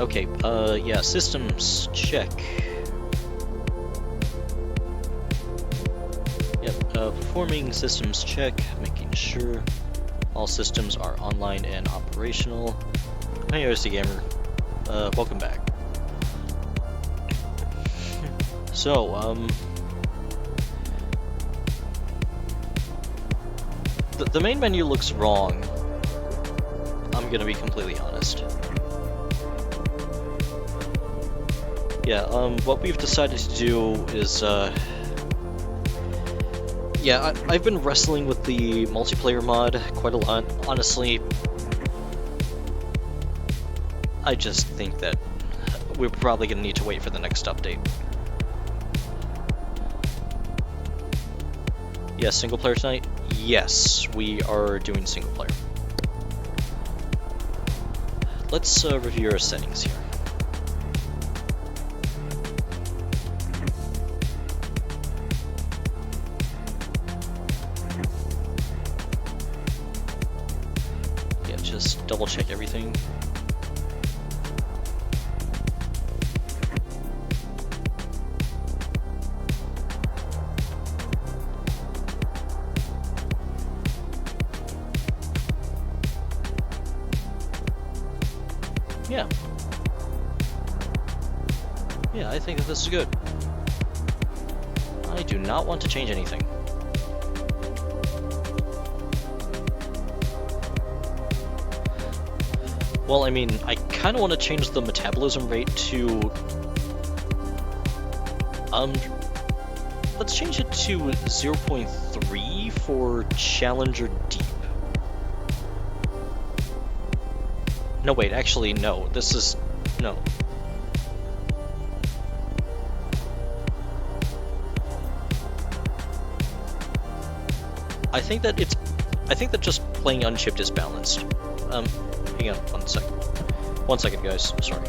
Okay, yeah, systems check. Yep, performing systems check, making sure all systems are online and operational. Hey, OC Gamer, welcome back. So, the main menu looks wrong. I'm gonna be completely honest. Yeah, what we've decided to do is, yeah, I've been wrestling with the multiplayer mod quite a lot. Honestly, I just think that we're probably gonna need to wait for the next update. Yeah, single player tonight? Yes, we are doing single player. Let's review our settings here. Yeah, just double check everything. Yeah. Yeah, I think that this is good. I do not want to change anything. Well, I mean, I kind of want to change the metabolism rate to... let's change it to 0.3 for Challenger Deep. No, wait, actually, no. This is... no. I think that just playing unchipped is balanced. Hang on, 1 second. 1 second, guys. Sorry.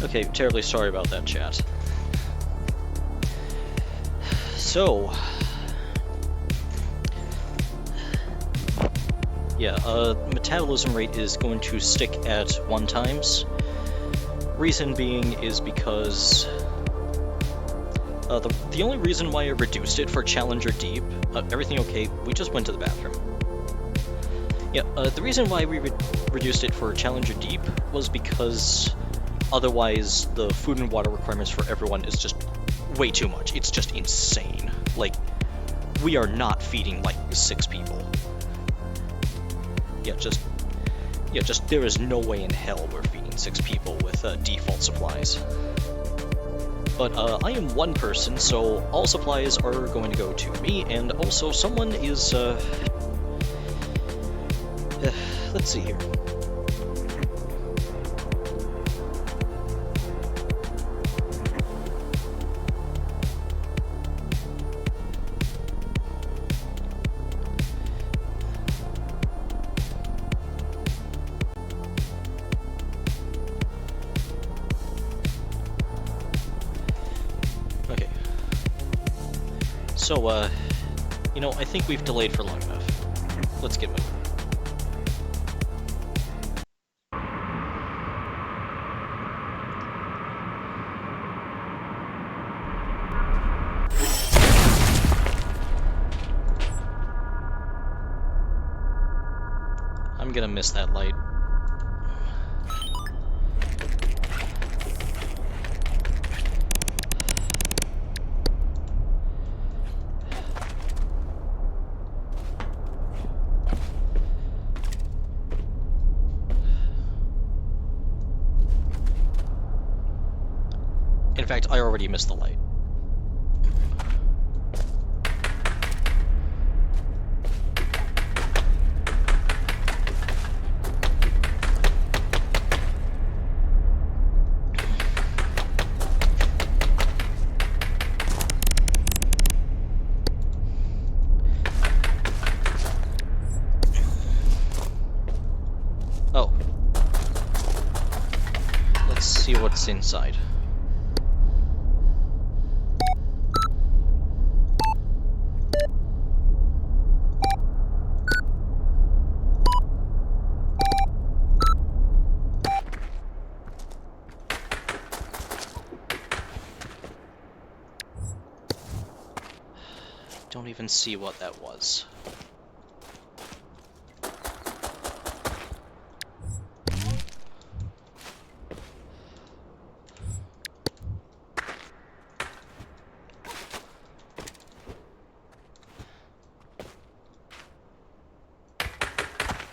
Okay, terribly sorry about that, chat. So... yeah, metabolism rate is going to stick at 1 times. Reason being is because... the only reason why I reduced it for Challenger Deep... everything okay? We just went to the bathroom. Yeah, the reason why we reduced it for Challenger Deep was because... otherwise, the food and water requirements for everyone is just way too much. It's just insane. Like, we are not feeding like 6 people. Yeah, just there is no way in hell we're feeding 6 people with default supplies. But I am 1 person, so all supplies are going to go to me, and also someone is let's see here. Okay. So, you know, I think we've delayed for long enough. Let's get moving. I'm gonna miss that light. In fact, I already missed the light. Oh. Let's see what's inside. Don't even see what that was.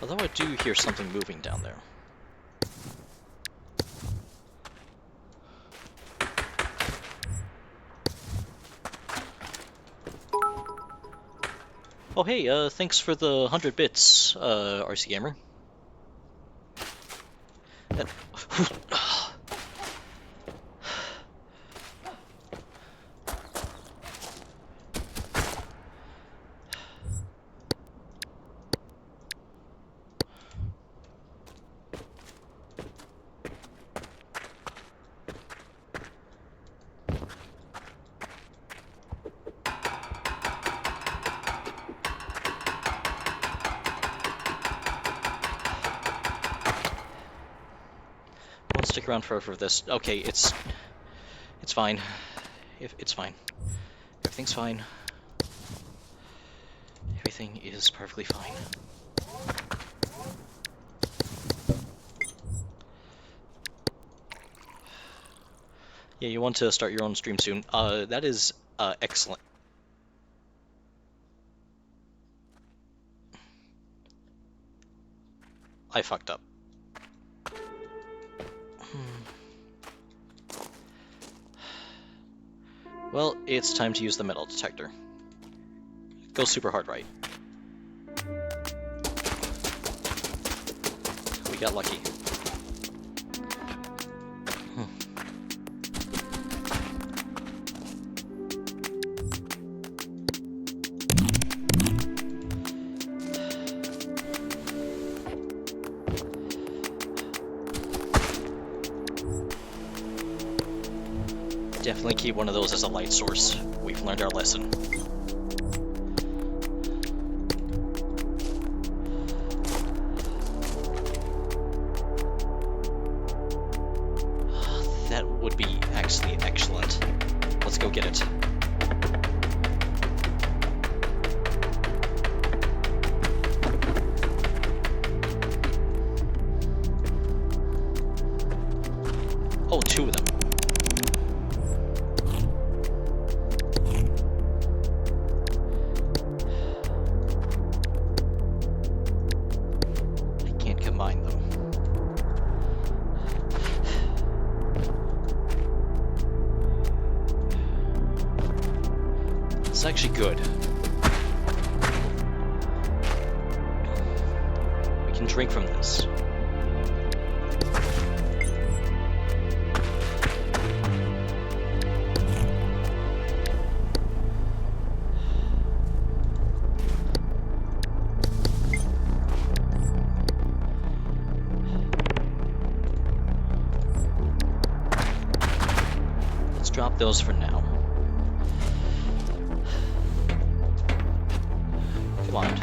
Although I do hear something moving down there. Oh hey, thanks for the 100 bits, RC Gamer. That... Won't stick around forever for this. Okay, it's fine. It's fine. Everything's fine. Everything is perfectly fine. Yeah, you want to start your own stream soon. That is excellent. I fucked up. Well, it's time to use the metal detector. Go super hard right. We got lucky. Definitely keep one of those as a light source. We've learned our lesson. That would be actually excellent. Let's go get it. Oh, 2 of them. This is actually good. We can drink from this. Let's drop those for now. Come on.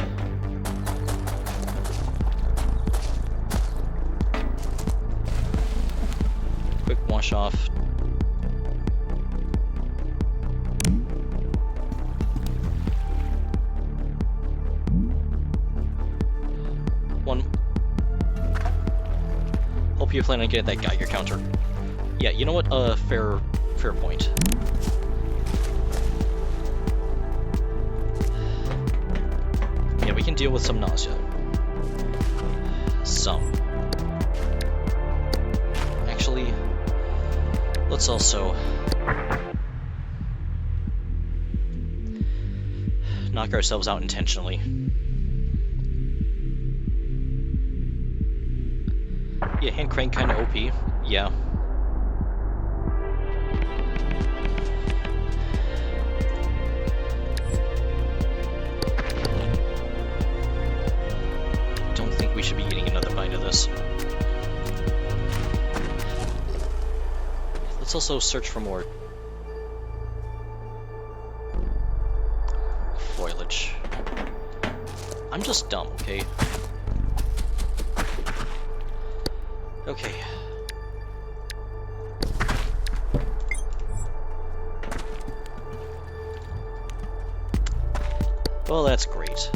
Quick wash off. One. Hope you plan on getting that Geiger counter. Yeah, you know what? Fair point. Yeah, we can deal with some nausea. Some. Actually, let's also knock ourselves out intentionally. Yeah, hand crank kind of OP. Yeah. Don't think we should be eating another bite of this. Let's also search for more foliage. I'm just dumb, okay? Okay. Well, that's great.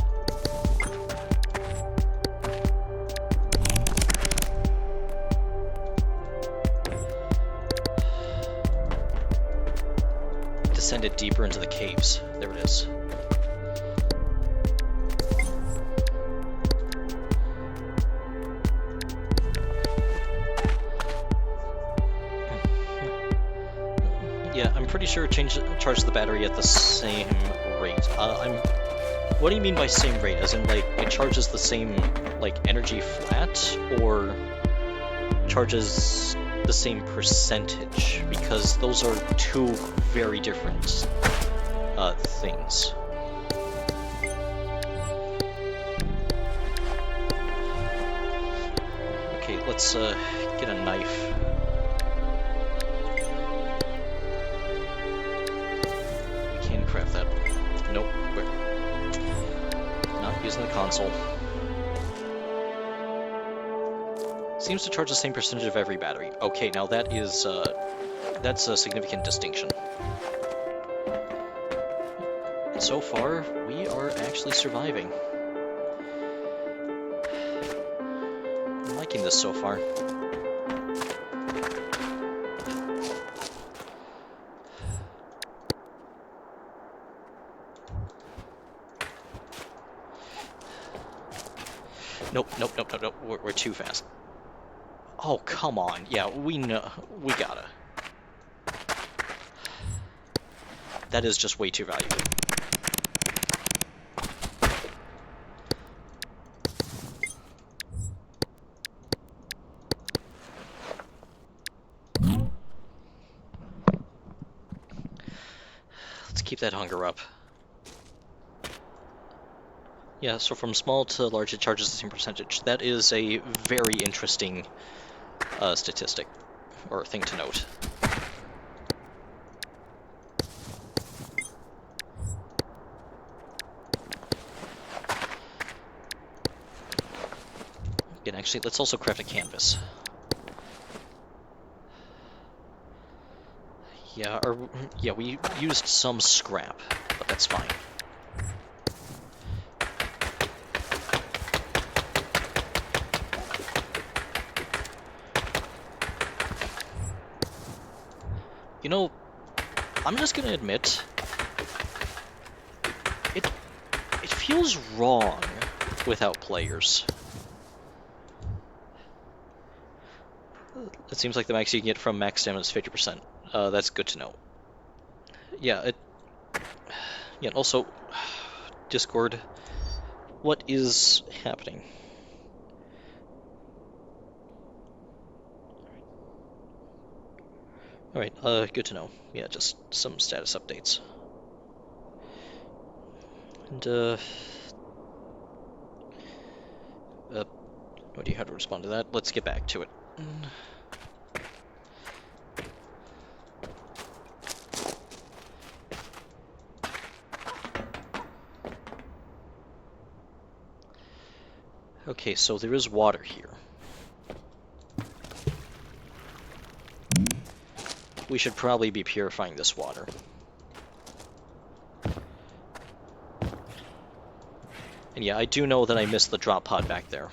Descended deeper into the caves. There it is. Yeah, I'm pretty sure it charged the battery at the same rate. What do you mean by same rate? As in, like, it charges the same, like, energy flat, or charges the same percentage? Because those are two very different things. Okay, let's get a knife. We can craft that. Nope, we're not using the console. Seems to charge the same percentage of every battery. Okay, now that is, that's a significant distinction. And so far, we are actually surviving. I'm liking this so far. Nope, nope, nope, nope, nope. We're too fast. Oh, come on. Yeah, we know. We gotta. That is just way too valuable. Let's keep that hunger up. Yeah, so from small to large, it charges the same percentage. That is a very interesting statistic, or thing to note. And actually, let's also craft a canvas. Yeah, we used some scrap, but that's fine. You know, I'm just gonna admit, it feels wrong without players. It seems like the max you can get from max stamina is 50%. That's good to know. Yeah, Yeah, and also, Discord, what is happening? Alright, good to know. Yeah, just some status updates. And, what do you have to respond to that? Let's get back to it. Okay, so there is water here. We should probably be purifying this water. And yeah, I do know that I missed the drop pod back there.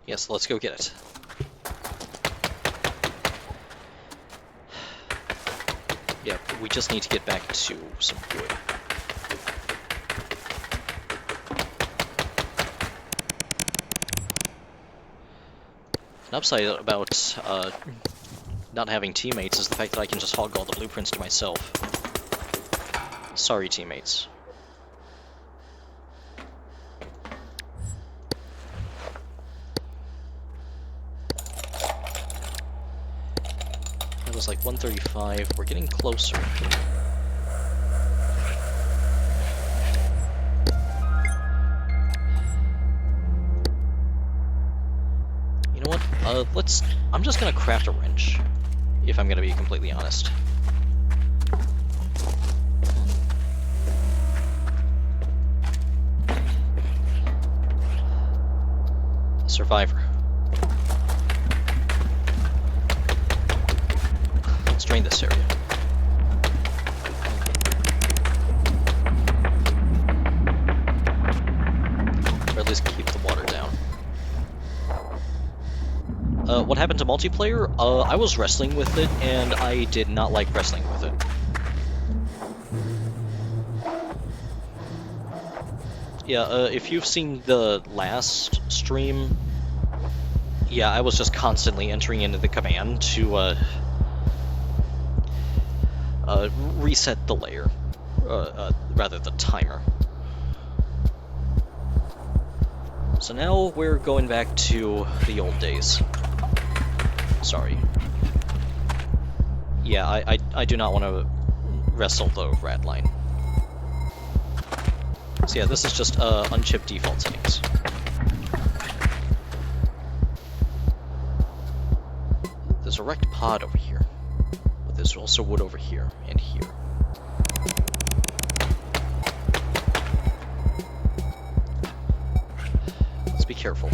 Yes, let's go get it. Yeah, we just need to get back to some wood. An upside about not having teammates is the fact that I can just hog all the blueprints to myself. Sorry, teammates. That was like 135. We're getting closer. You know what? I'm just gonna craft a wrench, if I'm gonna be completely honest. Survivor. Let's drain this area. Or at least keep the water down. What happened to multiplayer? I was wrestling with it, and I did not like wrestling with it. Yeah, if you've seen the last stream, yeah, I was just constantly entering into the command to reset the layer, rather the timer. So now we're going back to the old days. Sorry. Yeah, I do not want to wrestle the rat line. So yeah, this is just unchipped default settings. There's a wrecked pod over here, but there's also wood over here and here. Let's be careful.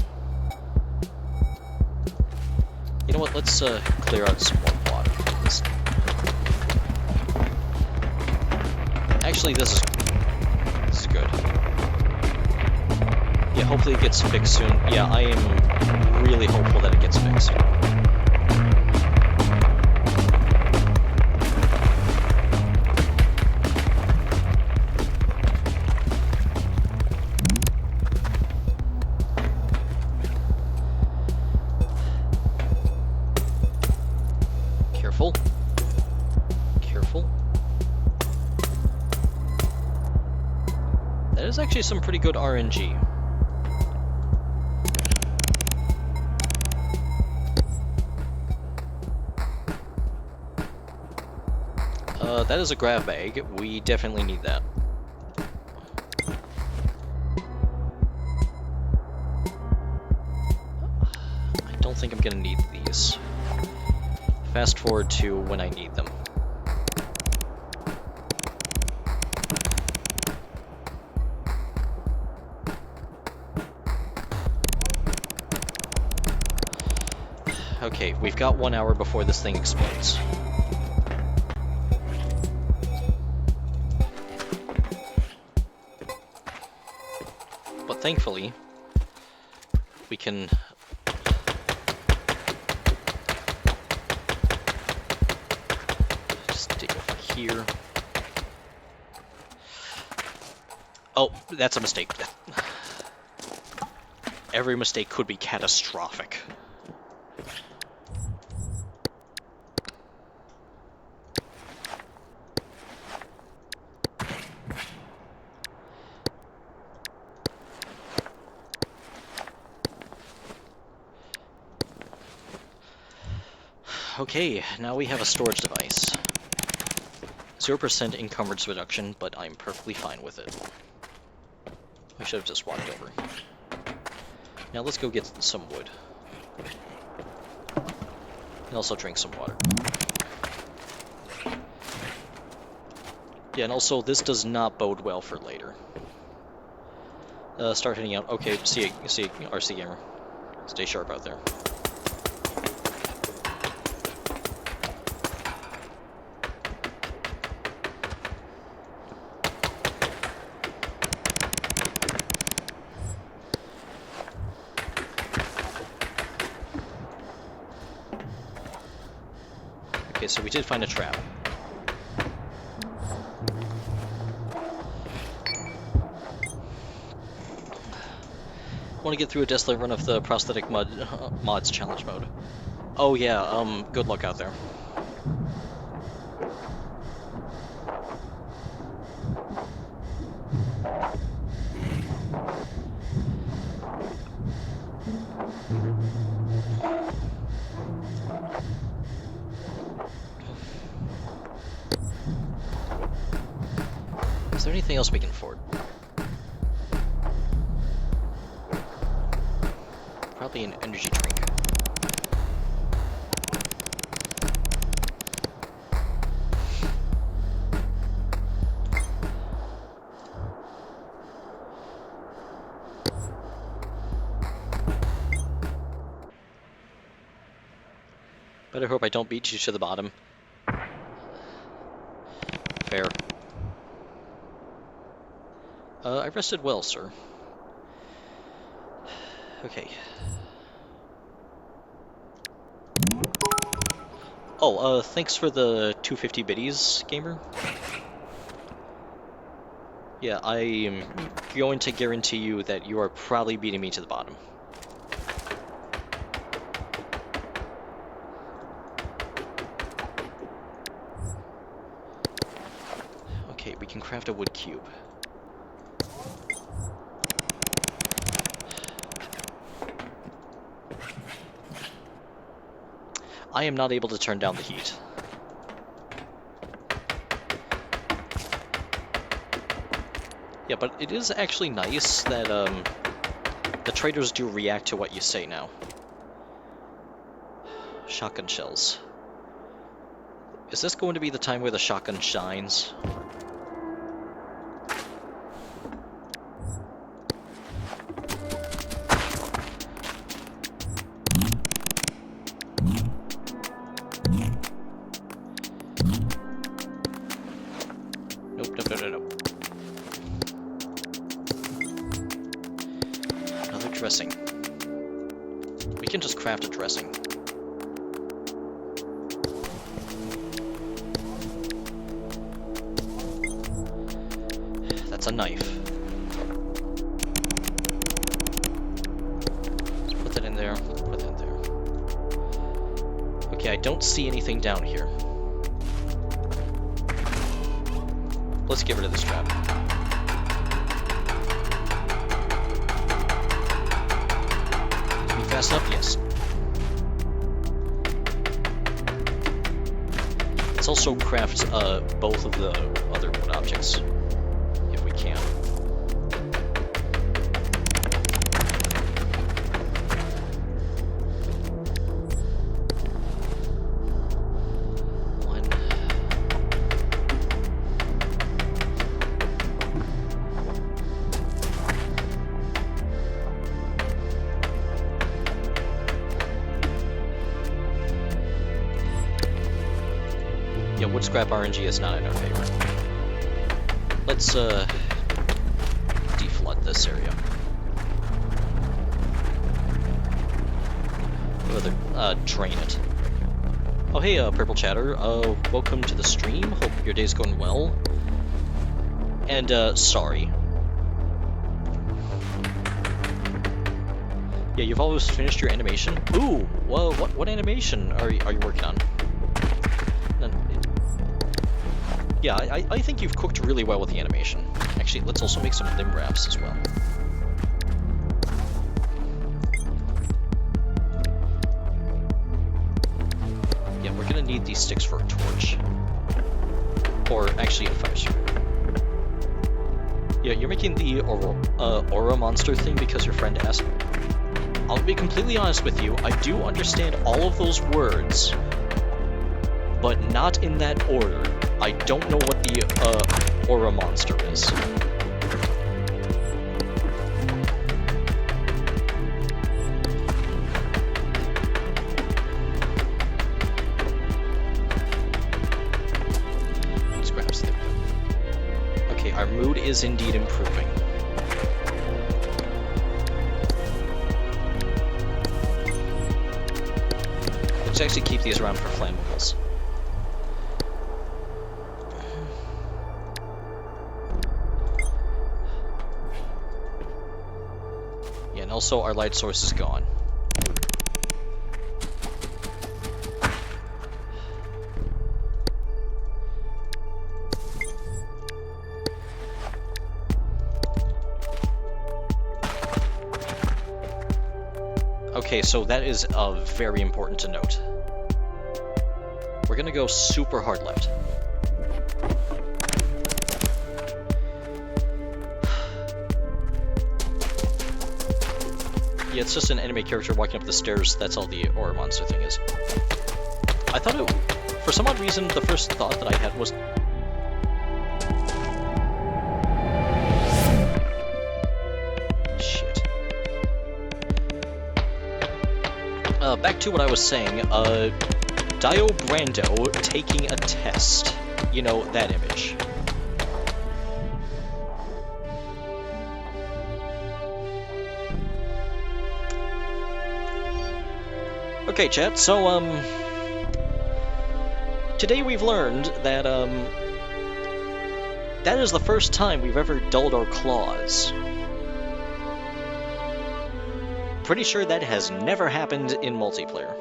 You know what, let's clear out some more water. Actually, this is good. Yeah, hopefully it gets fixed soon. Yeah, I am really hopeful that it gets fixed. Careful. Careful. That is actually some pretty good RNG. That is a grab bag. We definitely need that. I don't think I'm gonna need these. Fast forward to when I need them. Okay, we've got 1 hour before this thing explodes. But thankfully, we can just dig over here. Oh, that's a mistake. every mistake could be catastrophic. Okay, now we have a storage device. 0% encumbrance reduction, but I'm perfectly fine with it. I should have just walked over. Now let's go get some wood. And also drink some water. Yeah, and also this does not bode well for later. Start heading out. Okay, see you, RC Gamer. Stay sharp out there. Okay, so we did find a trap. Want to get through a desolate run of the prosthetic mods challenge mode. Oh yeah, good luck out there. Is there anything else we can afford? Probably an energy drink. Better hope I don't beat you to the bottom. Fair. I rested well, sir. Okay. Oh, thanks for the 250 biddies, gamer. Yeah, I am going to guarantee you that you are probably beating me to the bottom. Okay, we can craft a wood cube. I am not able to turn down the heat. Yeah, but it is actually nice that the traders do react to what you say now. Shotgun shells. Is this going to be the time where the shotgun shines? Dressing. We can just craft a dressing. That's a knife. Put that in there. Put that in there. Okay, I don't see anything down here. Let's get rid of this trap. Fast enough? Yes. Let's also craft both of the other wood objects, if we can. Yeah, wood scrap RNG is not in our favor. Let's deflood this area. Rather, drain it. Oh hey, Purple Chatter, welcome to the stream, hope your day's going well. And, sorry. Yeah, you've almost finished your animation. Ooh, well, what animation are you working on? Yeah, I think you've cooked really well with the animation. Actually, let's also make some limb wraps as well. Yeah, we're gonna need these sticks for a torch. Or actually a fire sword. Yeah, you're making the aura monster thing because your friend asked. I'll be completely honest with you, I do understand all of those words, but not in that order. I don't know what the aura monster is. Scraps, there we go. Okay, our mood is indeed improving. Let's actually keep these around for flammables. Yeah, and also our light source is gone. Okay, so that is very important to note. We're gonna go super hard left. Yeah, it's just an anime character walking up the stairs. That's all the aura monster thing is. I thought it... For some odd reason, the first thought that I had was... Shit. Back to what I was saying. Dio Brando taking a test. You know, that image. Okay, chat, so, today we've learned that, that is the first time we've ever dulled our claws. Pretty sure that has never happened in multiplayer.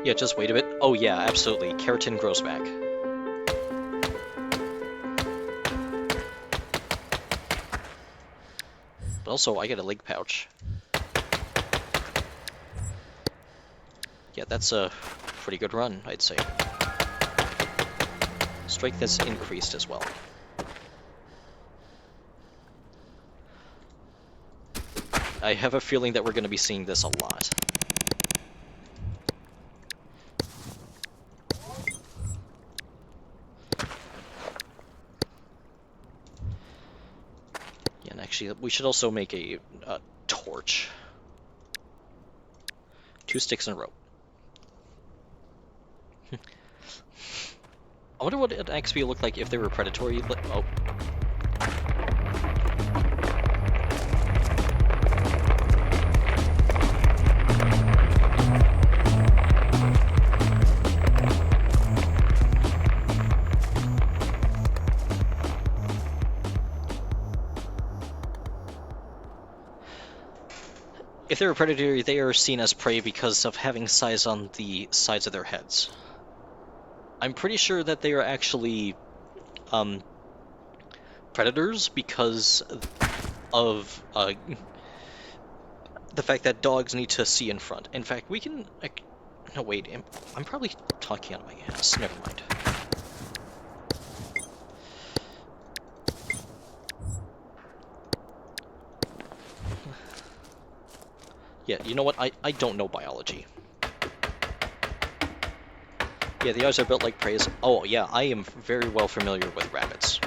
Yeah, just wait a bit. Oh yeah, absolutely. Keratin grows back. But also, I get a leg pouch. Yeah, that's a pretty good run, I'd say. Strength has increased as well. I have a feeling that we're going to be seeing this a lot. Yeah, and actually, we should also make a torch. 2 sticks and a rope. I wonder what an XP would look like if they were predatory. Oh. If they're a predator, they are seen as prey because of having size on the sides of their heads. I'm pretty sure that they are actually predators because of the fact that dogs need to see in front. In fact, we can... No, wait, I'm probably talking out of my ass. Never mind. Yeah, you know what? I don't know biology. Yeah, the eyes are built like preys. Oh, yeah, I am very well familiar with rabbits.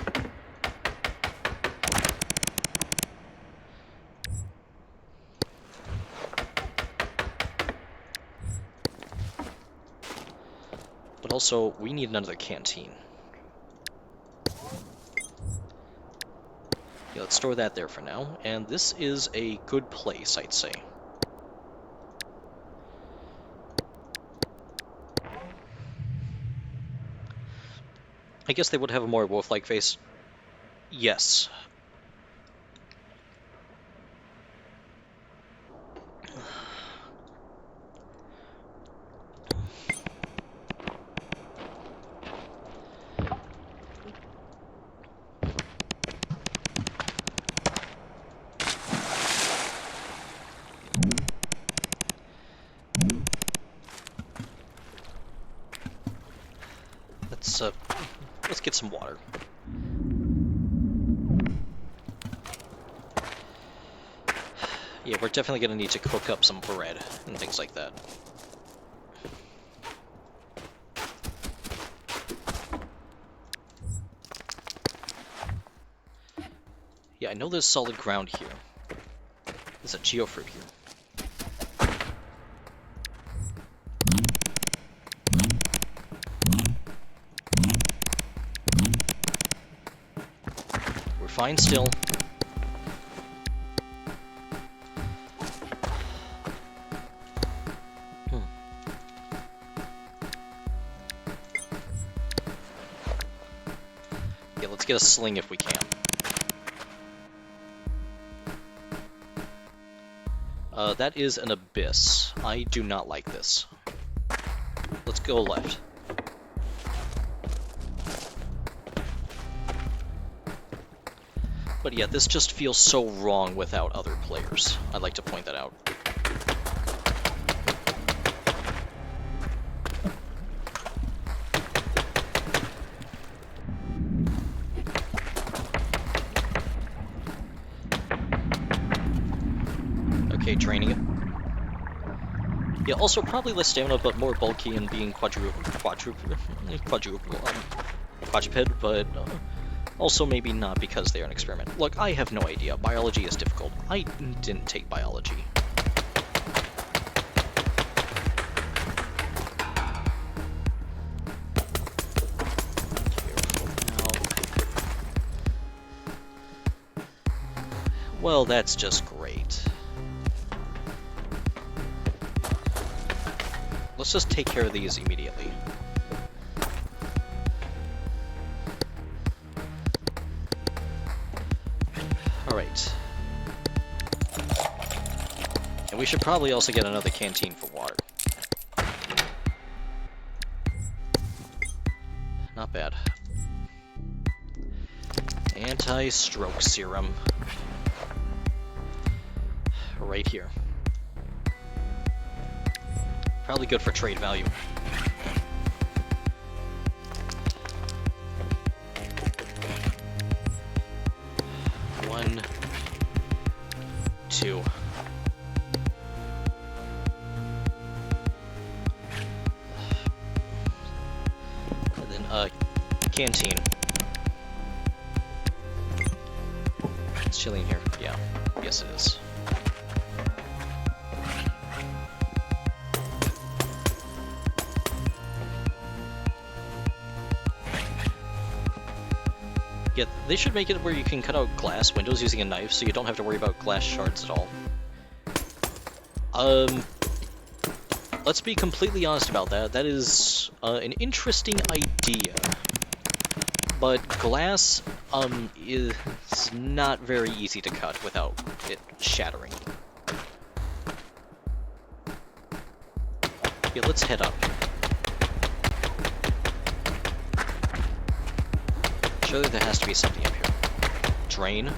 But also, we need another canteen. Yeah, let's store that there for now. And this is a good place, I'd say. I guess they would have a more wolf-like face. Yes. Let's get some water. Yeah, we're definitely gonna need to cook up some bread and things like that. Yeah, I know there's solid ground here. There's a geofruit here. We're fine still. Yeah, let's get a sling if we can. That is an abyss. I do not like this. Let's go left. But yeah, this just feels so wrong without other players. I'd like to point that out. Okay, draining it. Yeah, also probably less stamina, but more bulky and being quadruped, but also maybe not because they're an experiment. Look, I have no idea. Biology is difficult. I didn't take biology. Well, that's just great. Let's just take care of these immediately. Alright. And we should probably also get another canteen for water. Not bad. Anti-stroke serum. Right here. Probably good for trade value. One, two. And then, canteen. It's chilly in here. Yeah. Yes, it is. Yeah, they should make it where you can cut out glass windows using a knife, so you don't have to worry about glass shards at all. Let's be completely honest about that. That is an interesting idea. But glass is not very easy to cut without it shattering. Yeah, let's head up. Surely there has to be something up here. Drain.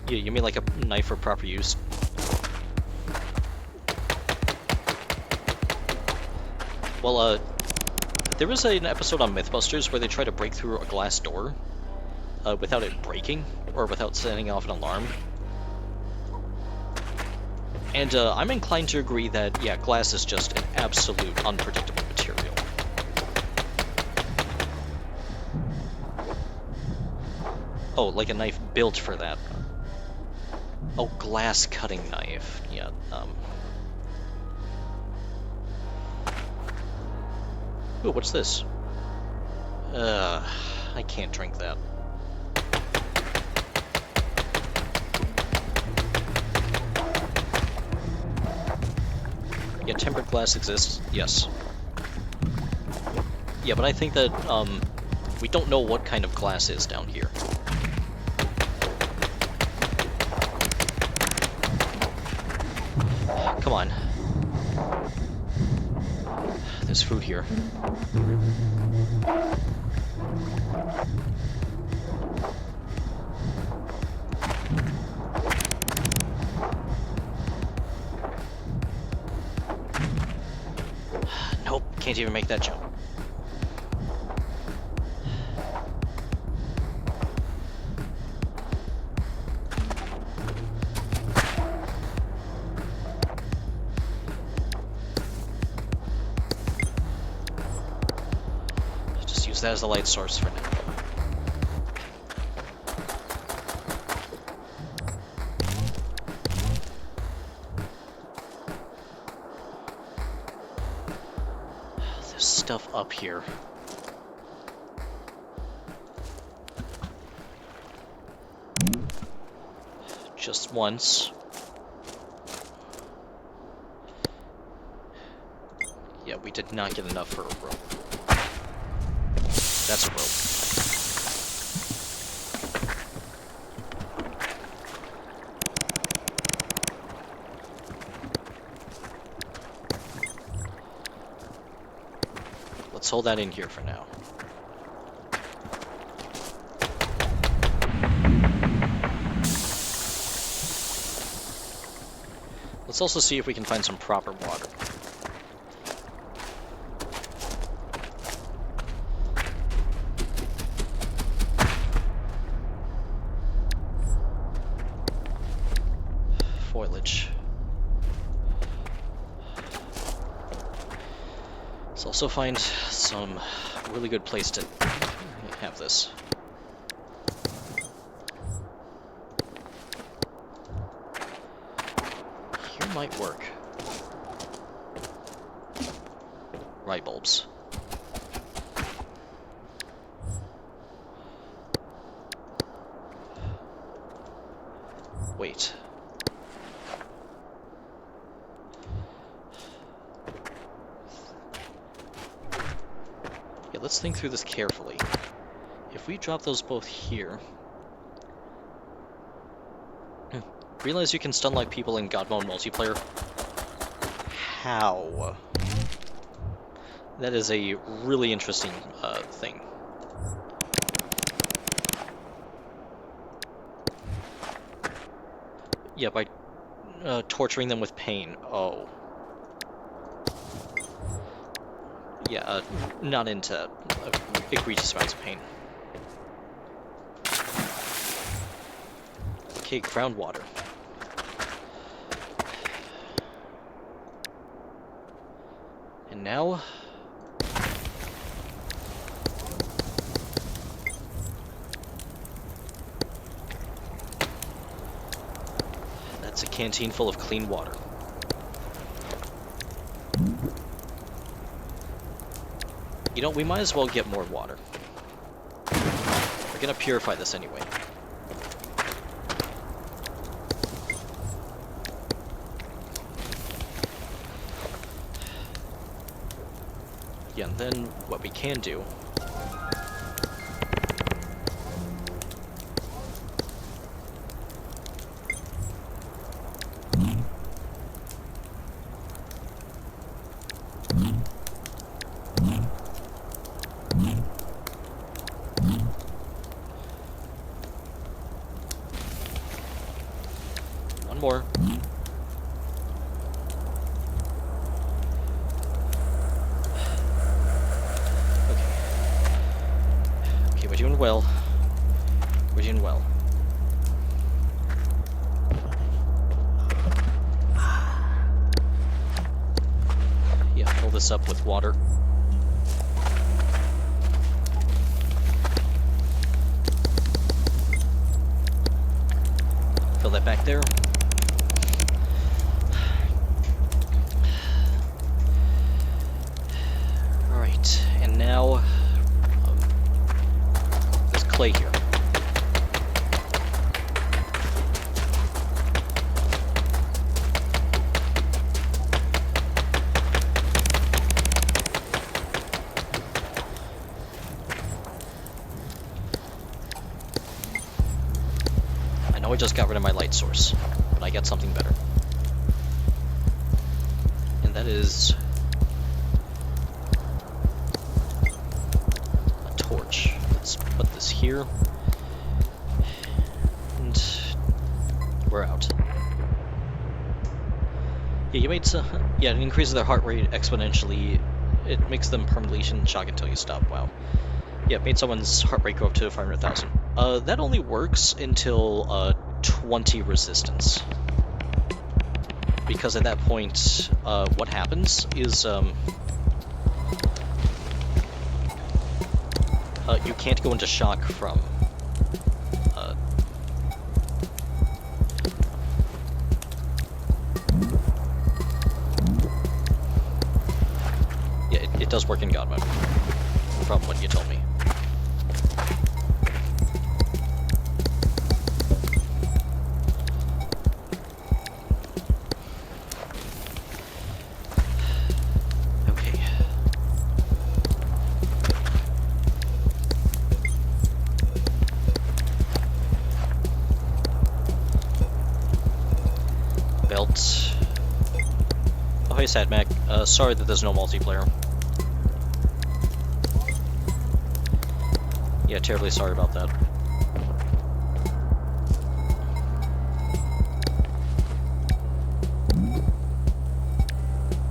Yeah, you mean like a knife for proper use? Well, there was an episode on Mythbusters where they try to break through a glass door without it breaking, or without setting off an alarm. And I'm inclined to agree that, yeah, glass is just an absolute unpredictable material. Oh, like a knife built for that. Oh, glass cutting knife. Yeah, Ooh, what's this? I can't drink that. Yeah, tempered glass exists, yes. Yeah, but I think that, we don't know what kind of glass is down here. Come on. There's food here. Nope, can't even make that jump. Just use that as a light source for now. There's stuff up here. Just once. Yeah, we did not get enough for a rope. That's a rope. Let's hold that in here for now. Let's also see if we can find some proper water. Foliage. Let's also find some really good place to have this. Here might work. Light bulbs. Wait. Yeah, let's think through this carefully. If we drop those both here... Realize you can stun like people in God Mode multiplayer? How? That is a really interesting thing. Yeah, by torturing them with pain. Oh. Yeah, not into egregious amounts of pain. Okay, groundwater. And now... That's a canteen full of clean water. You know, we might as well get more water. We're gonna purify this anyway. Yeah, and then what we can do... One more. Okay, we're doing well. We're doing well. Yeah, fill this up with water. Fill that back there. Alright, and now there's clay here. just got rid of my light source, but I get something better. And that is a torch. Let's put this here. And we're out. Yeah, you made some. Yeah, it increases their heart rate exponentially. It makes them permanently in shock until you stop. Wow. Yeah, it made someone's heart rate go up to 500,000. That only works until 20 resistance. Because at that point, what happens is you can't go into shock from. Yeah, it does work in God mode, from what you told me. Okay. Belt. Oh, hey, Sadmac. Sorry that there's no multiplayer. Yeah, terribly sorry about that.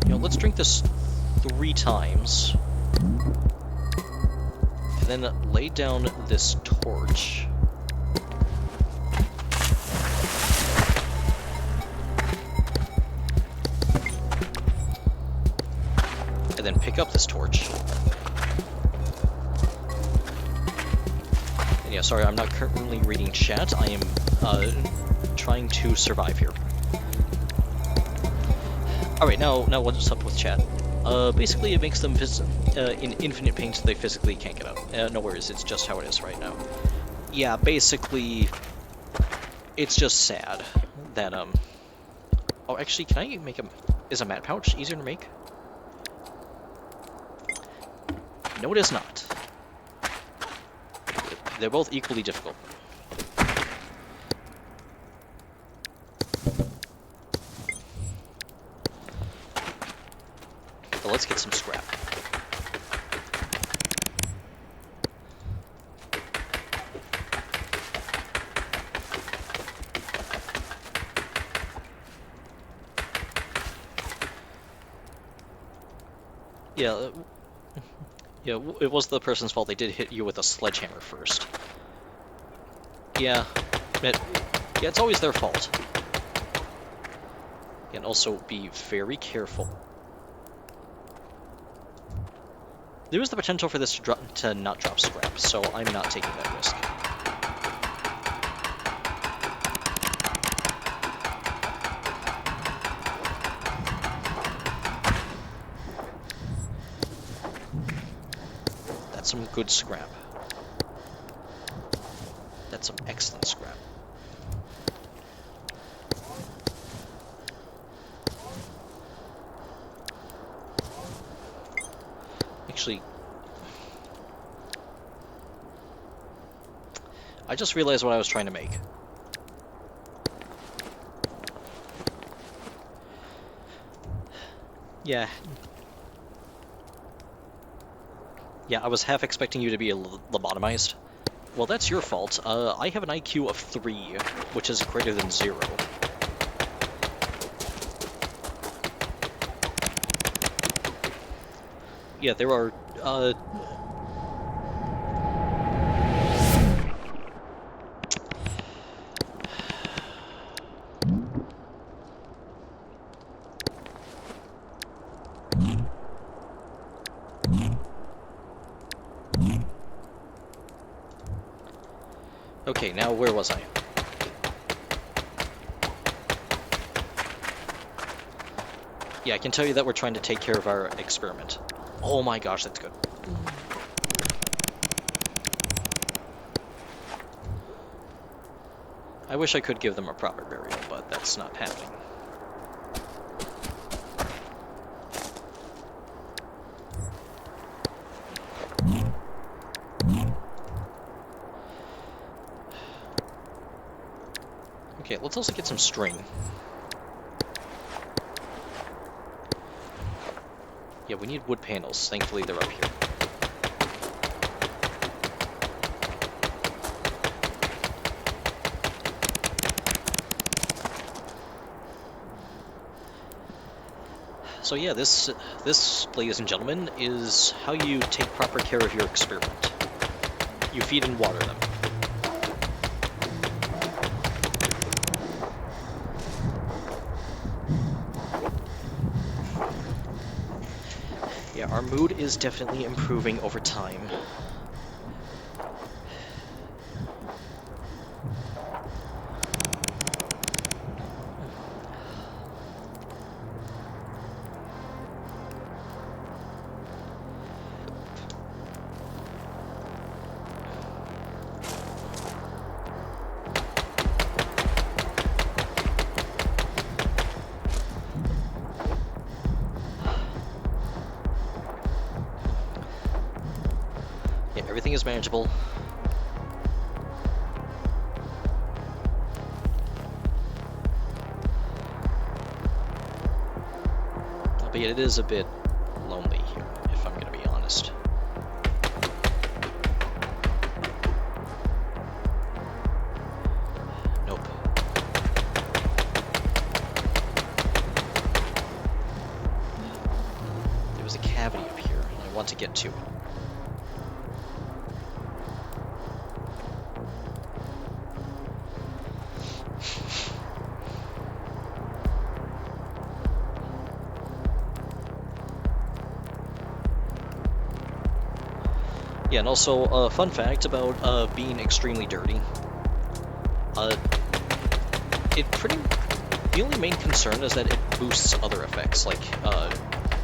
You know, let's drink this 3 times. And then lay down this torch. And then pick up this torch. And yeah, sorry, I'm not currently reading chat. I am trying to survive here. Alright, now what's up with chat? Basically it makes them in infinite pain so they physically can't get out. No worries, it's just how it is right now. Yeah, basically, it's just sad that, Oh, actually, can I make is a mat pouch easier to make? No, it is not. They're both equally difficult. But let's get some scrap. Yeah, yeah, it was the person's fault. They did hit you with a sledgehammer first. Yeah, yeah, it's always their fault. And also be very careful. There is the potential for this to not drop scrap, so I'm not taking that risk. That's some good scrap. That's some excellent scrap. Actually, I just realized what I was trying to make. Yeah. Yeah, I was half expecting you to be lobotomized. Well, that's your fault. I have an IQ of 3, which is greater than 0. Yeah, there are, Okay, now where was I? Yeah, I can tell you that we're trying to take care of our experiment. Oh my gosh, that's good. I wish I could give them a proper burial, but that's not happening. let's also get some string. Yeah, we need wood panels. Thankfully, they're up here. So yeah, this, ladies and gentlemen, is how you take proper care of your experiment. You feed and water them. Yeah, our mood is definitely improving over time. Yeah, everything is manageable. But yet it is a bit lonely here, if I'm gonna be honest. Nope. There was a cavity up here, and I want to get to it. Yeah, and also, fun fact about being extremely dirty. The only main concern is that it boosts other effects, like,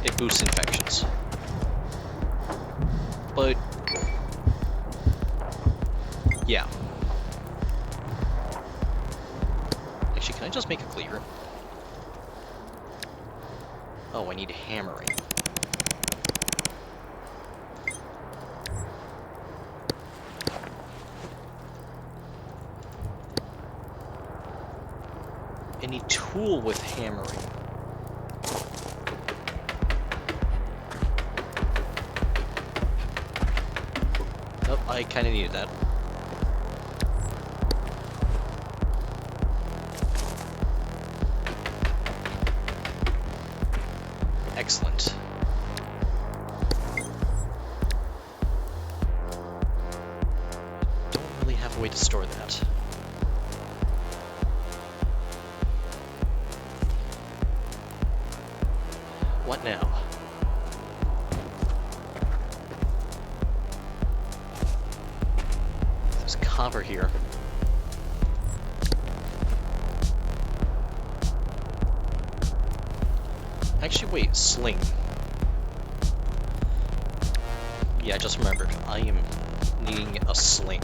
it boosts infections. But, yeah. Actually, can I just make a cleaver? Oh, I need hammering. Any tool with hammering. Oh, I kind of needed that. Excellent. Don't really have a way to store that. What now? There's copper here. Actually, wait, sling. Yeah, I just remembered. I am needing a sling.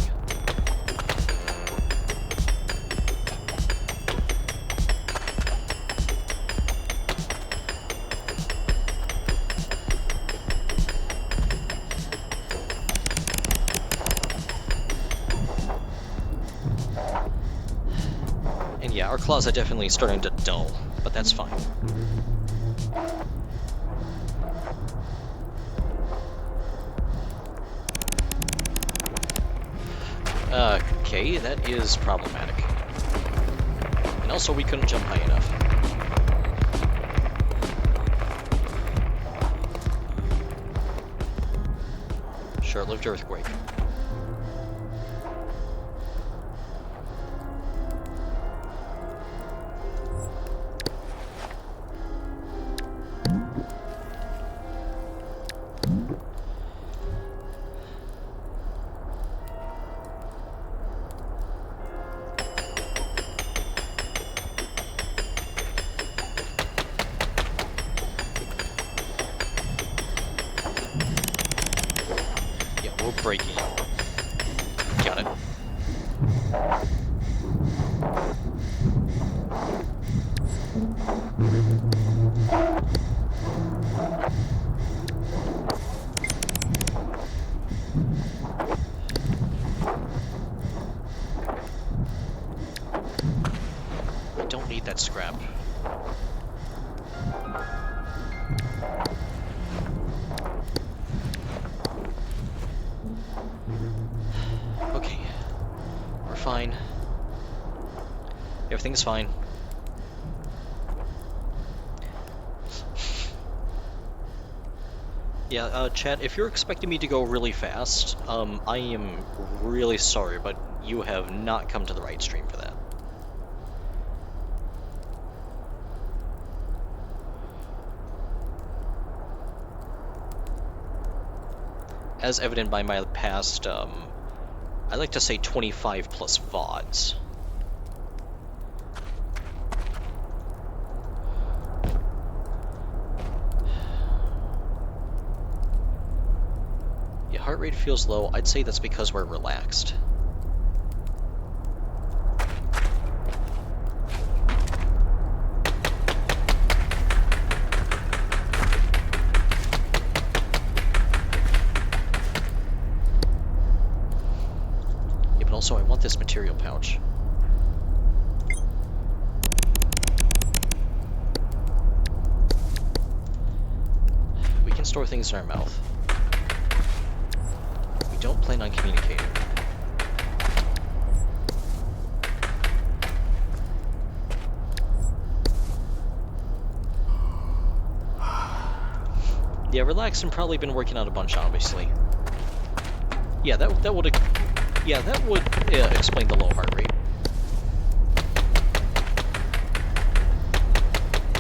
And yeah, our claws are definitely starting to dull, but that's fine. Okay, that is problematic. And also, we couldn't jump high enough. Short-lived earthquake. Breaking. Got it. Everything's fine. Yeah, chat, if you're expecting me to go really fast, I am really sorry, but you have not come to the right stream for that. As evident by my past, I like to say 25 plus VODs. Your heart rate feels low. I'd say that's because we're relaxed. Yeah, but also I want this material pouch. We can store things in our mouth. We don't plan on communicating. Yeah, relax and probably been working out a bunch, obviously. Yeah, that would explain the low heart rate.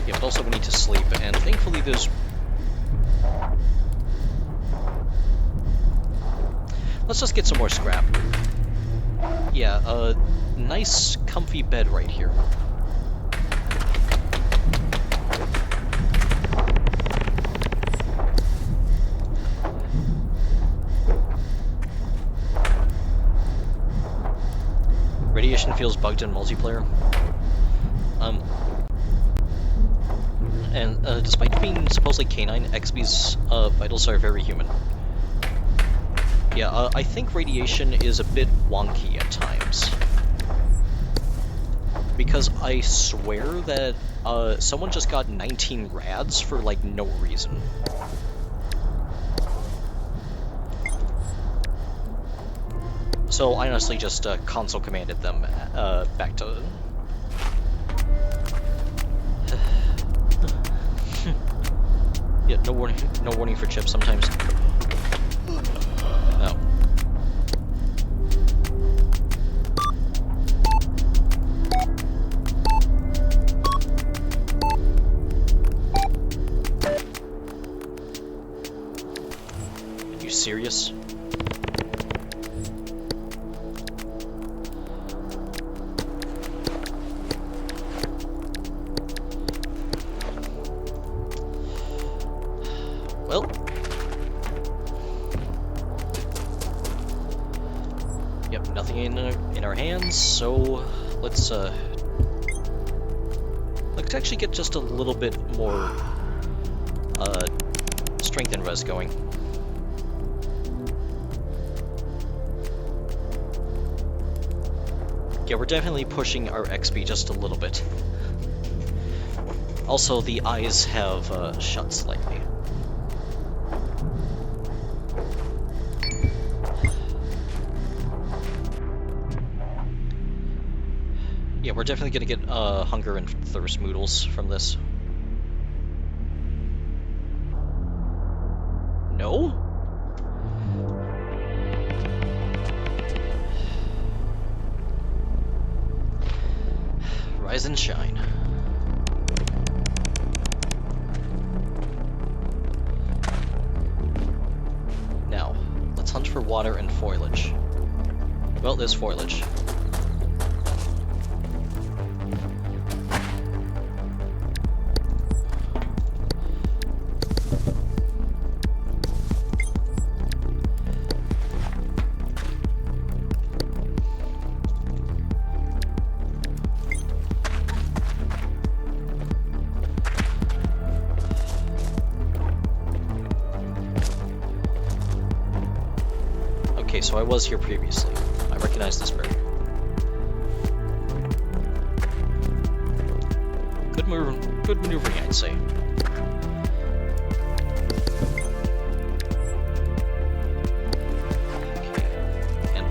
Yeah, but also we need to sleep, and thankfully there's... Let's just get some more scrap. Yeah, a nice, comfy bed right here. Radiation feels bugged in multiplayer. And despite being supposedly canine, XB's vitals are very human. Yeah, I think radiation is a bit wonky at times. Because I swear that someone just got 19 rads for, like, no reason. So I honestly just console commanded them back to... Yeah, no warning for chips sometimes. No. Are you serious? Well, yep, nothing in our hands, so let's actually get just a little bit more strength and res going. Yeah, we're definitely pushing our XP just a little bit. Also, the eyes have shut slightly. Yeah, we're definitely gonna get hunger and thirst moodles from this. No? Rise and shine. Now, let's hunt for water and foliage. Well, there's foliage. Okay, so I was here previously. I recognize this bird. Good maneuvering, I'd say. Okay. And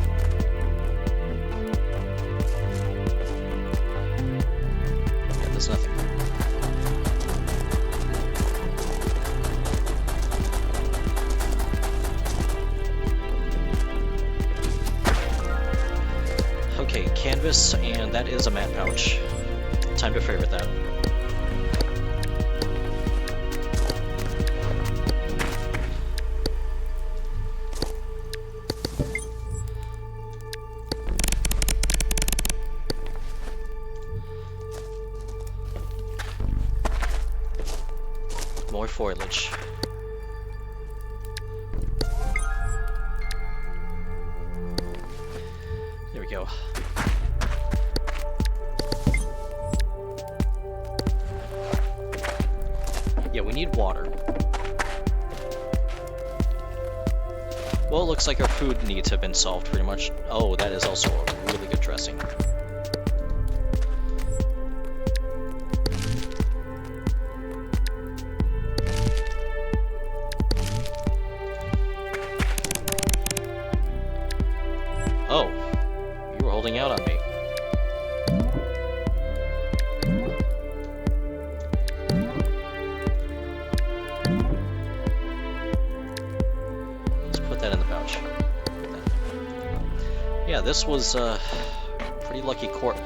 this, and that is a mat pouch. Time to favorite that. More foliage. There we go. Yeah, we need water. Well, it looks like our food needs have been solved pretty much. Oh, that is also a really good dressing. Oh, you were holding out on me. Let's put that in the pouch. Yeah, this was a pretty lucky court.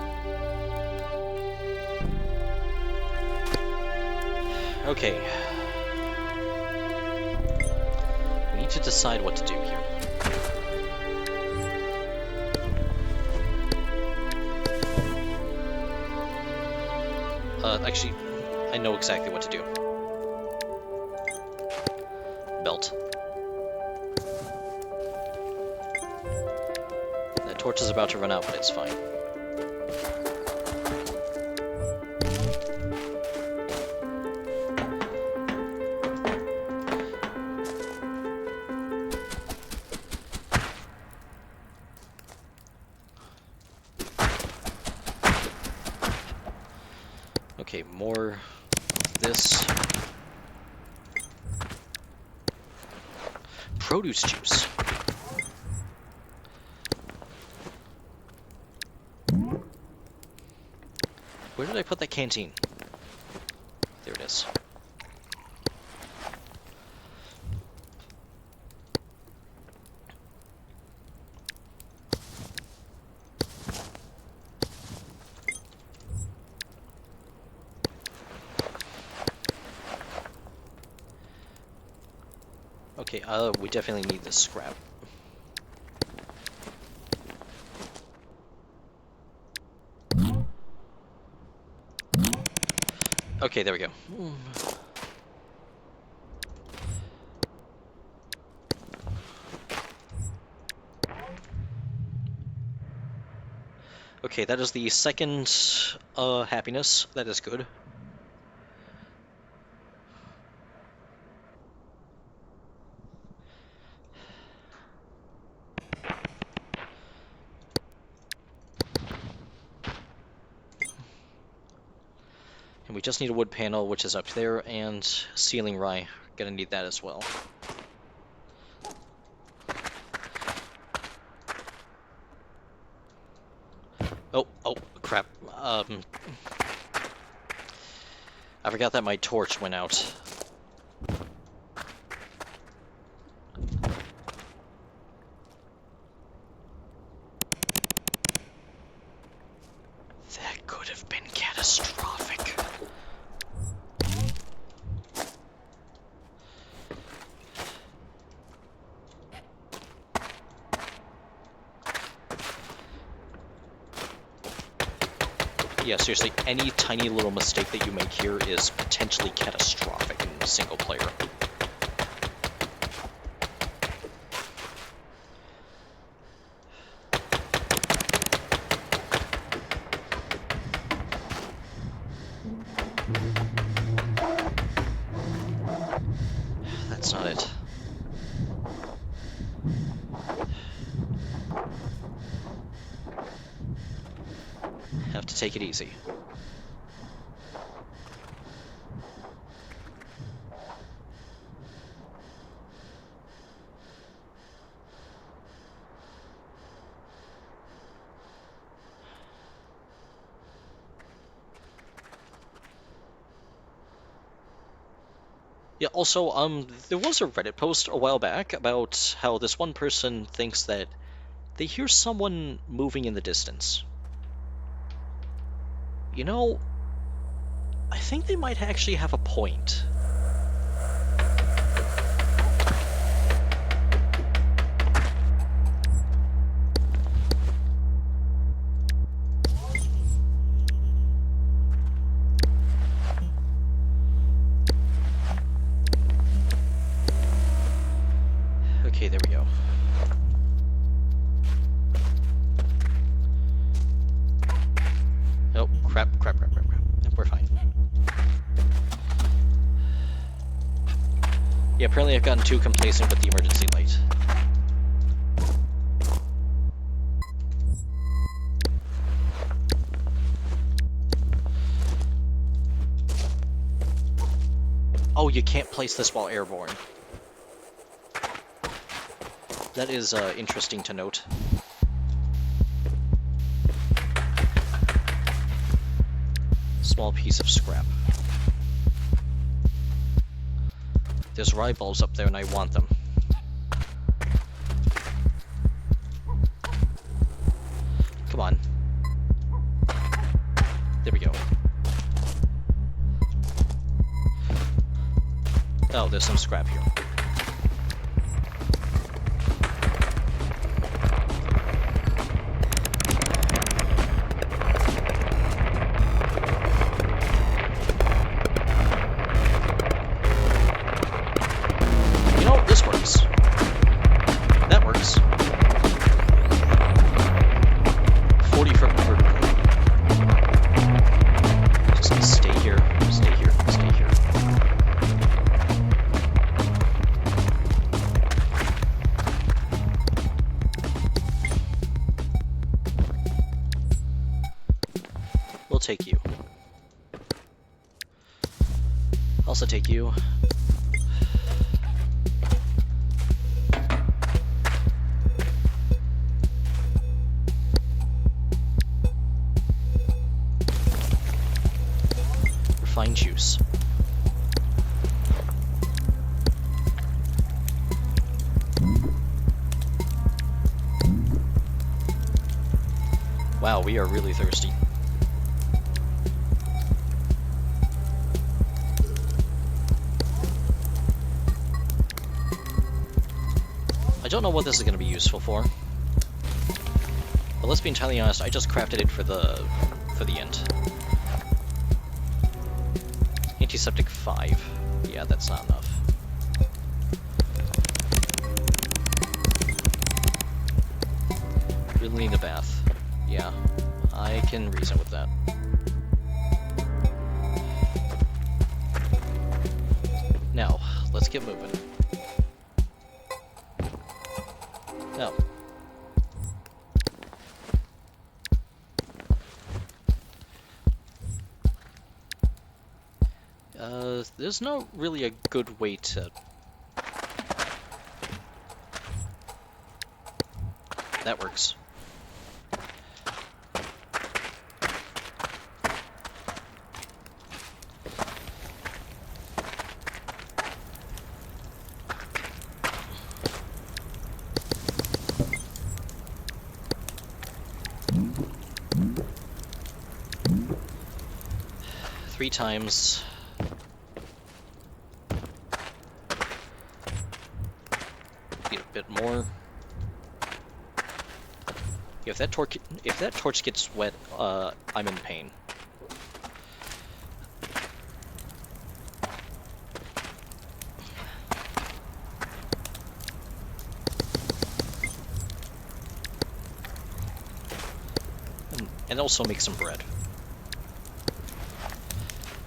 Okay. We need to decide what to do here. Actually, I know exactly what to do. Belt. That torch is about to run out, but it's fine. Okay, more of this. Produce juice. Where did I put that canteen? There it is. Okay, we definitely need this scrap. Okay, there we go. Okay, that is the second happiness. That is good. And we just need a wood panel, which is up there, and ceiling rye. Gonna need that as well. Oh, crap. I forgot that my torch went out. That could have been catastrophic. Yeah, seriously, any tiny little mistake that you make here is potentially catastrophic in single player. That's not it. Have to take it easy. Yeah, also, there was a Reddit post a while back about how this one person thinks that they hear someone moving in the distance. You know, I think they might actually have a point. Okay, there we go. Oh, crap. We're fine. Yeah, apparently I've gotten too complacent with the emergency light. Oh, you can't place this while airborne. That is interesting to note. Small piece of scrap. There's rye bulbs up there and I want them. Come on. There we go. Oh, there's some scrap here. You know, this works. That works. 40 for vertical. Just stay here, stay here, stay here. We'll take you. Also take you. Refined juice. Wow, we are really thirsty. I don't know what this is going to be useful for. But let's be entirely honest, I just crafted it for the end. Antiseptic 5. Yeah, that's not enough. Really need a bath. Yeah, I can reason with that. Now, let's get moving. Now. There's not really a good way to... That works. Three times. Get a bit more. If that torch gets wet, I'm in pain. And also make some bread.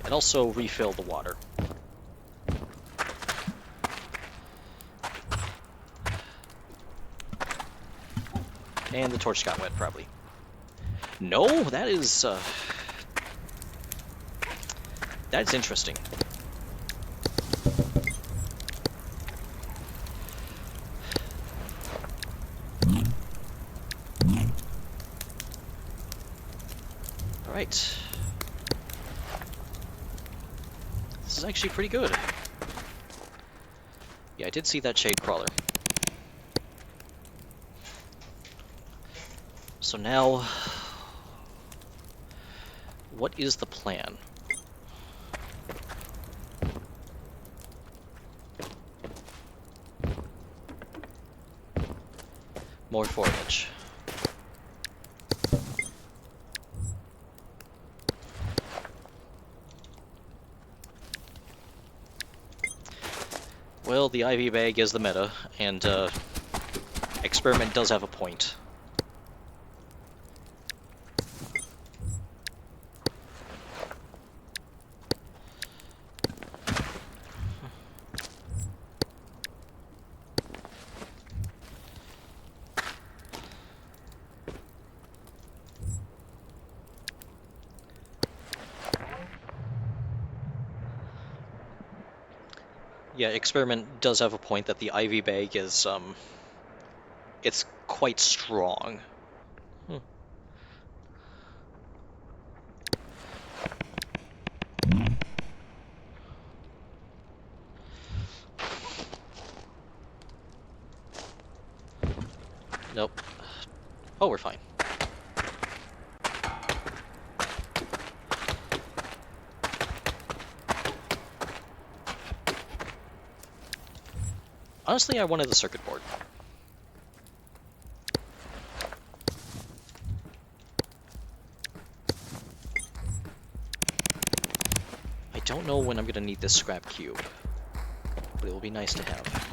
And also refill the water. And the torch got wet, probably. No, that is, that's interesting. Alright. This is actually pretty good. Yeah, I did see that shade crawler. So now what is the plan? More foliage. Well, the IV bag is the meta, and experiment does have a point. Yeah, experiment does have a point that the IV bag is, it's quite strong. Nope. Oh, we're fine. Honestly, I wanted the circuit board. I don't know when I'm gonna need this scrap cube, but it will be nice to have.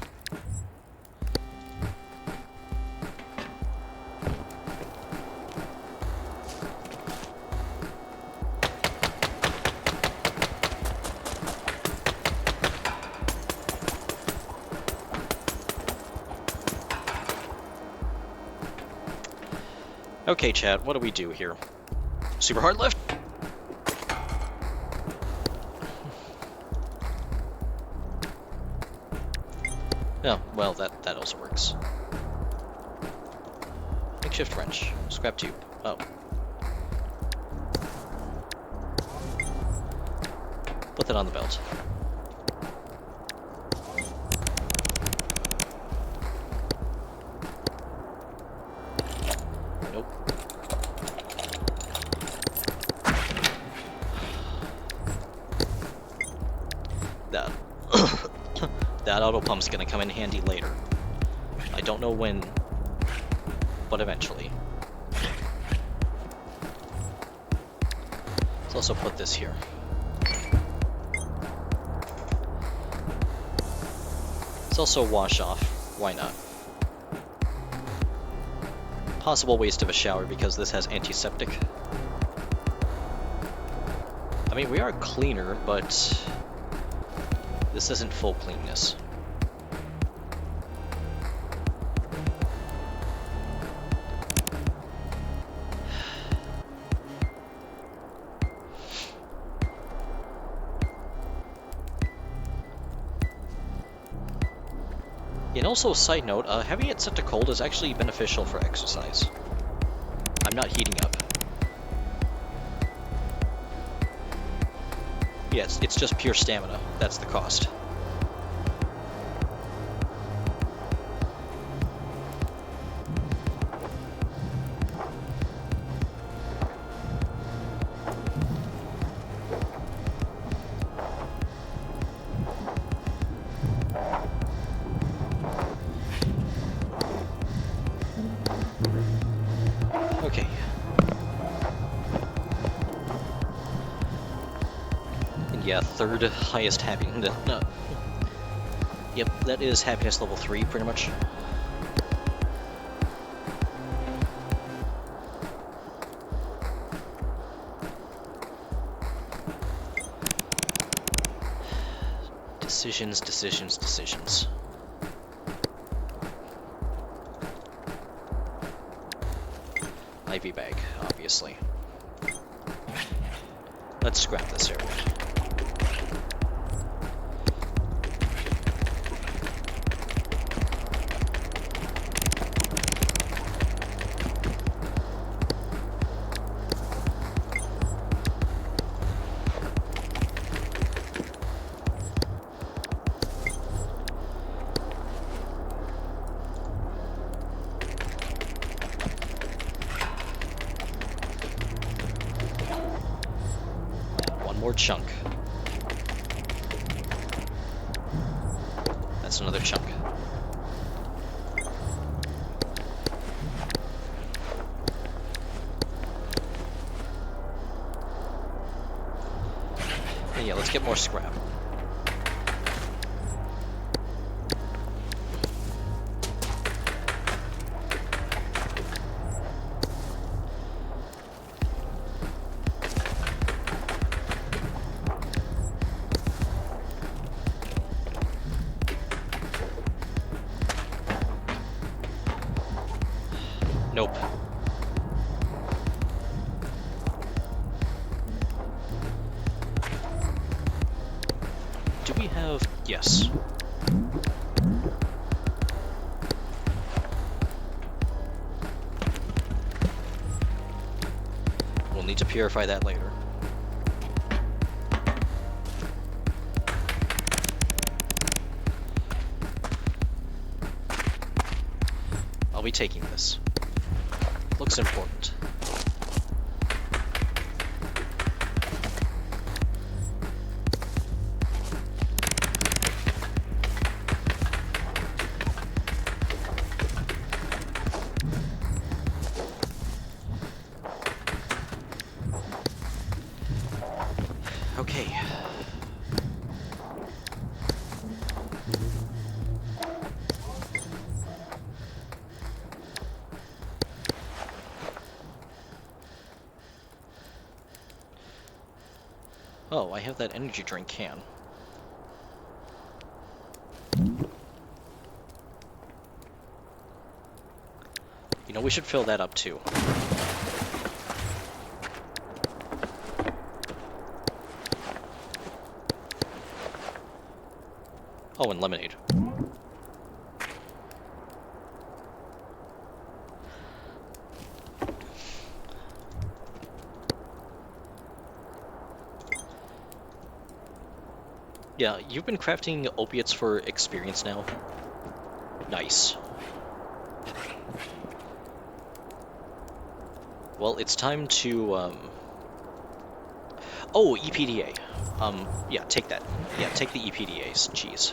Okay, chat, what do we do here? Super hard lift? Oh, well, that also works. Makeshift wrench. Scrap tube. Oh. Put that on the belt. Nope. That. That auto pump's gonna come in handy later. I don't know when, but eventually. Let's also put this here. It's also a wash off. Why not? Possible waste of a shower because this has antiseptic. I mean, we are cleaner, but this isn't full cleanness. And also, side note, having it set to cold is actually beneficial for exercise. I'm not heating up. Yes, it's just pure stamina. That's the cost. Okay. And yeah, third highest happiness. No. Yep, that is happiness level 3, pretty much. Decisions, decisions, decisions. IV bag, obviously. Let's scrap this area. chunk. That's another chunk. And yeah, let's get more scrap. Nope. Do we have... Yes. We'll need to purify that later. I'll be taking this. Looks important. Okay. Oh, I have that energy drink can. You know, we should fill that up too. Oh, and lemonade. Yeah, you've been crafting opiates for experience now. Nice. Well, it's time to, Oh, EPDA. Yeah, take that. Yeah, take the EPDAs. Jeez.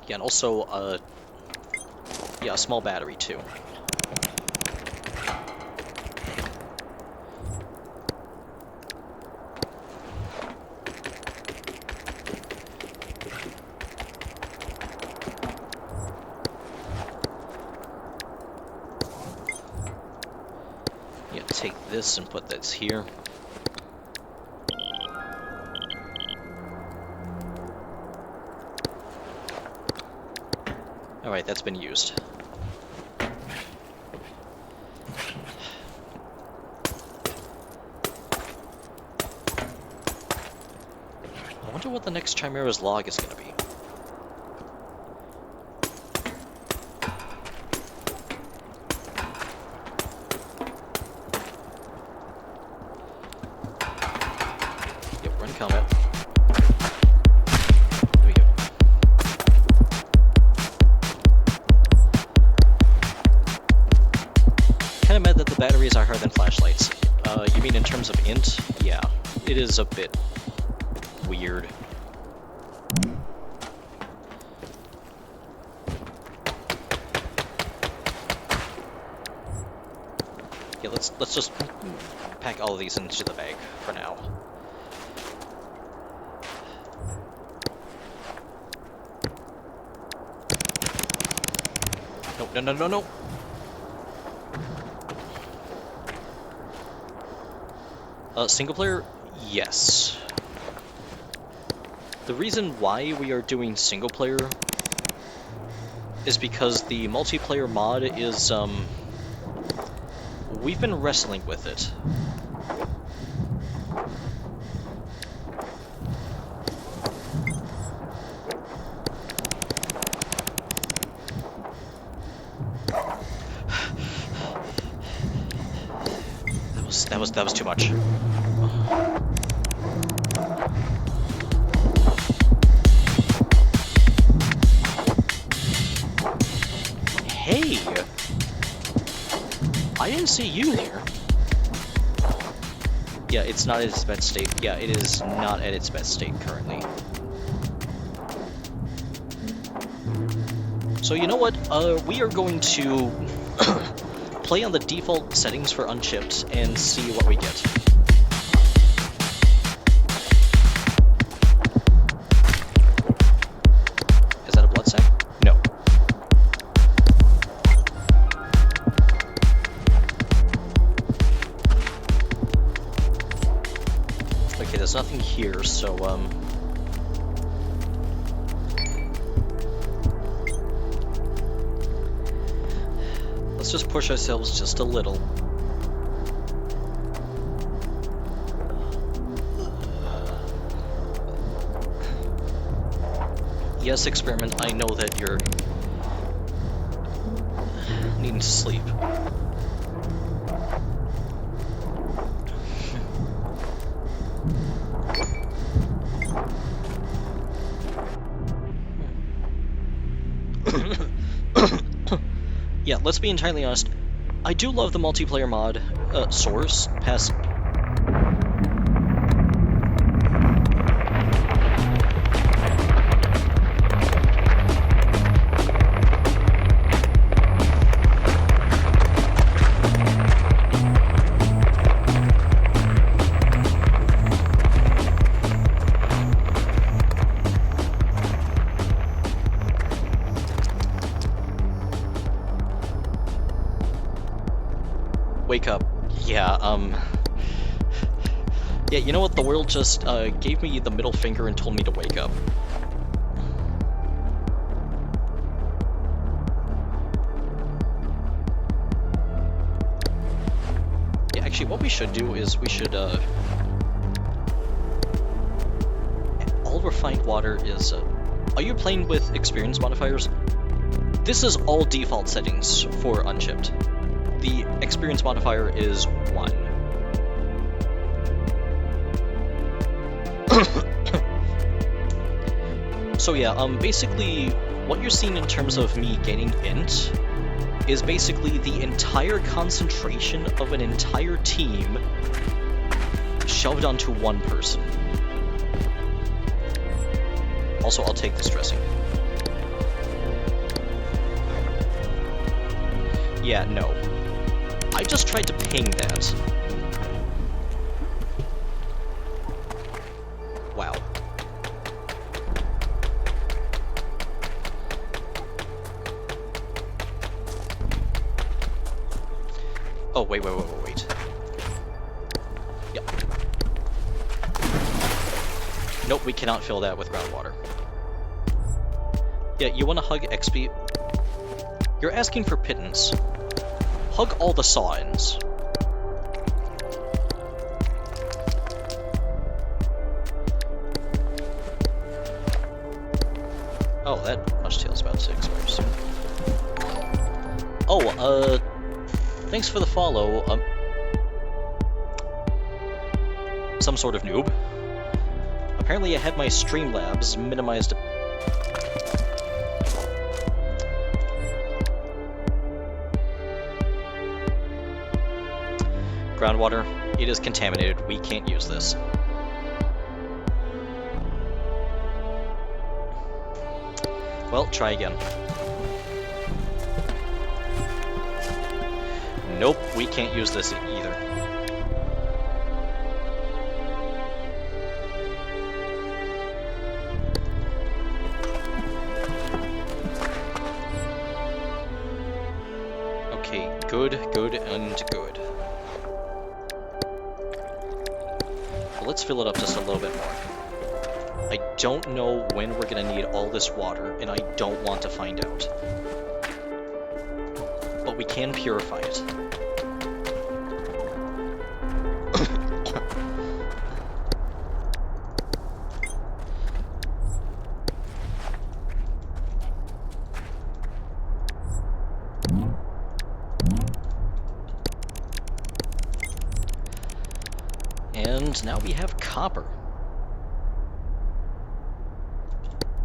Yeah, and also, yeah, a small battery, too. Yeah, take this and put this here. Alright, that's been used. I wonder what the next Chimera's log is going to be. Yep, we're in combat. Here we go. Kinda mad that the batteries are harder than flashlights. You mean in terms of int? Yeah, it is a bit weird. Yeah, let's just pack all of these into the bag for now. No, no, no, no, no. Single player? Yes. The reason why we are doing single player is because the multiplayer mod is, we've been wrestling with it. That was too much. Hey! I didn't see you there. Yeah, it's not at its best state. Yeah, it is not at its best state currently. So you know what? We are going to play on the default settings for unchipped and see what we get. Is that a blood sac? No. Okay, there's nothing here, so let's just push ourselves just a little. Yes, experiment, I know that you're needing to sleep. Yeah, let's be entirely honest. I do love the multiplayer mod, Source, past... Wake up. Yeah, yeah, you know what? The world just, gave me the middle finger and told me to wake up. Yeah, actually, what we should do is we should, all refined water is, are you playing with experience modifiers? This is all default settings for unchipped. The experience modifier is 1. So yeah, basically, what you're seeing in terms of me gaining int is basically the entire concentration of an entire team shoved onto one person. Also, I'll take this dressing. Yeah, no. I just tried to ping that. Wow. Oh, wait. Yep. Nope, we cannot fill that with groundwater. Yeah, you want to hug XP? You're asking for pittance. Hug all the saw-ins. Oh, that mushtail's about to expire soon. Oh, thanks for the follow. Some sort of noob. Apparently I had my Streamlabs minimized. Groundwater, it is contaminated. We can't use this. Well, try again. Nope, we can't use this either. Okay, good, and good. Let's fill it up just a little bit more. I don't know when we're gonna need all this water, and I don't want to find out. But we can purify it. And now we have copper.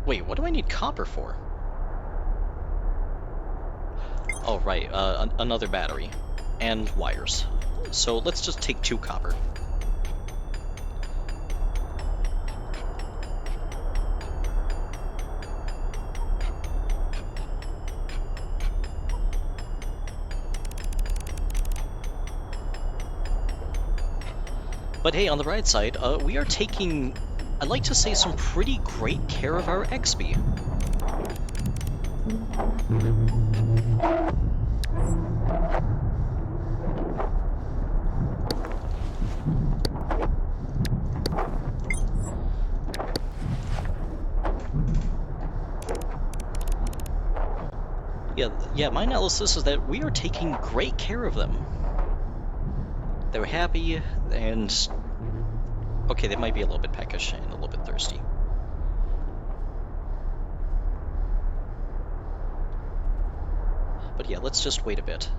Wait, what do I need copper for? Oh, right, another battery. And wires. So let's just take 2 copper. But hey, on the bright side, we are taking, I'd like to say, some pretty great care of our XP. Yeah, my analysis is that we are taking great care of them. They're happy, and... okay, they might be a little bit peckish and a little bit thirsty. But yeah, let's just wait a bit.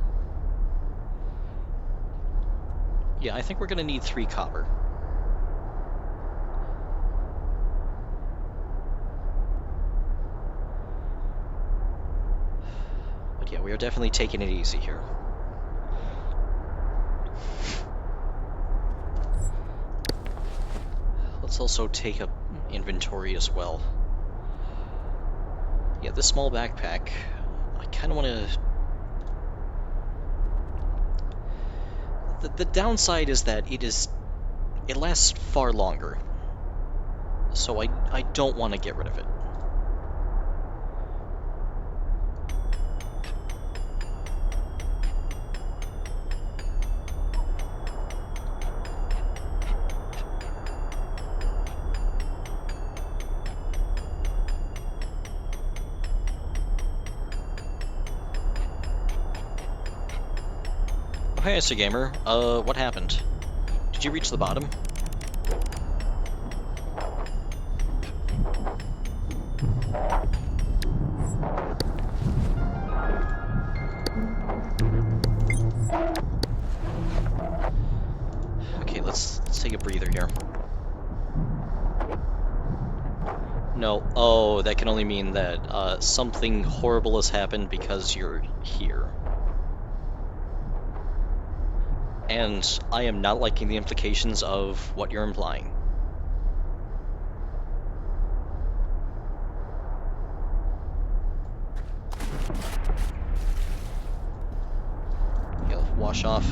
Yeah, I think we're gonna need 3 copper. But yeah, we are definitely taking it easy here. Let's also take up inventory as well. Yeah, this small backpack, I kind of want to... The downside is that it lasts far longer. So I don't want to get rid of it. Hey, Mr. Gamer. What happened? Did you reach the bottom? Okay, let's take a breather here. No. Oh, that can only mean that something horrible has happened because you're here. And I am not liking the implications of what you're implying. Yeah, wash off.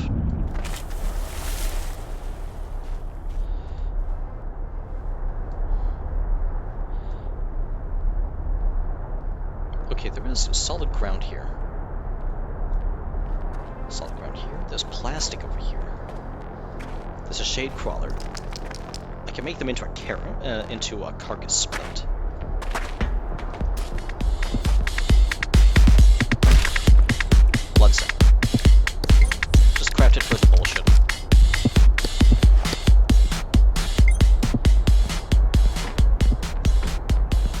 Okay, there is solid ground here. Solid ground here. There's plastic over here. There's a shade crawler. I can make them into a carcass split. Blood cell. Just craft it for the bullshit.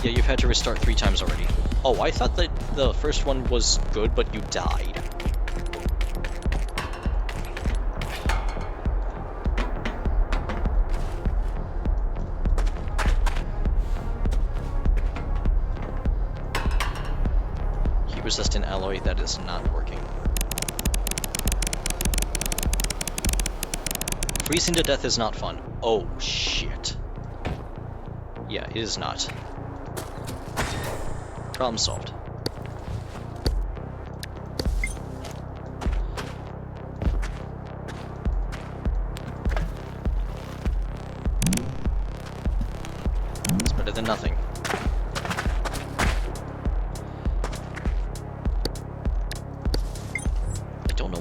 Yeah, you've had to restart 3 times already. Oh, I thought that the first one was good, but you died. Resistant alloy, that is not working. Freezing to death is not fun. Oh, shit. Yeah, it is not. Problem solved. It's better than nothing.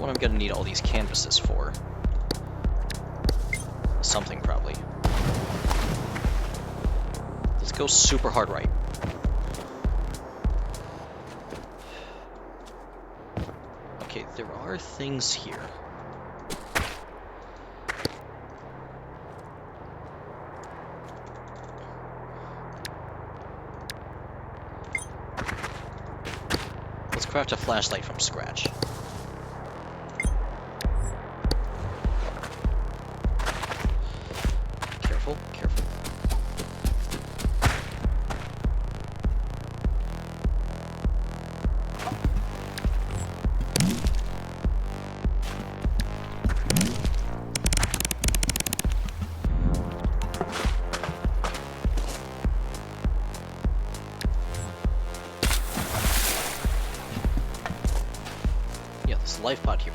I'm gonna need all these canvases for. Something, probably. Let's go super hard right. Okay, there are things here. Let's craft a flashlight from scratch. Careful. Yeah, there's a life pod here.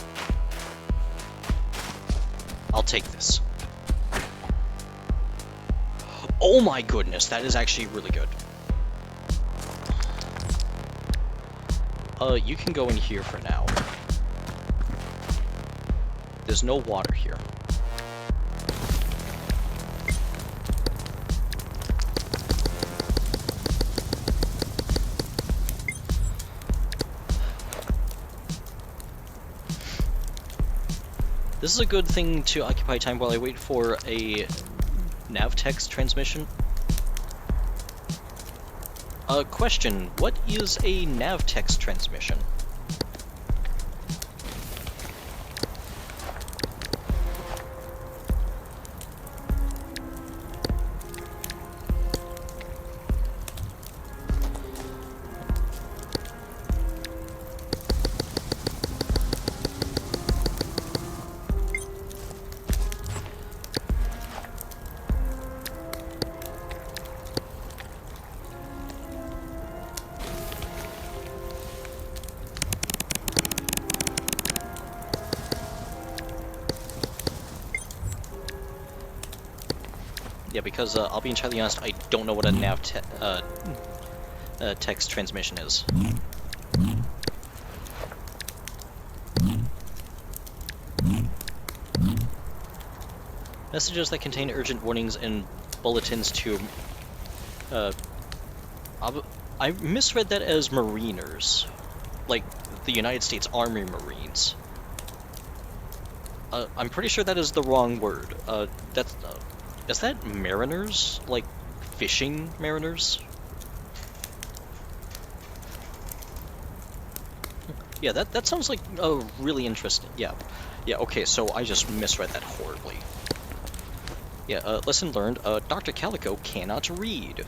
I'll take this. Oh my goodness, that is actually really good. You can go in here for now. There's no water here. This is a good thing to occupy time while I wait for a navtex transmission. Question, what is a navtex transmission? Yeah, because I'll be entirely honest, I don't know what a text transmission is. Messages that contain urgent warnings and bulletins to... I misread that as Mariners. Like, the United States Army Marines. I'm pretty sure that is the wrong word. Is that mariners? Like, fishing mariners? Yeah, that sounds like really interesting. Yeah, okay, so I just misread that horribly. Yeah, lesson learned, Dr. Calico cannot read.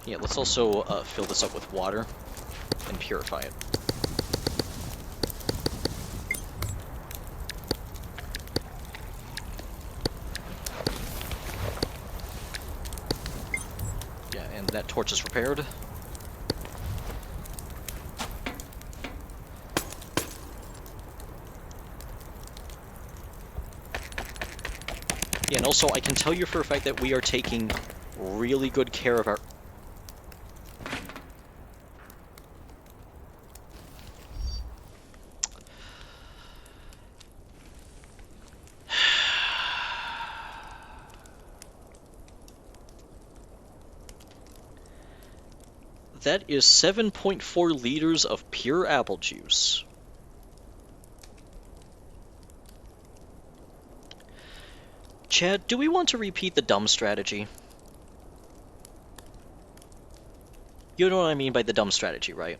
Yeah, let's also fill this up with water and purify it. Yeah, and that torch is repaired. Yeah, and also I can tell you for a fact that we are taking really good care of our... That is 7.4 liters of pure apple juice. Chad, do we want to repeat the dumb strategy? You know what I mean by the dumb strategy, right?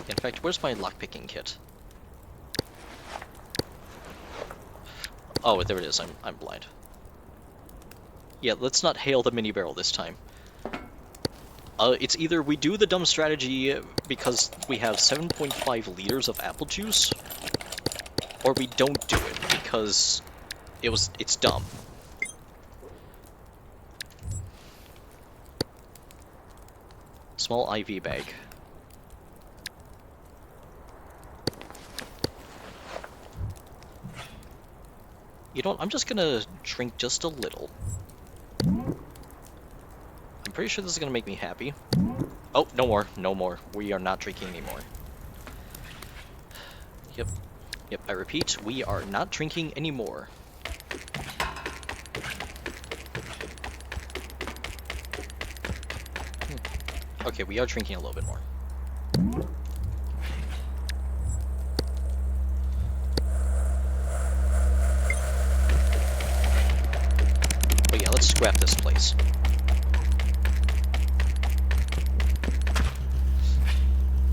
In fact, where's my lockpicking kit? Oh, there it is. I'm blind. Yeah, let's not hail the mini barrel this time. It's either we do the dumb strategy because we have 7.5 liters of apple juice, or we don't do it because it's dumb. Small IV bag. You know what, I'm just gonna drink just a little. I'm pretty sure this is gonna make me happy. Oh, no more, no more. We are not drinking anymore. Yep, I repeat, we are not drinking anymore. Okay, we are drinking a little bit more. But yeah, let's scrap this place.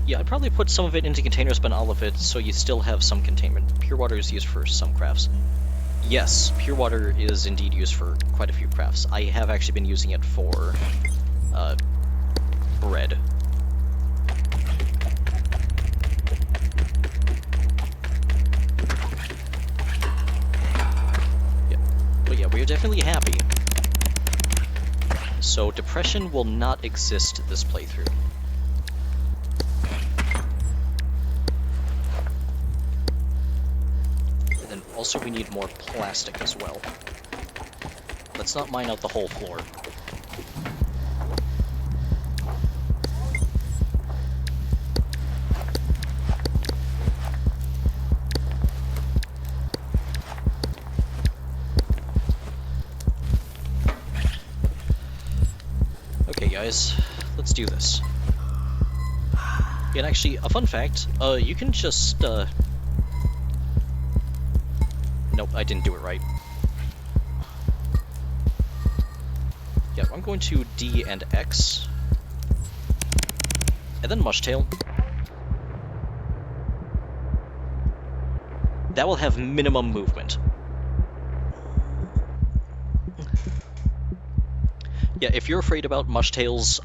Yeah, I'd probably put some of it into containers, but not all of it, so you still have some containment. Pure water is used for some crafts. Yes, pure water is indeed used for quite a few crafts. I have actually been using it for bread. Yeah, we are definitely happy. So depression will not exist this playthrough. And then also we need more plastic as well. Let's not mine out the whole floor. Okay guys, let's do this. And actually, a fun fact, you can just, Nope, I didn't do it right. Yeah, I'm going to D and X. And then Mushtail. That will have minimum movement. Yeah, if you're afraid about Mushtails,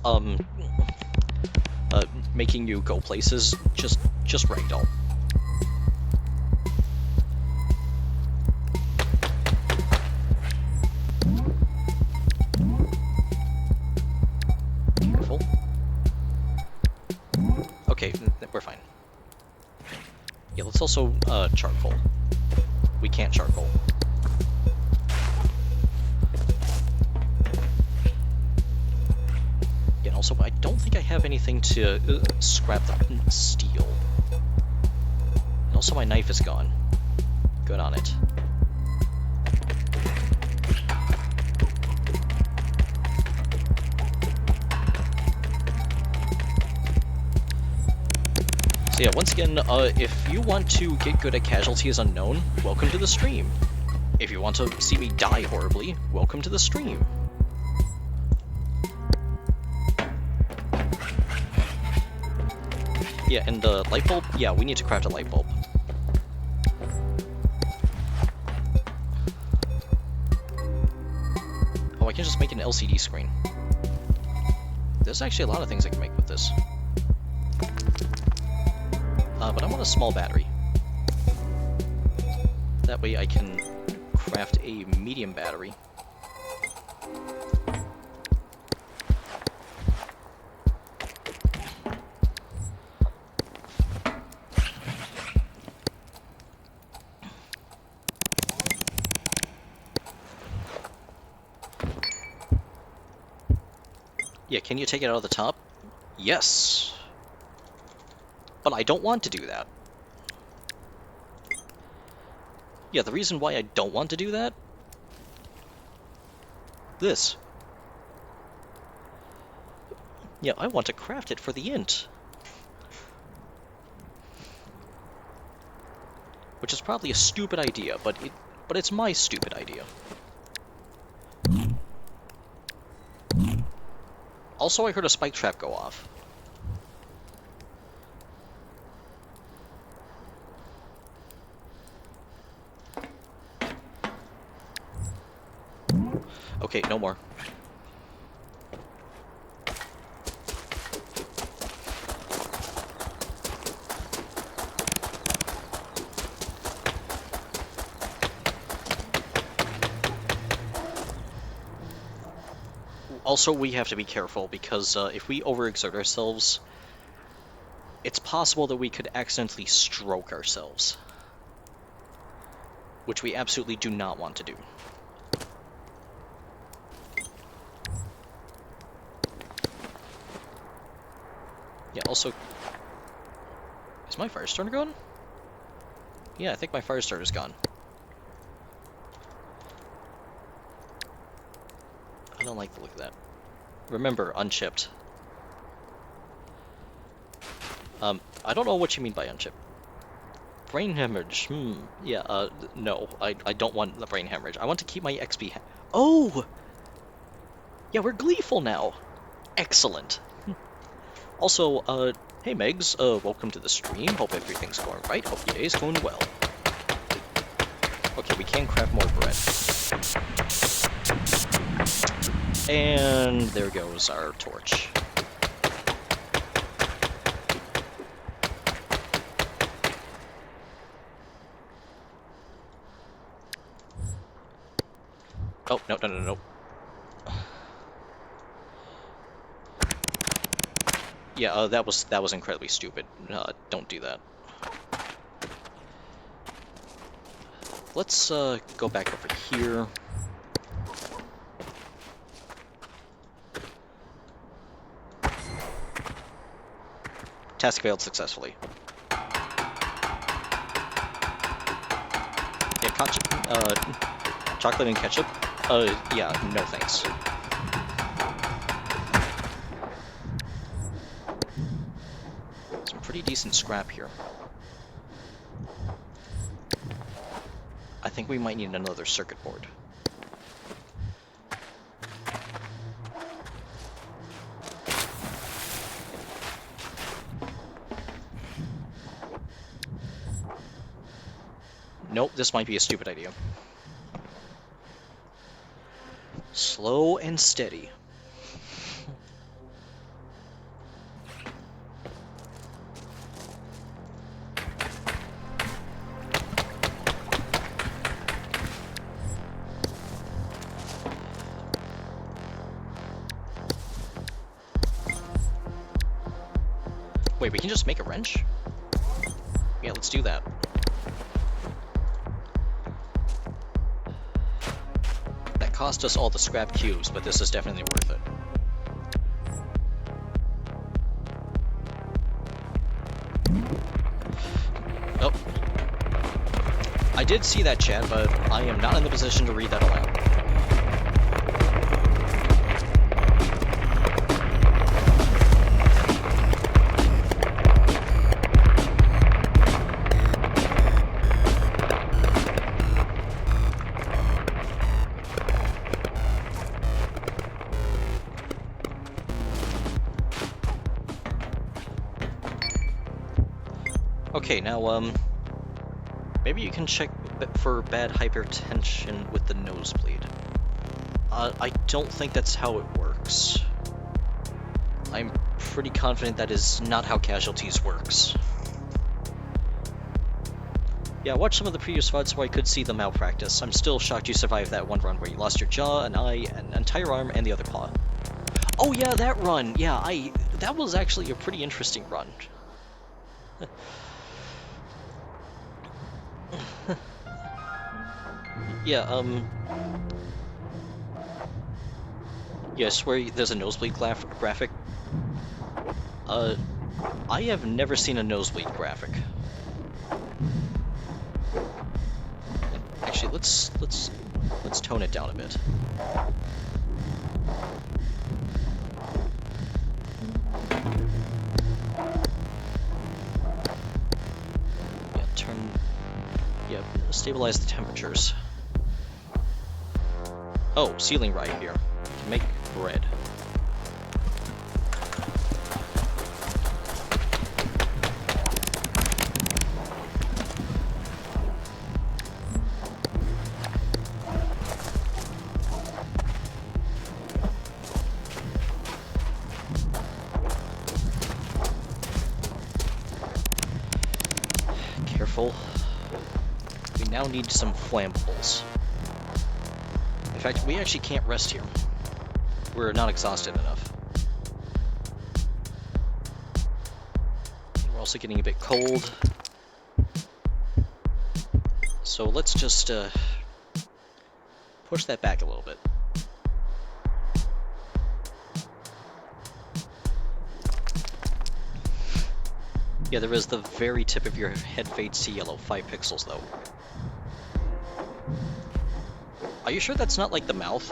making you go places, just ragdoll. Careful. Okay, we're fine. Yeah, let's also, charcoal. We can't charcoal. Yeah, and also, I don't think I have anything to scrap the steel. And also, my knife is gone. Good on it. So yeah, once again, if you want to get good at Casualties Unknown, welcome to the stream. If you want to see me die horribly, welcome to the stream. Yeah, and the light bulb? Yeah, we need to craft a light bulb. Oh, I can just make an LCD screen. There's actually a lot of things I can make with this. But I want a small battery. That way I can craft a medium battery. Yeah, can you take it out of the top? Yes! But I don't want to do that. Yeah, the reason why I don't want to do that? This. Yeah, I want to craft it for the int. Which is probably a stupid idea, but it's my stupid idea. Also, I heard a spike trap go off. Okay, no more. Also, we have to be careful, because if we overexert ourselves, it's possible that we could accidentally stroke ourselves. Which we absolutely do not want to do. Yeah, also... Is my fire starter gone? Yeah, I think my fire starter's gone. I don't like the look of that. Remember, unchipped. I don't know what you mean by unchipped. Brain hemorrhage, yeah, no, I don't want the brain hemorrhage. I want to keep my XP Oh! Yeah, we're gleeful now! Excellent. Also, hey Megs, welcome to the stream. Hope everything's going right. Hope your day's going well. Okay, we can craft more bread. And there goes our torch. Oh, no, no, no, no. Yeah, that was incredibly stupid. Don't do that. Let's go back over here. Task failed successfully. Yeah, chocolate and ketchup? Yeah, no thanks. Some pretty decent scrap here. I think we might need another circuit board. Nope, this might be a stupid idea. Slow and steady. Wait, we can just make a wrench? Yeah, let's do that. That cost us all the scrap cubes, but this is definitely worth it. Oh. I did see that, chat, but I am not in the position to read that aloud. Okay, now, maybe you can check for bad hypertension with the nosebleed. I don't think that's how it works. I'm pretty confident that is not how Casualties works. Yeah, I watched some of the previous VODs so I could see the malpractice. I'm still shocked you survived that one run where you lost your jaw, an eye, an entire arm, and the other paw. Oh yeah, that run! Yeah, that was actually a pretty interesting run. Yeah, yes, where there's a nosebleed graphic. I have never seen a nosebleed graphic. Actually, let's tone it down a bit. Yeah, stabilize the temperatures. Oh, ceiling right here. Can make bread. Careful. We now need some flammables. In fact, we actually can't rest here. We're not exhausted enough. We're also getting a bit cold. So let's just push that back a little bit. Yeah, there is the very tip of your head fades to yellow, 5 pixels though. Are you sure that's not like the mouth?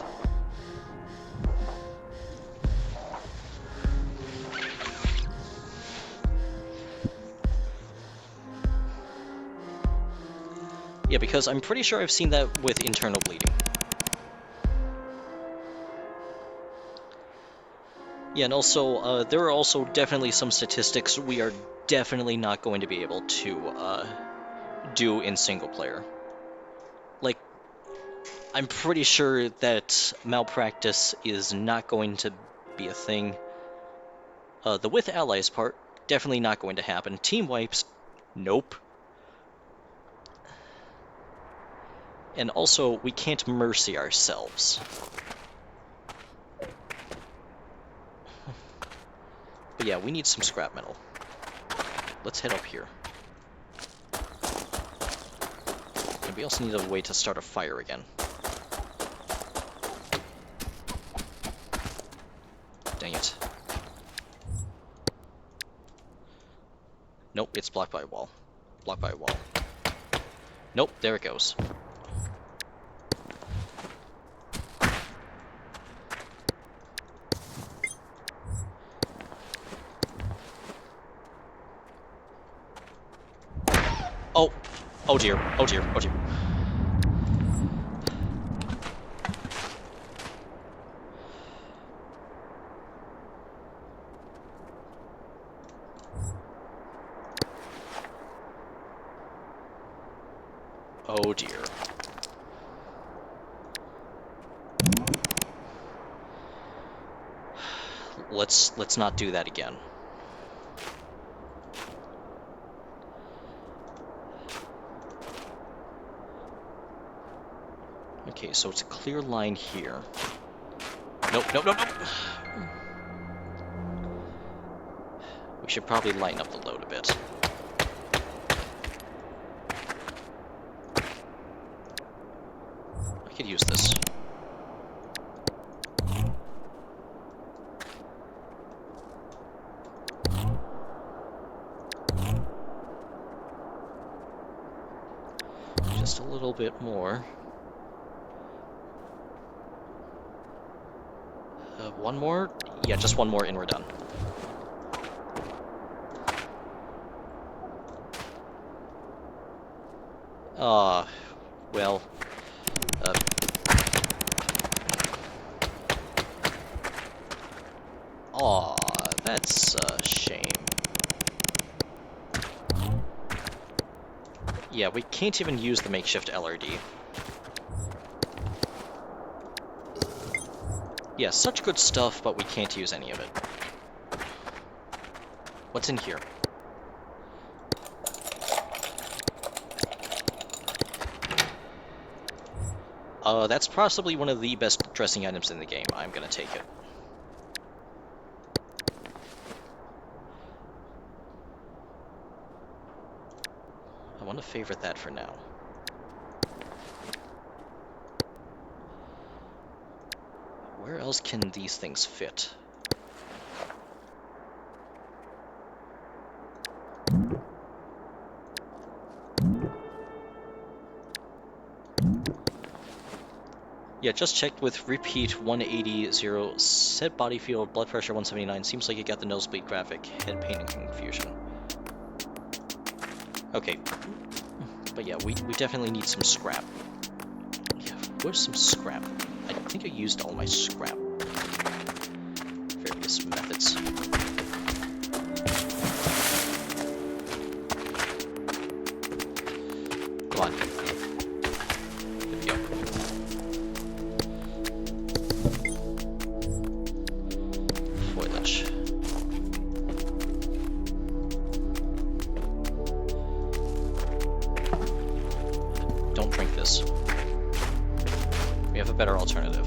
Yeah, because I'm pretty sure I've seen that with internal bleeding. Yeah, and also, there are also definitely some statistics we are definitely not going to be able to do in single player. Like, I'm pretty sure that malpractice is not going to be a thing. The with allies part, definitely not going to happen. Team wipes, nope. And also, we can't mercy ourselves. But yeah, we need some scrap metal. Let's head up here. And we also need a way to start a fire again. Dang it. Nope, it's blocked by a wall. Blocked by a wall. Nope, there it goes. Oh! Oh dear, oh dear, oh dear. Oh dear. Let's not do that again. Okay, so it's a clear line here. Nope, nope, nope, nope! We should probably lighten up the load a bit. I could use this. Just a little bit more. One more? Yeah, just one more and we're done. Well... Aw, that's a shame. Yeah, we can't even use the makeshift LRD. Yeah, such good stuff, but we can't use any of it. What's in here? That's possibly one of the best dressing items in the game. I'm gonna take it. I want to favorite that for now. Where else can these things fit? Yeah, just checked with repeat 180, set body field, blood pressure 179. Seems like you got the nosebleed graphic, head pain and confusion. Okay. But yeah, we definitely need some scrap. Yeah, where's some scrap? I think I used all my scrap. Various methods. Come on. There we go. Foliage. Don't drink this. We have a better alternative.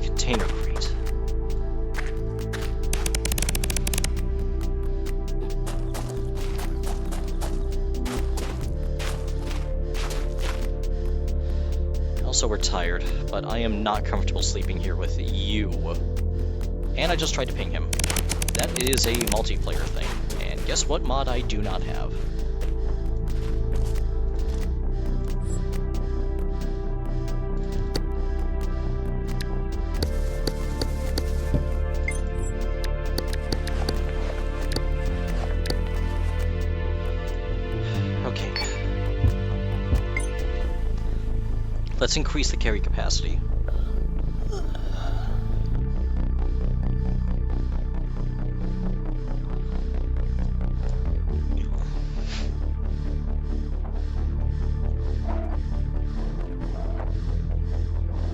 Container crate. Also, we're tired, but I am not comfortable sleeping here with you. And I just tried to ping him. That is a multiplayer thing. And guess what mod I do not have? Okay. Let's increase the carry capacity.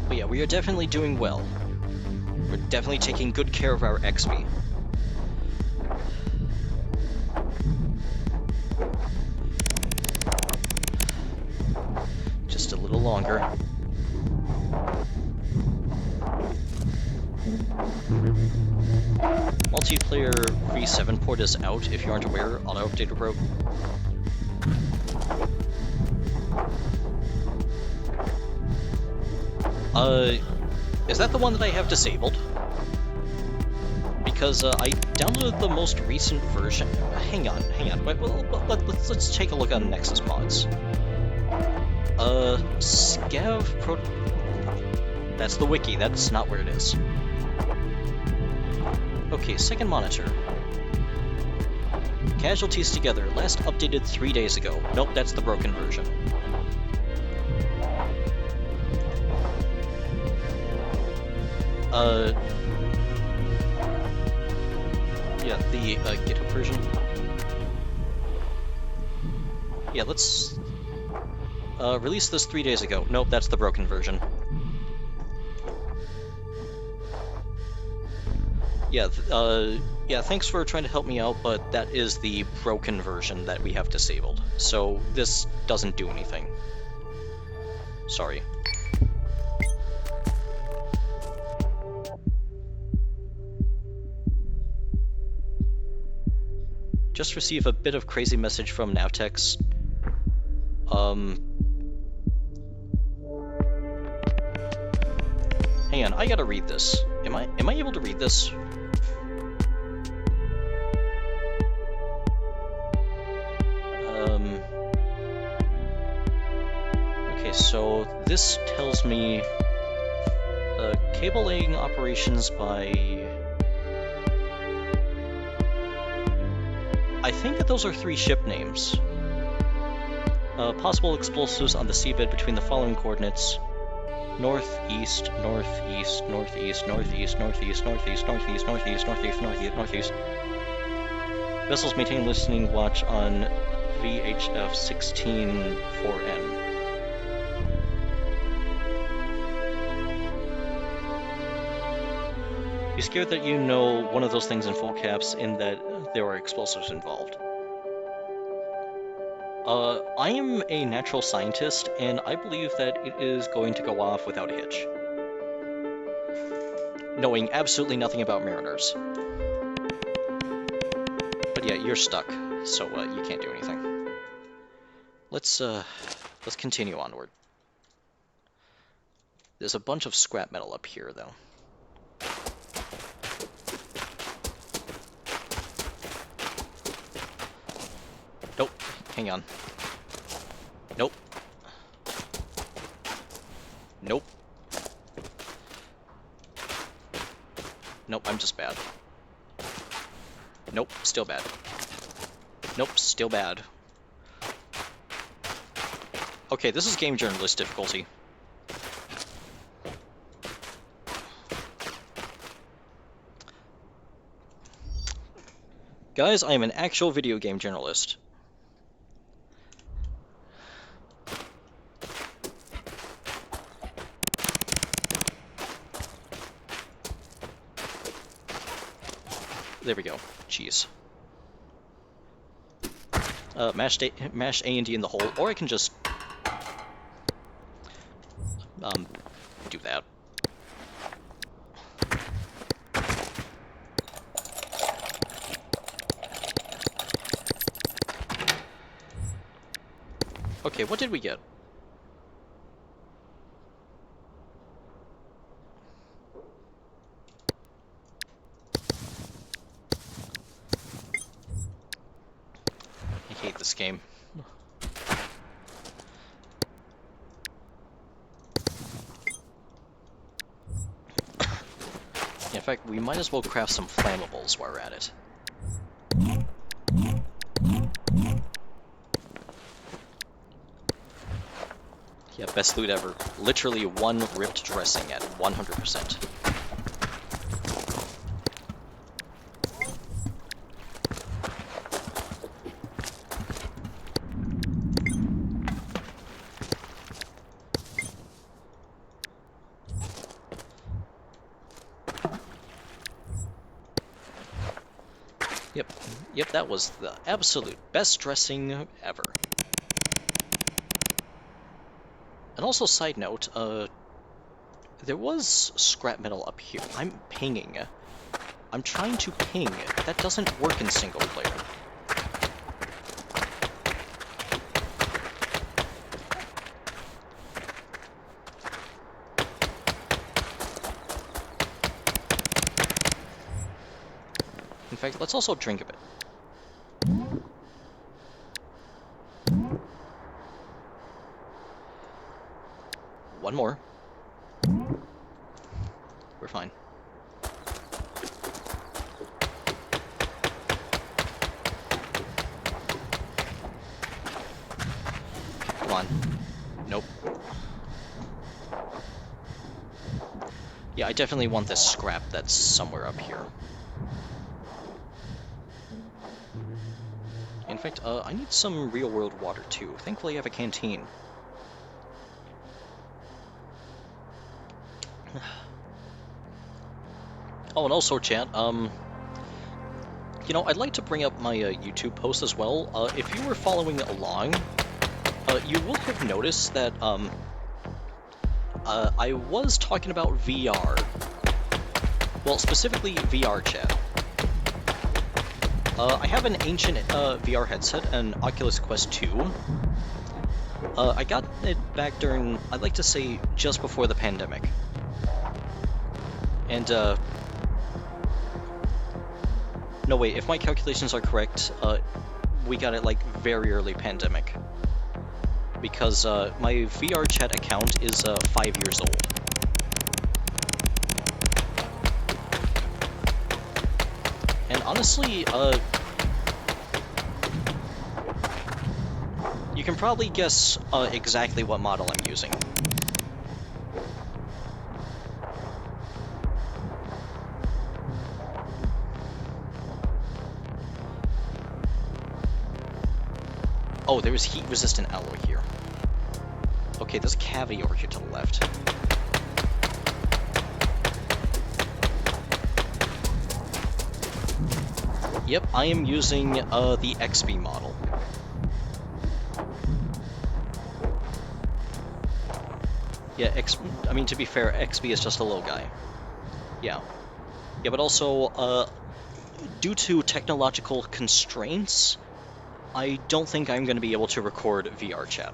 But yeah, we are definitely doing well. We're definitely taking good care of our XP. Just a little longer. Multiplayer V7 port is out, if you aren't aware. Auto-updater broke. Is that the one that I have disabled? Because I downloaded the most recent version. Hang on. Wait, let's take a look on Nexus mods. Scav Pro. That's the wiki. That's not where it is. Okay, second monitor. Casualties together. Last updated 3 days ago. Nope, that's the broken version. Yeah, the GitHub version. Yeah, let's release this 3 days ago. Nope, that's the broken version. Yeah, yeah, thanks for trying to help me out, but that is the broken version that we have disabled. So this doesn't do anything. Sorry. Just receive a bit of crazy message from Navtex. Hang on, I gotta read this. Am I able to read this? Okay, so this tells me cable laying operations by... I think that those are 3 ship names. Possible explosives on the seabed between the following coordinates: northeast, northeast, northeast, northeast, northeast, northeast, northeast, northeast, northeast, northeast, northeast. Vessels maintain listening watch on VHF 16-4N. Be scared that you know one of those things in full caps in that there are explosives involved. I am a natural scientist, and I believe that it is going to go off without a hitch. Knowing absolutely nothing about mariners. But yeah, you're stuck, so you can't do anything. Let's continue onward. There's a bunch of scrap metal up here, though. Nope. Hang on. Nope. Nope. Nope, I'm just bad. Nope, still bad. Nope, still bad. Okay, this is game journalist difficulty. Guys, I am an actual video game journalist. There we go. Jeez. Mash A and D in the hole, or I can just do that. Okay, what did we get? I hate this game. In fact, we might as well craft some flammables while we're at it. Yeah, best loot ever. Literally one ripped dressing at 100%. Yep, Yep, that was the absolute best dressing ever. And also, side note, there was scrap metal up here. I'm pinging. I'm trying to ping. That doesn't work in single player. In fact, let's also drink a bit. One more. We're fine. Come on. Nope. Yeah, I definitely want this scrap that's somewhere up here. In fact, I need some real-world water, too. Thankfully, I have a canteen. Oh, and also, chat, you know, I'd like to bring up my YouTube post as well. If you were following along, you will have noticed that, I was talking about VR. Well, specifically VR chat. I have an ancient VR headset, an Oculus Quest 2. I got it back during, I'd like to say, just before the pandemic. And, no wait, if my calculations are correct, we got it like very early pandemic. Because my VR chat account is 5 years old. And honestly, you can probably guess exactly what model I'm using. Oh, there is heat-resistant alloy here. Okay, there's a cavity over here to the left. Yep, I am using the XB model. Yeah, I mean, to be fair, XB is just a little guy. Yeah. Yeah, but also, due to technological constraints, I don't think I'm going to be able to record VR chat.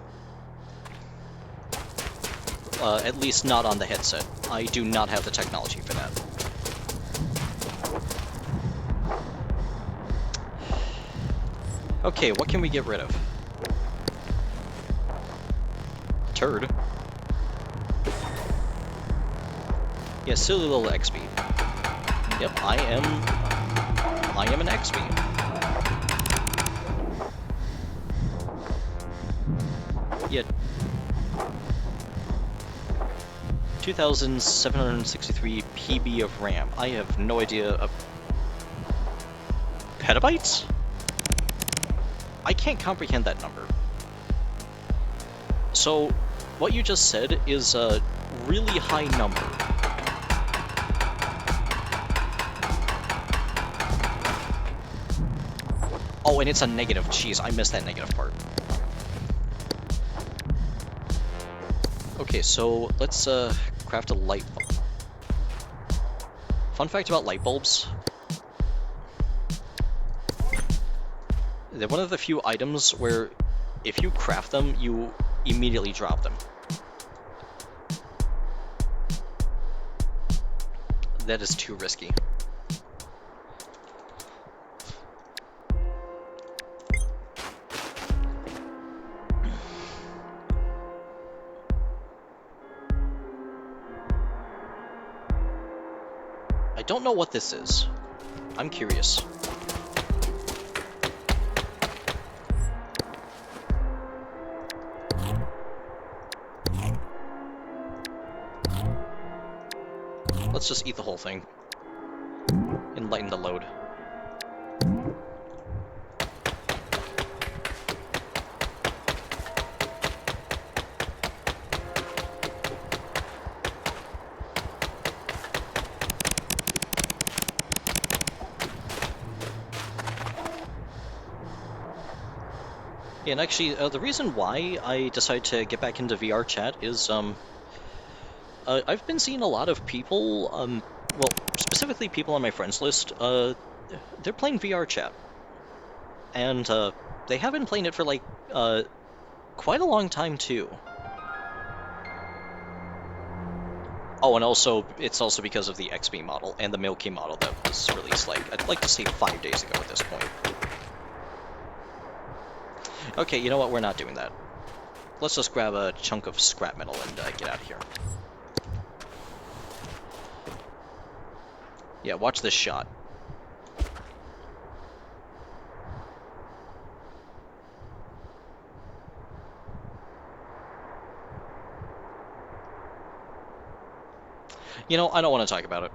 At least not on the headset. I do not have the technology for that. Okay, what can we get rid of? Turd. Yeah, silly little XB. Yep, I am an XB. Yeah. 2,763 PB of RAM. I have no idea of... Petabytes? I can't comprehend that number. So, what you just said is a really high number. Oh, and it's a negative. Jeez, I missed that negative part. Okay, so let's craft a light bulb. Fun fact about light bulbs. They're one of the few items where if you craft them, you immediately drop them. That is too risky. I don't know what this is. I'm curious. Let's just eat the whole thing. And lighten the load. Yeah, and actually, the reason why I decided to get back into VR chat is, I've been seeing a lot of people, well, specifically people on my friends list, they're playing VR chat, and, they have been playing it for, like, quite a long time, too. Oh, and also, it's also because of the XP model and the Milky model that was released, like, I'd like to say 5 days ago at this point. Okay, you know what, we're not doing that. Let's just grab a chunk of scrap metal and get out of here. Yeah, watch this shot. You know, I don't want to talk about it.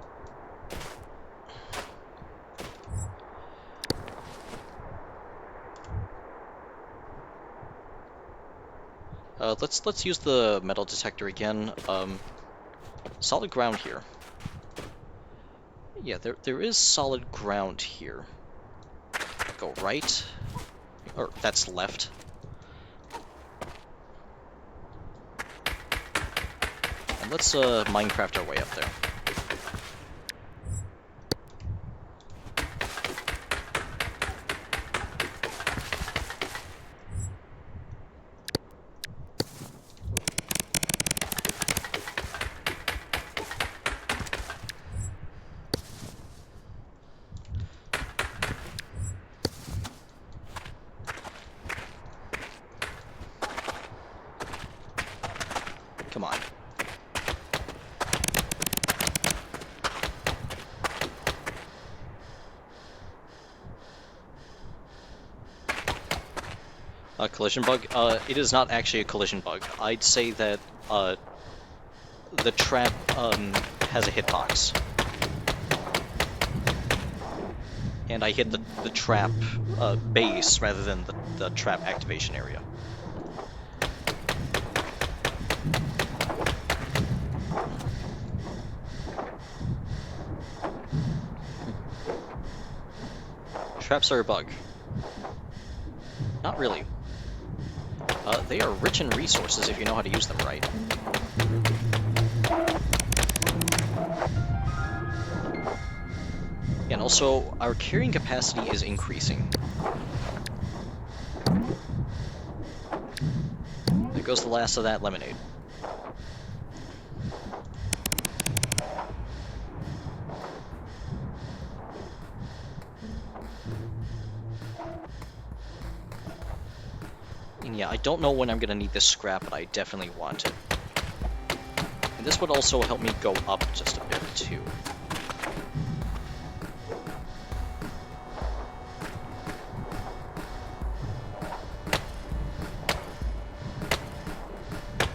Let's use the metal detector again. Solid ground here. Yeah, there is solid ground here. Go right. Or, that's left. And let's, Minecraft our way up there. Come on. A collision bug? It is not actually a collision bug. I'd say that, the trap, has a hitbox. And I hit the trap, base rather than the trap activation area. Traps are a bug. Not really. They are rich in resources if you know how to use them right. And also, our carrying capacity is increasing. There goes the last of that lemonade. And yeah, I don't know when I'm gonna need this scrap, but I definitely want it. And this would also help me go up just a bit, too.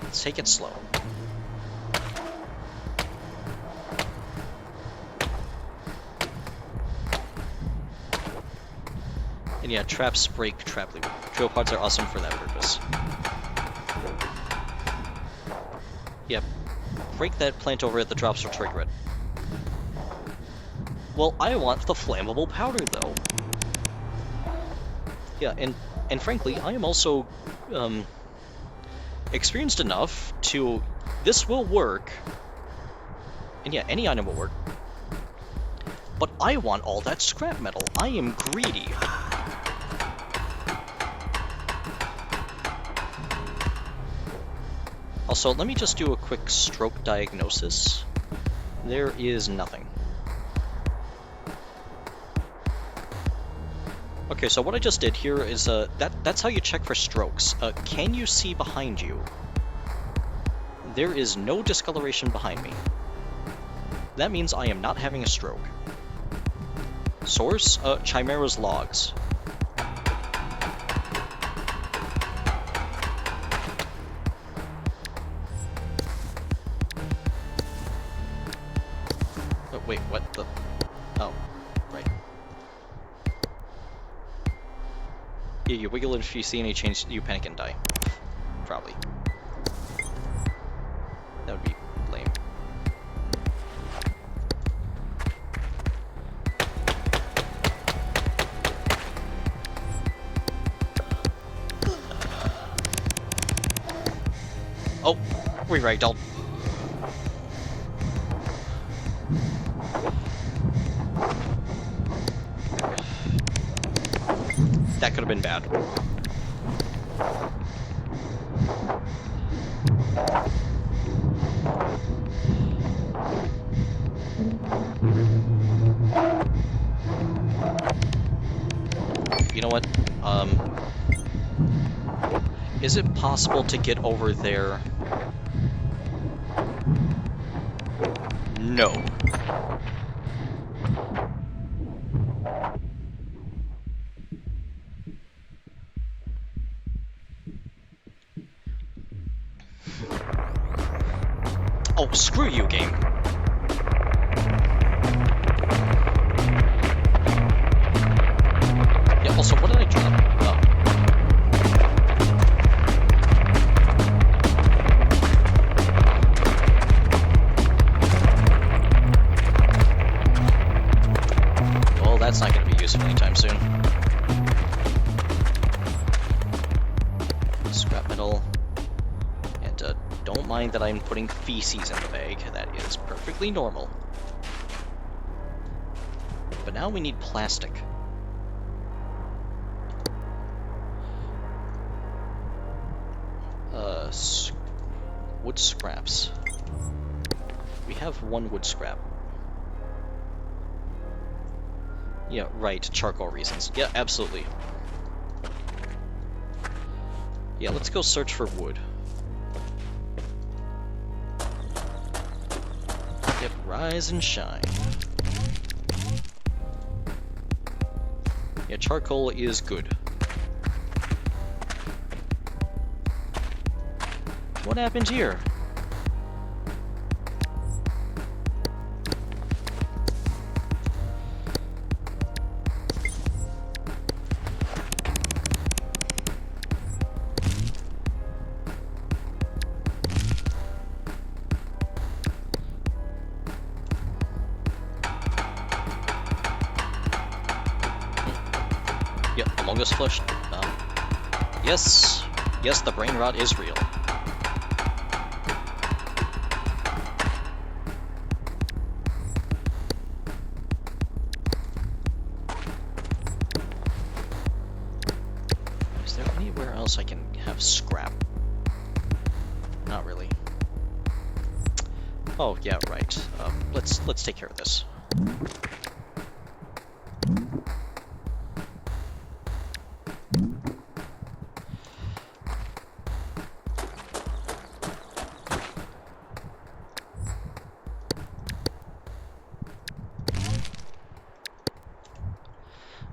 Let's take it slow. And yeah, traps break trap loop. Drill pods are awesome for that purpose. Yep. Break that plant over it, the drops will trigger it. Well, I want the flammable powder, though. Yeah, and frankly, I am also, experienced enough to... This will work. And yeah, any item will work. But I want all that scrap metal. I am greedy. Also, let me just do a quick stroke diagnosis. There is nothing. Okay, so what I just did here is, that's how you check for strokes. Can you see behind you? There is no discoloration behind me. That means I am not having a stroke. Source, Chimera's logs. Oh, wait, what the... Oh, right. Yeah, you wiggle it if you see any change, you panic and die. Probably. That would be lame. Oh, we ragdolled. That could have been bad. You know what? Is it possible to get over there? No. Oh, screw you, game. Yeah, also, what did I drop? Oh. Well, that's not going to be useful anytime soon. Scrap metal. And don't mind that I'm putting feces in the bag. That is perfectly normal. But now we need plastic. Wood scraps. We have one wood scrap. Yeah, right, charcoal reasons. Yeah, absolutely. Yeah, let's go search for wood. Yep, rise and shine. Yeah, charcoal is good. What happened here? Yep, Among Us flesh. Yes, yes, the brain rot is real. Is there anywhere else I can have scrap? Not really. Oh yeah, right. Let's take care of this.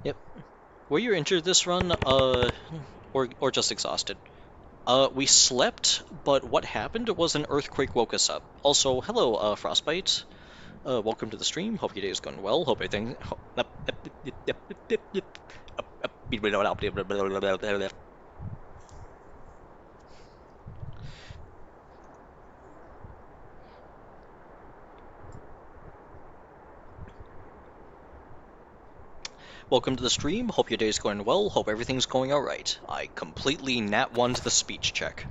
Yep. Were you injured this run, or just exhausted? We slept, but what happened was an earthquake woke us up. Also, hello, Frostbite. Welcome to the stream. Hope your day is going well. Hope everything. Welcome to the stream. Hope your day is going well. Hope everything's going alright. I completely nat 1'd the speech check.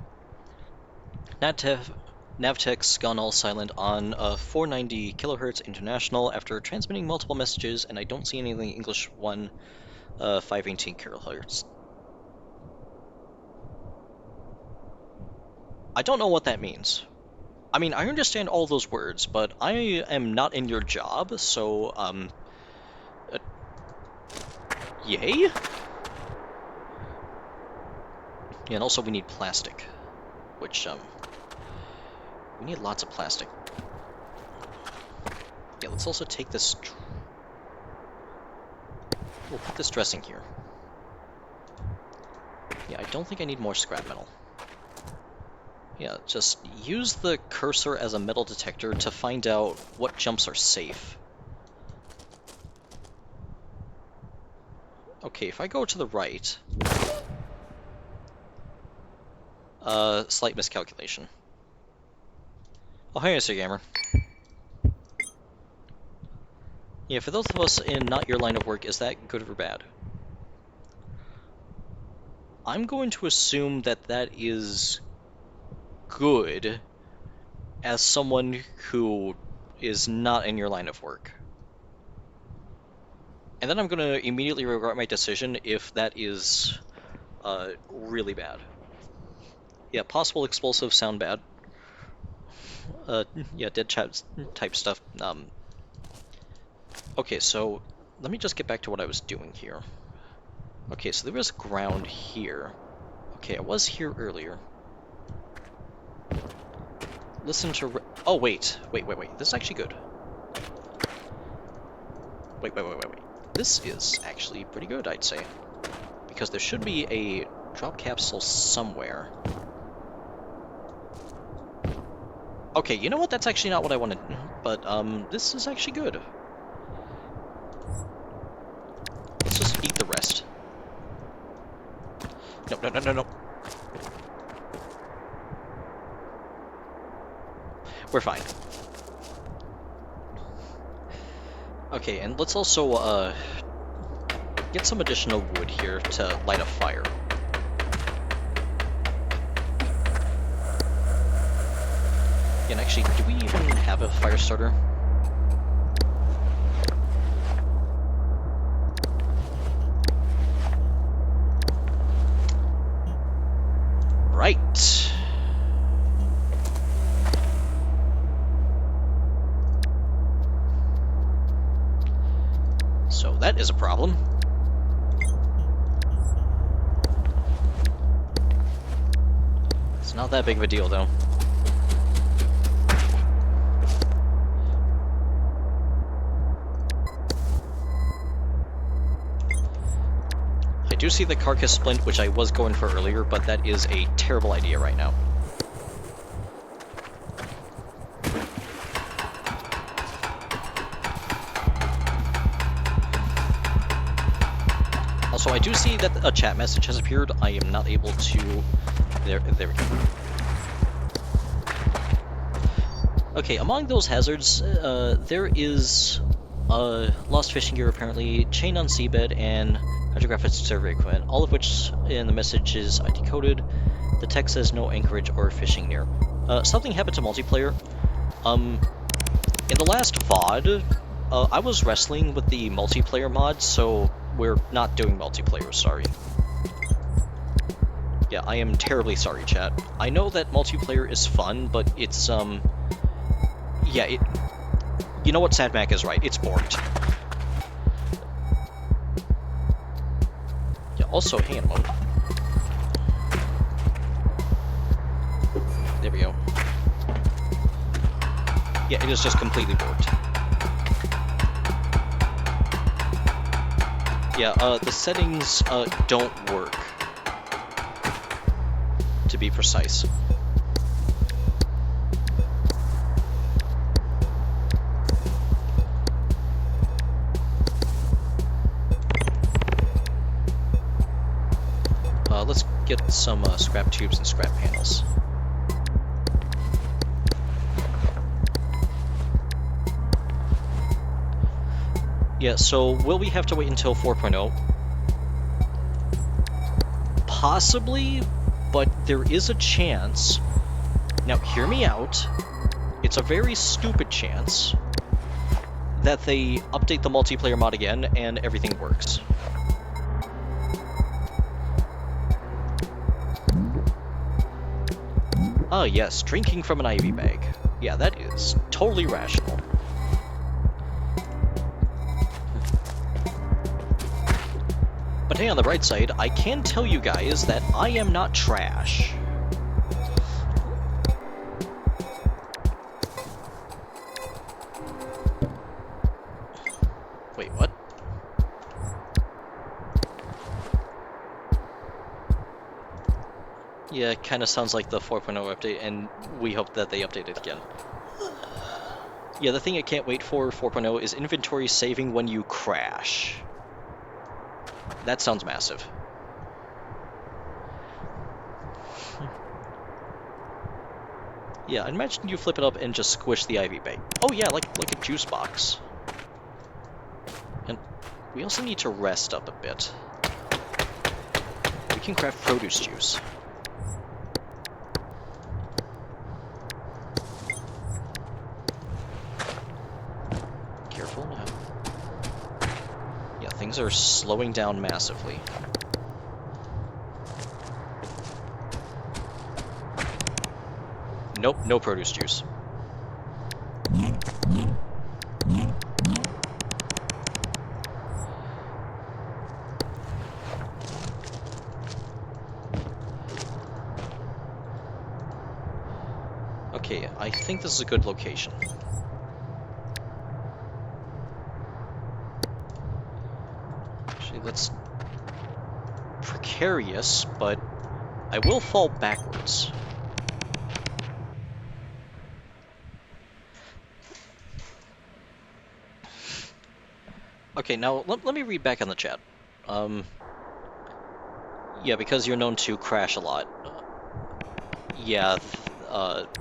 Navtex's gone all silent on 490 kilohertz international after transmitting multiple messages, and I don't see anything English 1 518 kilohertz. I don't know what that means. I mean, I understand all those words, but I am not in your job, so, yay? Yeah, and also we need plastic, which, we need lots of plastic. Yeah, let's also take this... We'll put this dressing here. Yeah, I don't think I need more scrap metal. Yeah, just use the cursor as a metal detector to find out what jumps are safe. Okay, if I go to the right... slight miscalculation. Oh, hey, Mr. Gamer. Yeah, for those of us in not your line of work, is that good or bad? I'm going to assume that that is good as someone who is not in your line of work. And then I'm going to immediately regret my decision if that is really bad. Yeah, possible explosives sound bad. Yeah, dead type stuff. Okay, so let me just get back to what I was doing here. Okay, so there was ground here. Okay, I was here earlier. Listen to... Oh, wait. Wait. This is actually good. Wait. This is actually pretty good, I'd say. Because there should be a drop capsule somewhere. Okay, you know what? That's actually not what I wanted. But, this is actually good. Let's just eat the rest. No. We're fine. Okay, and let's also, get some additional wood here to light a fire. Yeah, and actually, do we even have a fire starter? Right. So that is a problem. It's not that big of a deal, though. I do see the carcass splint, which I was going for earlier, but that is a terrible idea right now. Also, I do see that a chat message has appeared. I am not able to... There we go. Okay, among those hazards, there is lost fishing gear, apparently, chain on seabed, and hydrographic survey equipment, all of which in the messages I decoded. The text says no anchorage or fishing near. Something happened to multiplayer. In the last VOD, I was wrestling with the multiplayer mod, so we're not doing multiplayer, sorry. Yeah, I am terribly sorry, chat. I know that multiplayer is fun, but it's, yeah, you know what, Sad Mac is right, it's borked. Yeah, also, hang on a moment. There we go. Yeah, it is just completely borked. Yeah, the settings, don't work. To be precise. Let's get some scrap tubes and scrap panels. Yeah, so will we have to wait until 4.0? Possibly, but there is a chance. Now, hear me out. It's a very stupid chance that they update the multiplayer mod again and everything works. Ah, yes, drinking from an IV bag. Yeah, that is totally rational. But hey, on the bright side, I can tell you guys that I am not trash. Wait, what? Yeah, it kind of sounds like the 4.0 update, and we hope that they update it again. Yeah, the thing I can't wait for 4.0 is inventory saving when you crash. That sounds massive. Yeah, I imagine you flip it up and just squish the IV bag. Oh yeah, like a juice box. And we also need to rest up a bit. We can craft produce juice. things are slowing down massively. Nope, no produce juice. Okay, I think this is a good location. Actually, that's precarious, but I will fall backwards. Okay, now let me read back on the chat. Yeah, because you're known to crash a lot. Yeah,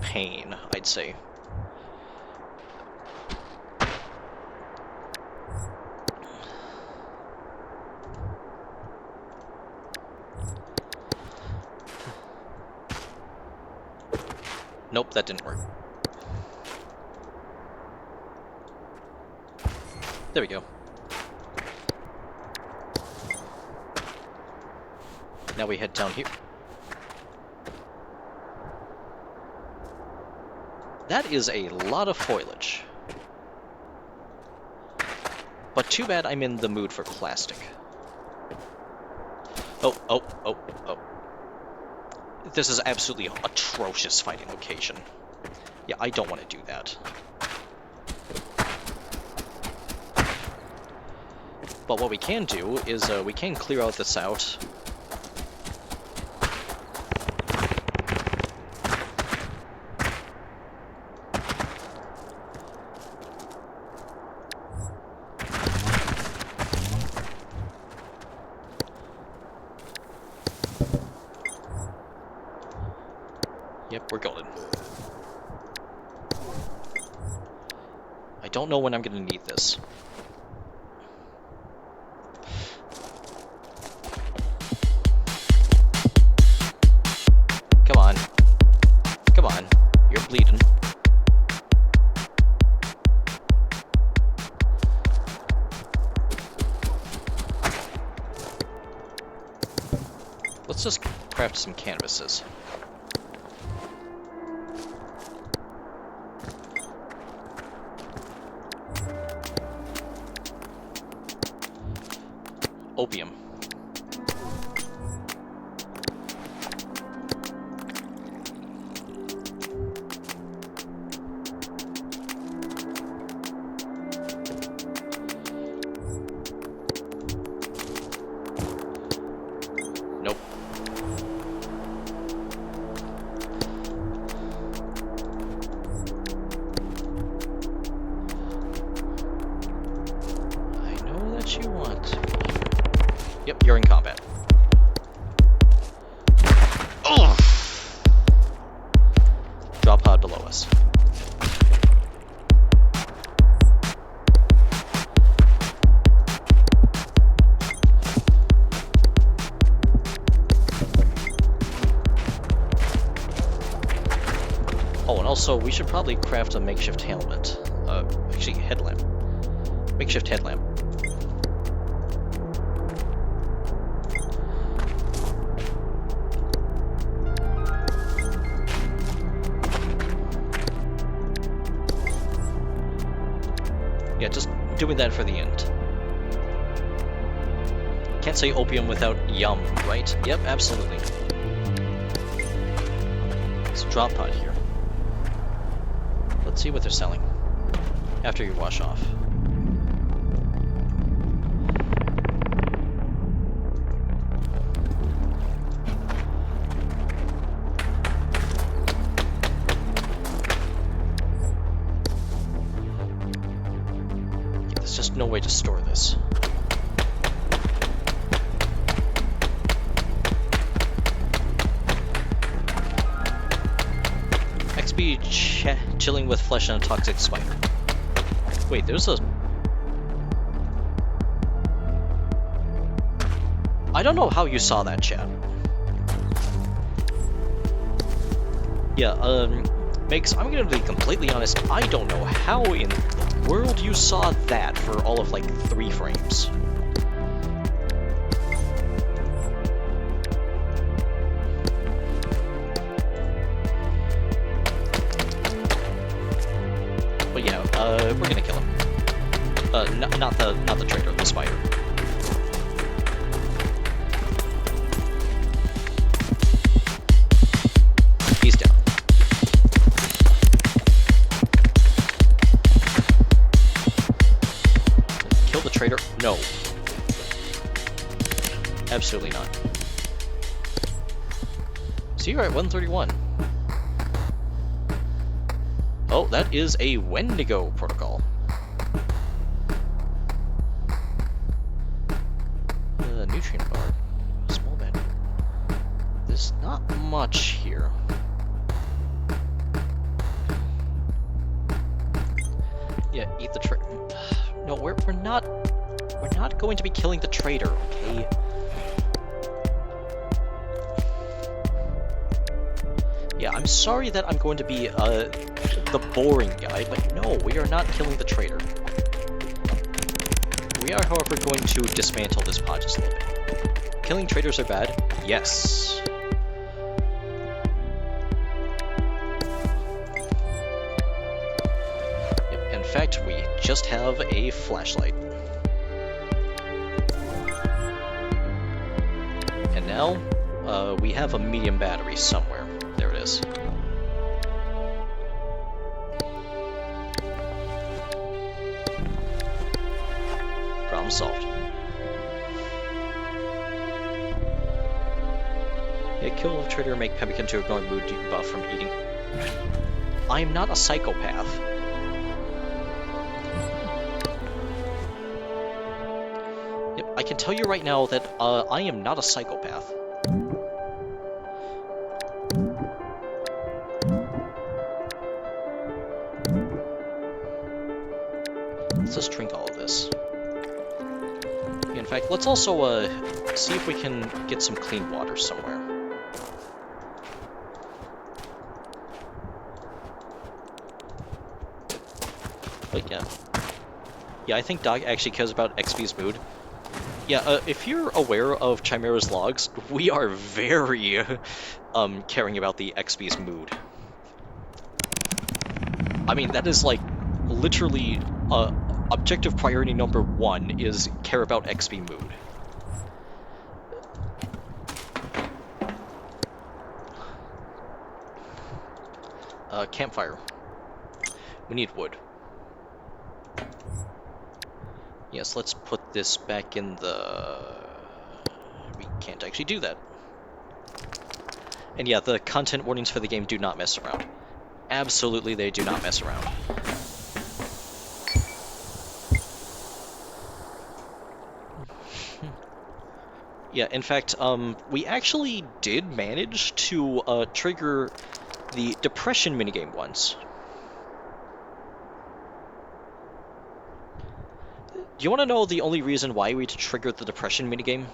pain, I'd say. Nope, that didn't work. There we go. Now we head down here. That is a lot of foliage. But too bad I'm in the mood for plastic. Oh. This is absolutely atrocious fighting location. Yeah, I don't want to do that. But what we can do is we can clear out this out. Yep, we're golden. I don't know when I'm gonna need this. Come on. Come on. You're bleeding. Let's just craft some canvases. Opium. Nope. I know that you want to. Yep, you're in combat. Oh! Drop pod below us. Oh, and also, we should probably craft a makeshift helmet. Actually, headlamp. Makeshift headlamp. Yeah, just doing that for the end. Can't say opium without yum, right? Yep, absolutely. It's a drop pod here. Let's see what they're selling after you wash off. There's just no way to store this. XP chilling with flesh and a toxic spider. Wait, there's a... I don't know how you saw that, chat. Yeah, Makes, I'm gonna be completely honest, I don't know how in the world you saw that for all of, like, 3 frames. we're gonna kill him. Not the traitor, the spider. He's down. Kill the traitor? No. Absolutely not. So you're at 131. Oh, that is a Wendigo protocol. Nutrient bar. Small bed. There's not much here. Yeah, eat the traitor. No, we're not going to be killing the traitor, okay? Yeah, I'm sorry that I'm going to be the boring guy, but no, we are not killing the traitor. We are, however, going to dismantle this pod just a little bit. Killing traitors are bad? Yes. Yep, in fact, we just have a flashlight. And now, we have a medium battery somewhere. There it is. Problem solved. Yeah, kill a traitor, make pemmican to ignore mood debuff from eating. I am not a psychopath. Yep, I can tell you right now that I am not a psychopath. Let's just drink all of this. In fact, let's also see if we can get some clean water somewhere. But yeah. Yeah, I think Dog actually cares about XP's mood. Yeah, if you're aware of Chimera's logs, we are very caring about the XP's mood. I mean, that is like literally objective priority number 1 is care about XP mood. Campfire. We need wood. Yes, let's put this back in the... We can't actually do that. And yeah, the content warnings for the game do not mess around. Absolutely, they do not mess around. Yeah, in fact, we actually did manage to trigger the depression minigame once. Do you want to know the only reason why we triggered the depression minigame?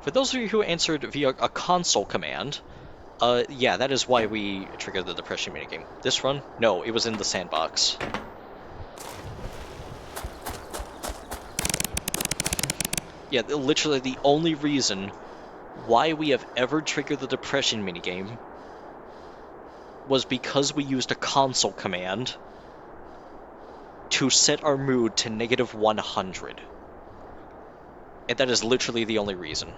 For those of you who answered via a console command, yeah, that is why we triggered the depression minigame. This run? No, it was in the sandbox. Yeah, literally the only reason why we have ever triggered the depression minigame was because we used a console command to set our mood to -100. And that is literally the only reason.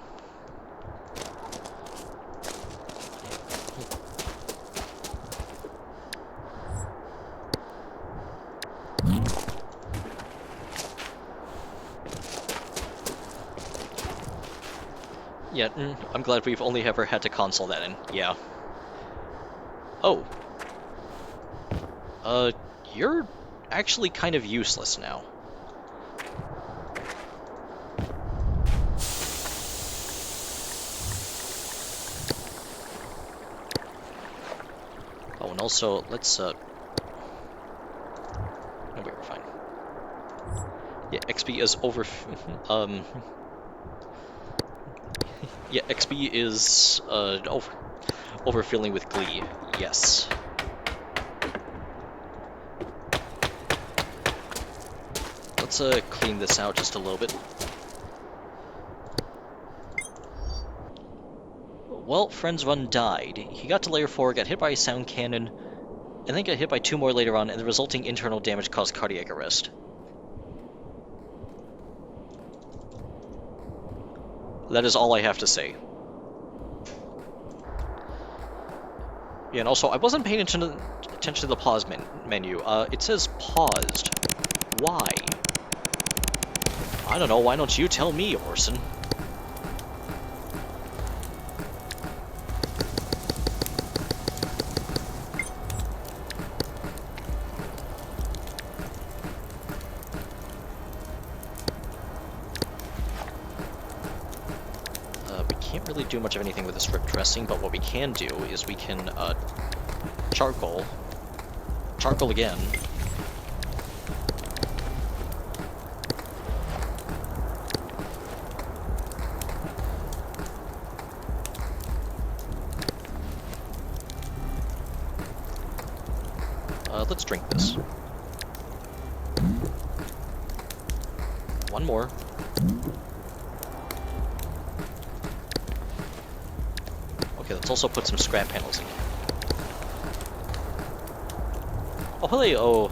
Yeah, I'm glad we've only ever had to console that in. Yeah. Oh. You're actually kind of useless now. Oh, and also, let's, no, wait, we're fine. Yeah, XP is over, yeah, XP is, overfilling with glee, yes. Let's, clean this out just a little bit. well, friend's run died. He got to layer 4, got hit by a sound cannon, and then got hit by 2 more later on, and the resulting internal damage caused cardiac arrest. That is all I have to say. Yeah, and also, I wasn't paying attention to the pause menu. It says paused. Why? I don't know, why don't you tell me, Orson? We can't really do much of anything with this strip dressing, but what we can do is we can, charcoal again. Let's drink this. One more. Okay, let's also put some scrap panels in. Oh, hello.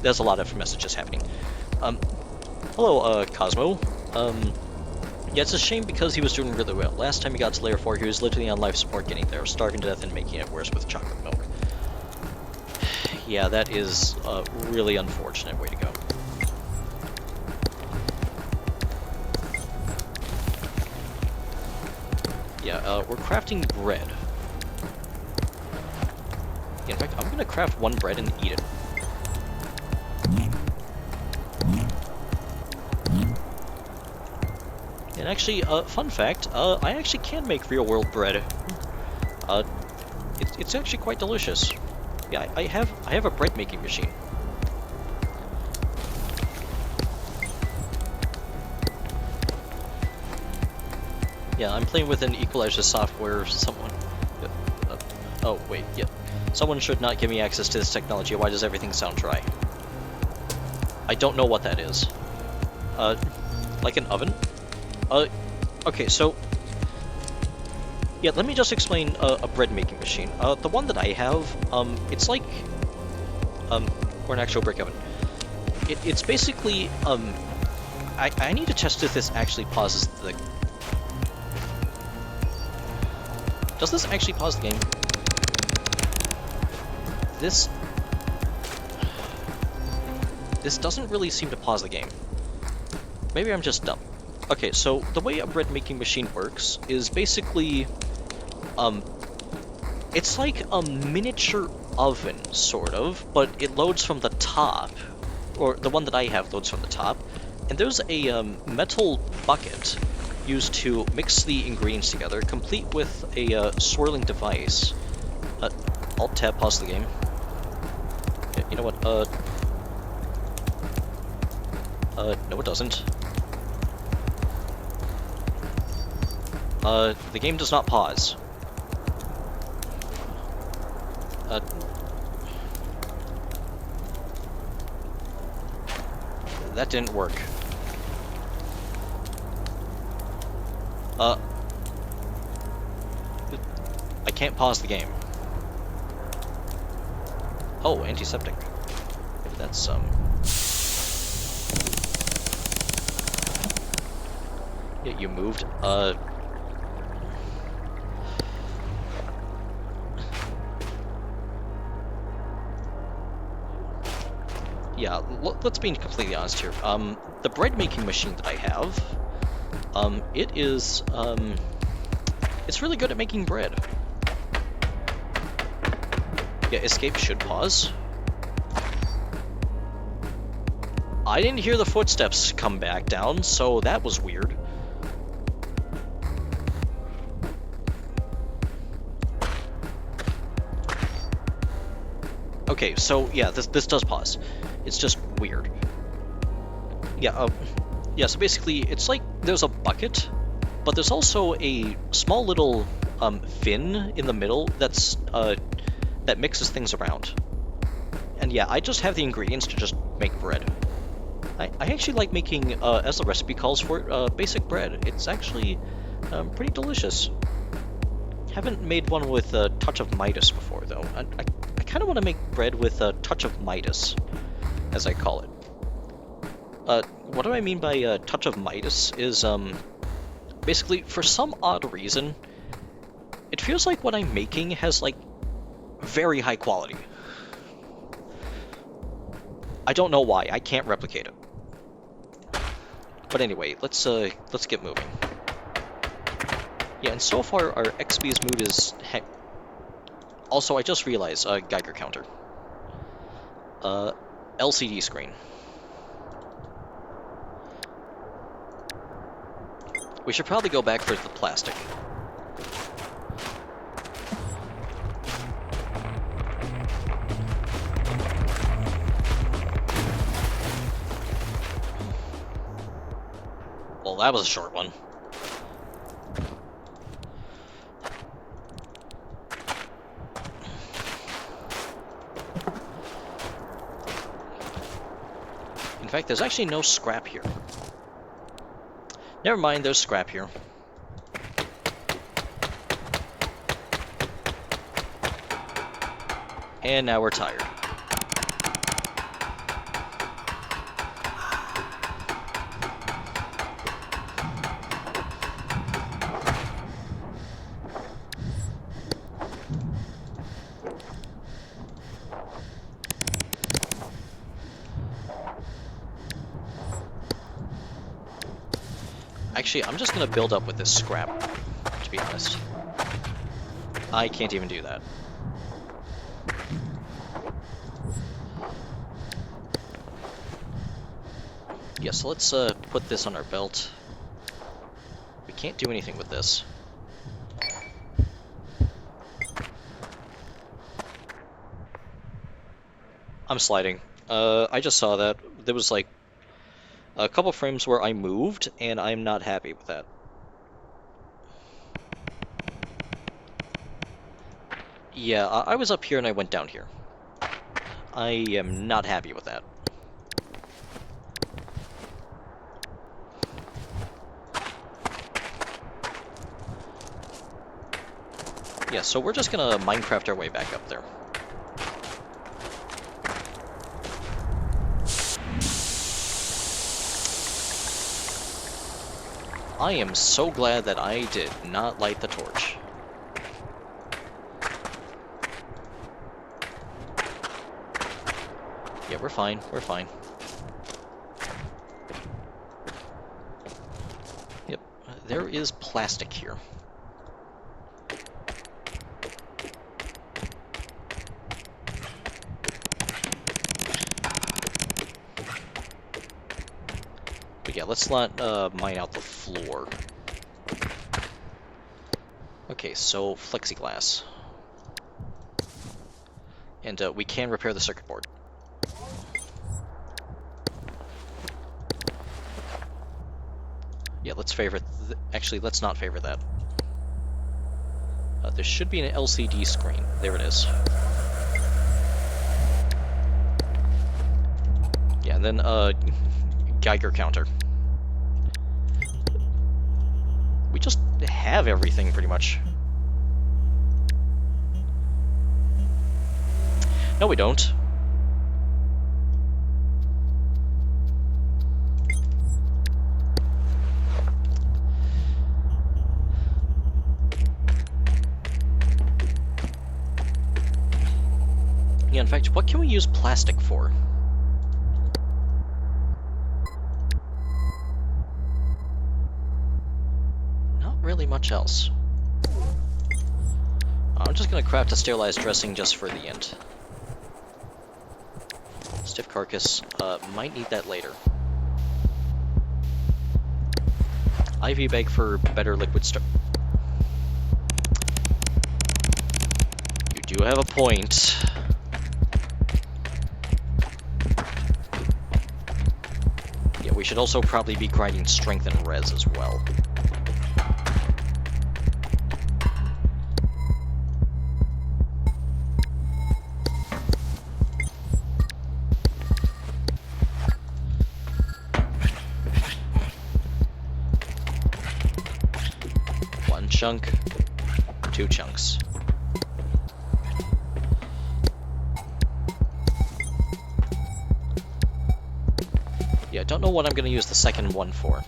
There's a lot of messages happening. Hello, Cosmo. Yeah, it's a shame because he was doing really well. Last time he got to layer 4, he was literally on life support getting there, starving to death and making it worse with chocolate milk. Yeah, that is a really unfortunate way to go. Yeah, we're crafting bread. Yeah, in fact, I'm gonna craft 1 bread and eat it. And actually, fun fact, I actually can make real-world bread. It's actually quite delicious. Yeah, I have a bread-making machine. Yeah, I'm playing with an equalizer software. Oh, wait, yeah. Someone should not give me access to this technology. Why does everything sound dry? I don't know what that is. Like an oven? Okay, so... Yeah, let me just explain a bread-making machine. The one that I have, it's like... or an actual brick oven. It's basically, I need to test if this actually pauses the... Does this actually pause the game? This doesn't really seem to pause the game. Maybe I'm just dumb. Okay, so the way a bread making machine works is basically, it's like a miniature oven, sort of, but it loads from the top, or the one that I have loads from the top, and there's a metal bucket used to mix the ingredients together, complete with a swirling device. Alt-tab, pause the game. Yeah, you know what, no it doesn't. The game does not pause. That didn't work. I can't pause the game. Oh, antiseptic. That's, Yeah, you moved. Yeah, let's be completely honest here. The bread making machine that I have, it is, it's really good at making bread. Yeah, escape should pause. I didn't hear the footsteps come back down, so that was weird. Okay, so yeah, this does pause. It's just weird. Yeah, yeah, so basically, it's like there's a bucket, but there's also a small little fin in the middle that's that mixes things around. And yeah, I just have the ingredients to just make bread. I actually like making, as the recipe calls for it, basic bread. It's actually pretty delicious. Haven't made one with a touch of Midas before, though. I kind of want to make bread with a touch of Midas, as I call it. What do I mean by a touch of Midas is, basically, for some odd reason, it feels like what I'm making has, like, very high quality. I don't know why, I can't replicate it. But anyway, let's get moving. Yeah, and so far our XP's mood is also, I just realized, Geiger counter. LCD screen. We should probably go back for the plastic. Well, that was a short one. In fact, there's actually no scrap here. Never mind, there's scrap here. And now we're tired. Actually, I'm just gonna build up with this scrap, to be honest. I can't even do that. Yeah, so let's put this on our belt. We can't do anything with this. I'm sliding. I just saw that. There was like a couple frames where I moved, and I'm not happy with that. Yeah, I was up here and I went down here. I am not happy with that. Yeah, so we're just gonna Minecraft our way back up there. I am so glad that I did not light the torch. Yeah, we're fine, we're fine. Yep, there is plastic here. But yeah, let's not mine out the floor. Okay, so plexiglass. And we can repair the circuit board. Yeah, let's favor... Actually, let's not favor that. There should be an LCD screen. There it is. Yeah, and then, Geiger counter. We just have everything, pretty much. No, we don't. Yeah, in fact, what can we use plastic for? Not really much else. I'm just gonna craft a sterilized dressing just for the end. Stiff carcass, might need that later. IV bag for better liquid You do have a point. Yeah, we should also probably be grinding strength and res as well. chunk, 2 chunks. Yeah, don't know what I'm gonna use the second one for.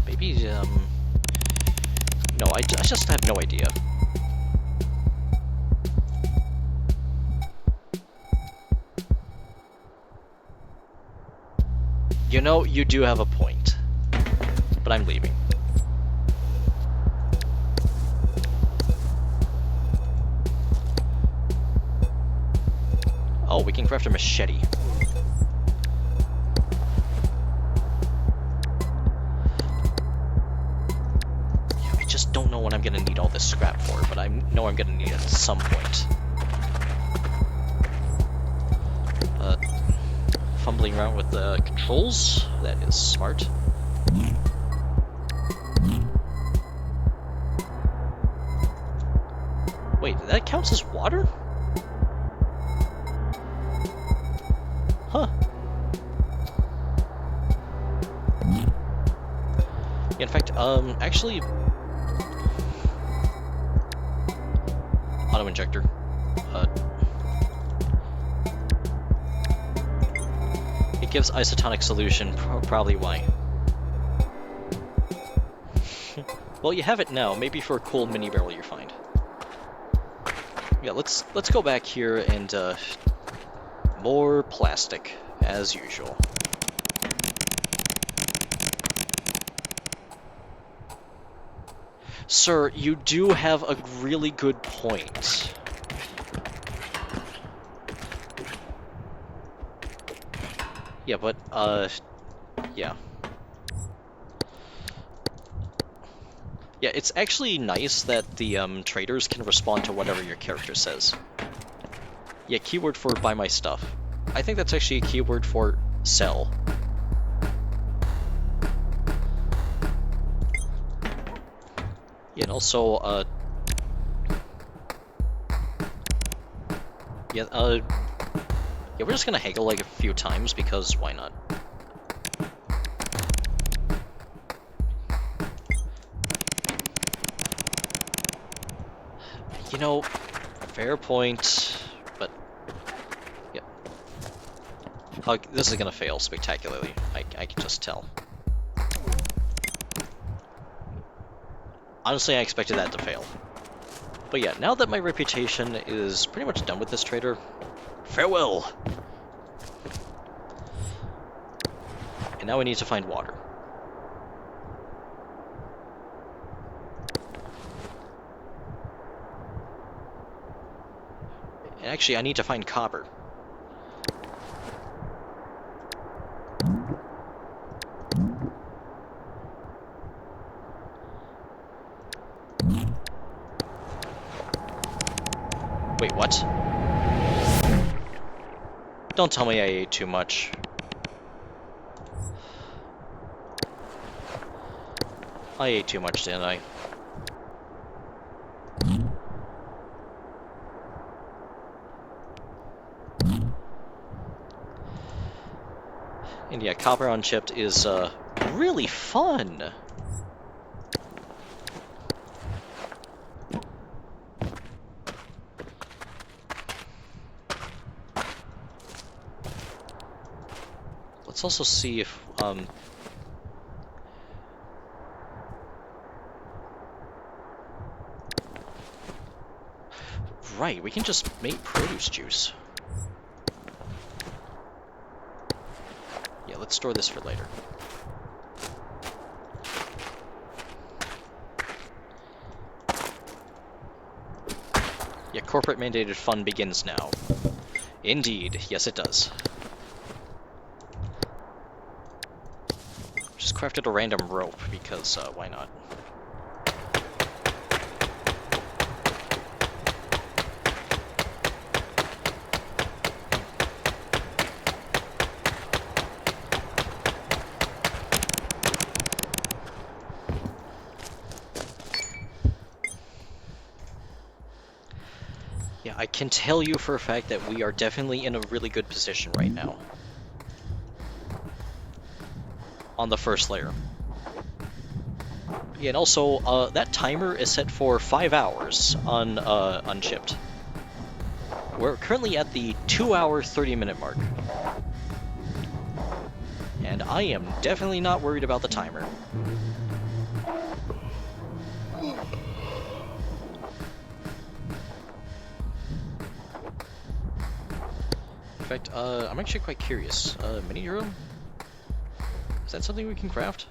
Maybe, no, I just have no idea. You know, you do have a point, but I'm leaving. Oh, we can craft a machete. Yeah, I just don't know when I'm gonna need all this scrap for, but I know I'm gonna need it at some point. Fumbling around with the controls, that is smart. Wait, that counts as water? Huh. In fact, actually... Auto-injector. It gives isotonic solution, probably why. Well, you have it now, maybe for a cool mini barrel you find. Yeah, let's go back here and, more plastic, as usual. Sir, you do have a really good point. Yeah, but, yeah. Yeah, it's actually nice that the, traders can respond to whatever your character says. Yeah, keyword for buy my stuff. I think that's actually a keyword for sell. Yeah, and also, yeah, yeah, we're just gonna haggle like a few times because why not? You know, fair point, but yeah. Oh, this is gonna fail spectacularly. I can just tell. Honestly, I expected that to fail. But yeah, now that my reputation is pretty much done with this trader, farewell! And now we need to find water. And actually, I need to find copper. Wait, what? Don't tell me I ate too much. I ate too much, didn't I? And yeah, copper unchipped is, really fun! Let's also see if, right, we can just make produce juice. Yeah, let's store this for later. Yeah, corporate mandated fun begins now. Indeed, yes it does. Just crafted a random rope, because, why not? Yeah, I can tell you for a fact that we are definitely in a really good position right now. on the first layer. Yeah, and also, that timer is set for 5 hours on Unchipped. We're currently at the 2-hour, 30-minute mark. And I am definitely not worried about the timer. In fact, I'm actually quite curious. Mini Euro? Is that something we can craft?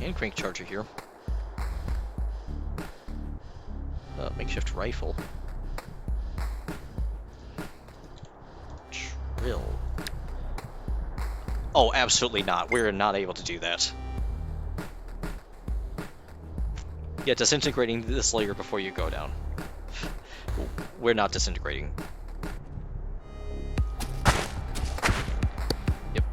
And crank charger here. Makeshift rifle. Drill. Oh, absolutely not. We're not able to do that. Yeah, disintegrating this layer before you go down. We're not disintegrating. Yep.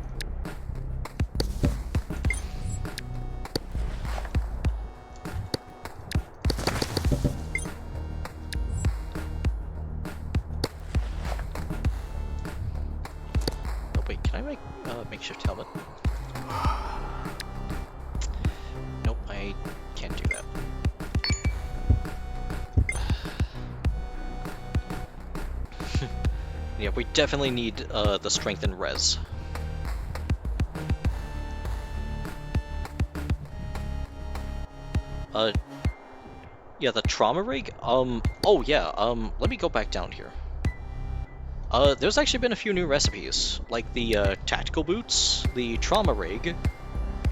Oh, wait, can I make a makeshift helmet? Nope, I can't do that. Yeah, we definitely need the strength and res. Yeah, the trauma rig? Oh yeah, let me go back down here. There's actually been a few new recipes, like the tactical boots, the trauma rig,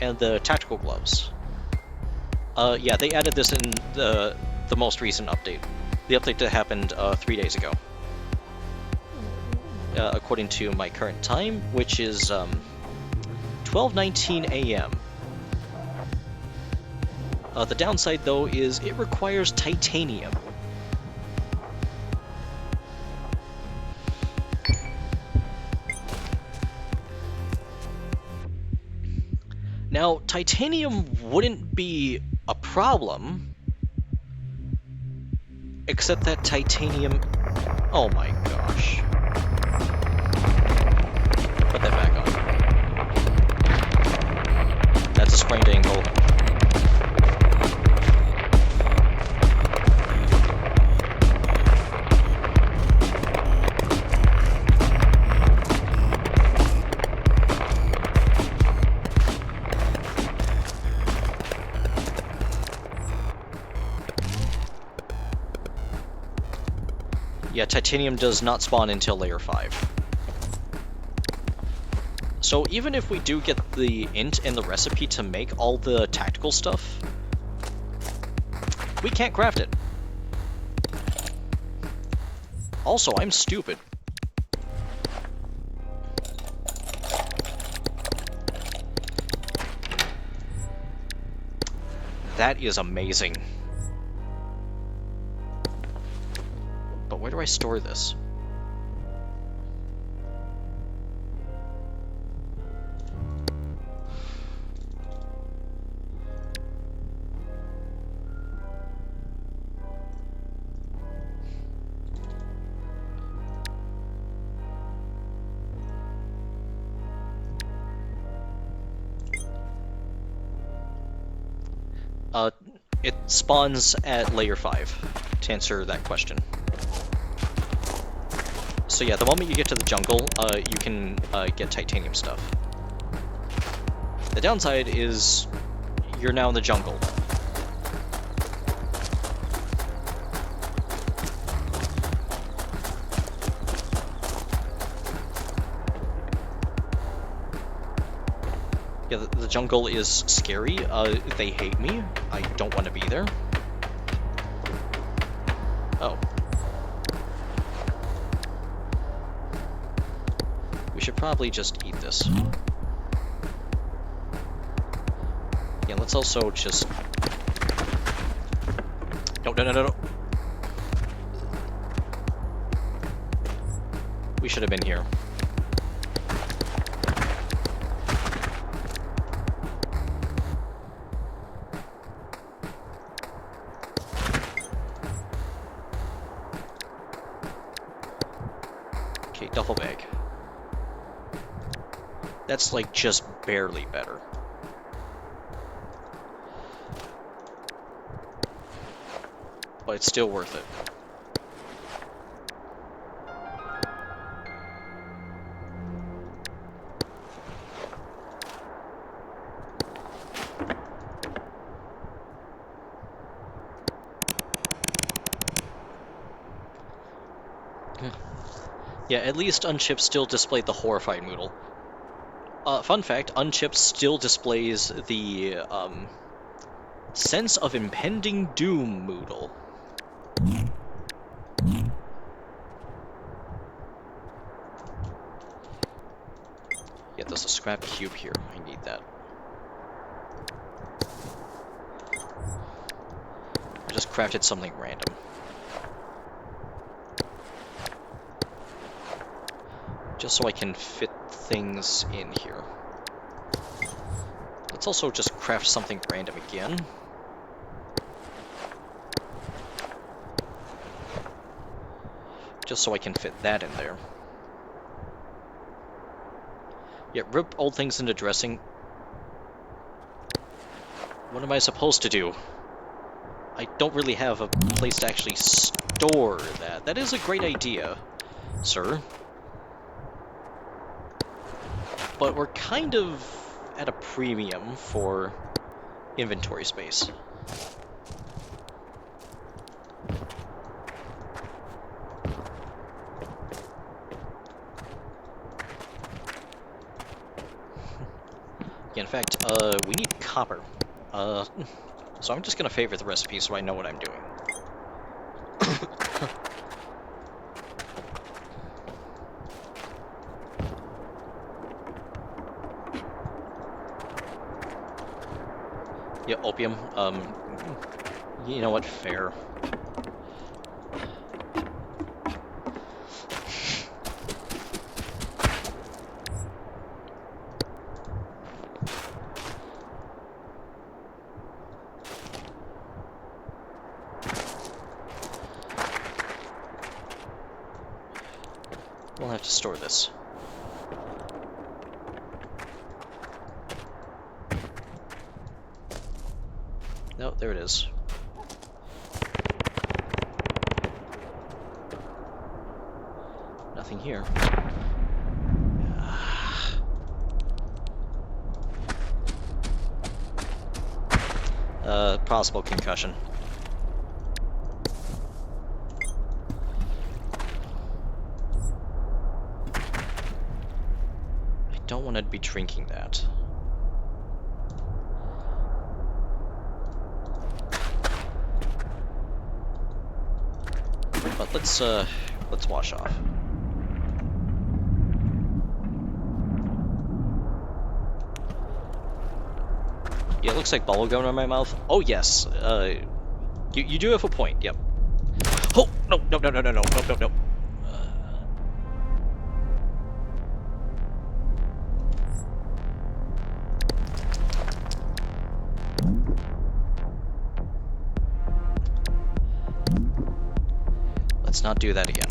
and the tactical gloves. Yeah, they added this in the most recent update. The update that happened 3 days ago. According to my current time, which is 12:19 a.m. The downside, though, is it requires titanium. Now, titanium wouldn't be a problem, except that titanium... Oh my gosh. Put that back on. That's a sprained ankle. Yeah, titanium does not spawn until layer 5. So even if we do get the int and the recipe to make all the tactical stuff, we can't craft it. Also, I'm stupid. That is amazing. But where do I store this? It spawns at layer 5, to answer that question. So yeah, the moment you get to the jungle, you can get titanium stuff. The downside is you're now in the jungle. Yeah, the jungle is scary. They hate me. I don't want to be there. Oh. We should probably just eat this. Yeah, let's also just... No. We should have been here. duffel bag. That's like just barely better. But it's still worth it. Yeah, at least Unchipped still displayed the horrified Moodle. Fun fact, Unchipped still displays the sense of impending doom Moodle. Yeah, there's a scrap cube here. I need that. I just crafted something random. Just so I can fit things in here. Let's also just craft something random again. Just so I can fit that in there. Yeah, rip old things into dressing. What am I supposed to do? I don't really have a place to actually store that. That is a great idea, sir. But we're kind of at a premium for inventory space. Yeah, in fact, we need copper. So I'm just gonna favorite the recipe so I know what I'm doing. Yeah, opium. You know what? Fair. We'll have to store this. No, there it is. Nothing here. Possible concussion. I don't want to be drinking that. But let's wash off. Yeah, it looks like bubble gum in my mouth. Oh yes, you do have a point. Yep. Oh no no no no no no no no no. Let's not do that again.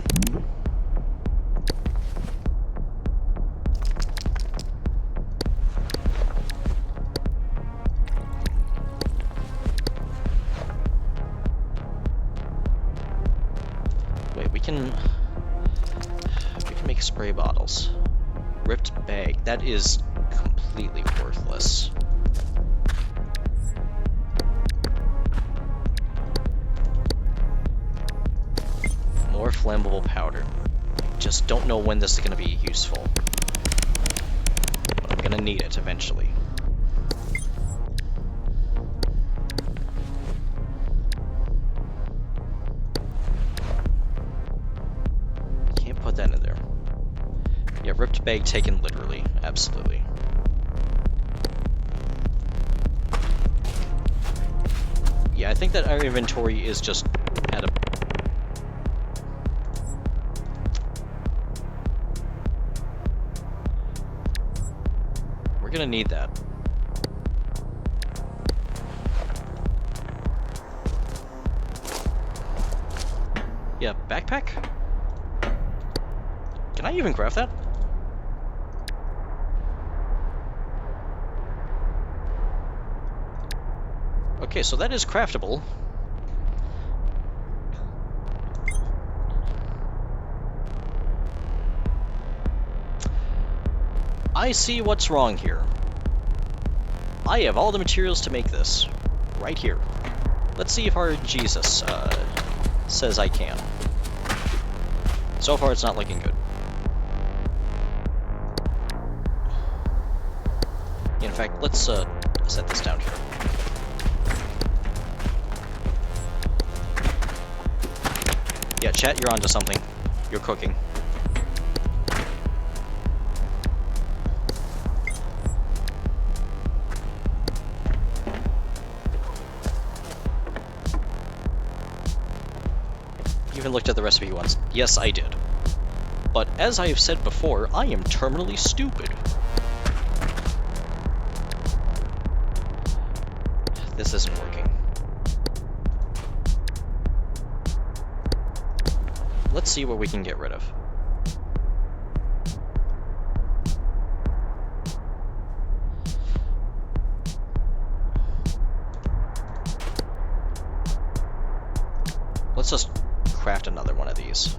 We can make spray bottles. Ripped bag. That is completely worthless. More flammable powder. Just don't know when this is going to be useful. But I'm going to need it eventually. Put that in there. Yeah, ripped bag taken literally. Absolutely. Yeah, I think that our inventory is just at a... We're gonna need that. Yeah, backpack? Can I even craft that? Okay, so that is craftable. I see what's wrong here. I have all the materials to make this. Right here. Let's see if our Jesus says I can. So far, it's not looking good. In fact, let's set this down here. Yeah, chat, you're onto something. You're cooking. You even looked at the recipe once. Yes, I did. But as I have said before, I am terminally stupid. This isn't working. Let's see what we can get rid of. Let's just craft another one of these.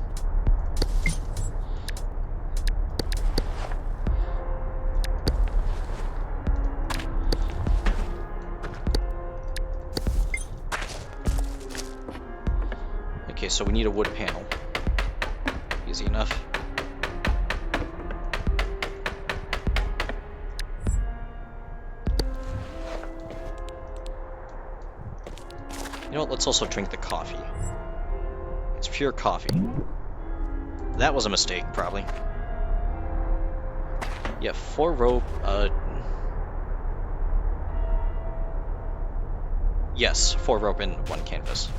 Okay, so we need a wood panel. Easy enough. You know what, let's also drink the coffee. It's pure coffee. That was a mistake, probably. Yeah, 4 rope, yes, 4 rope and 1 canvas.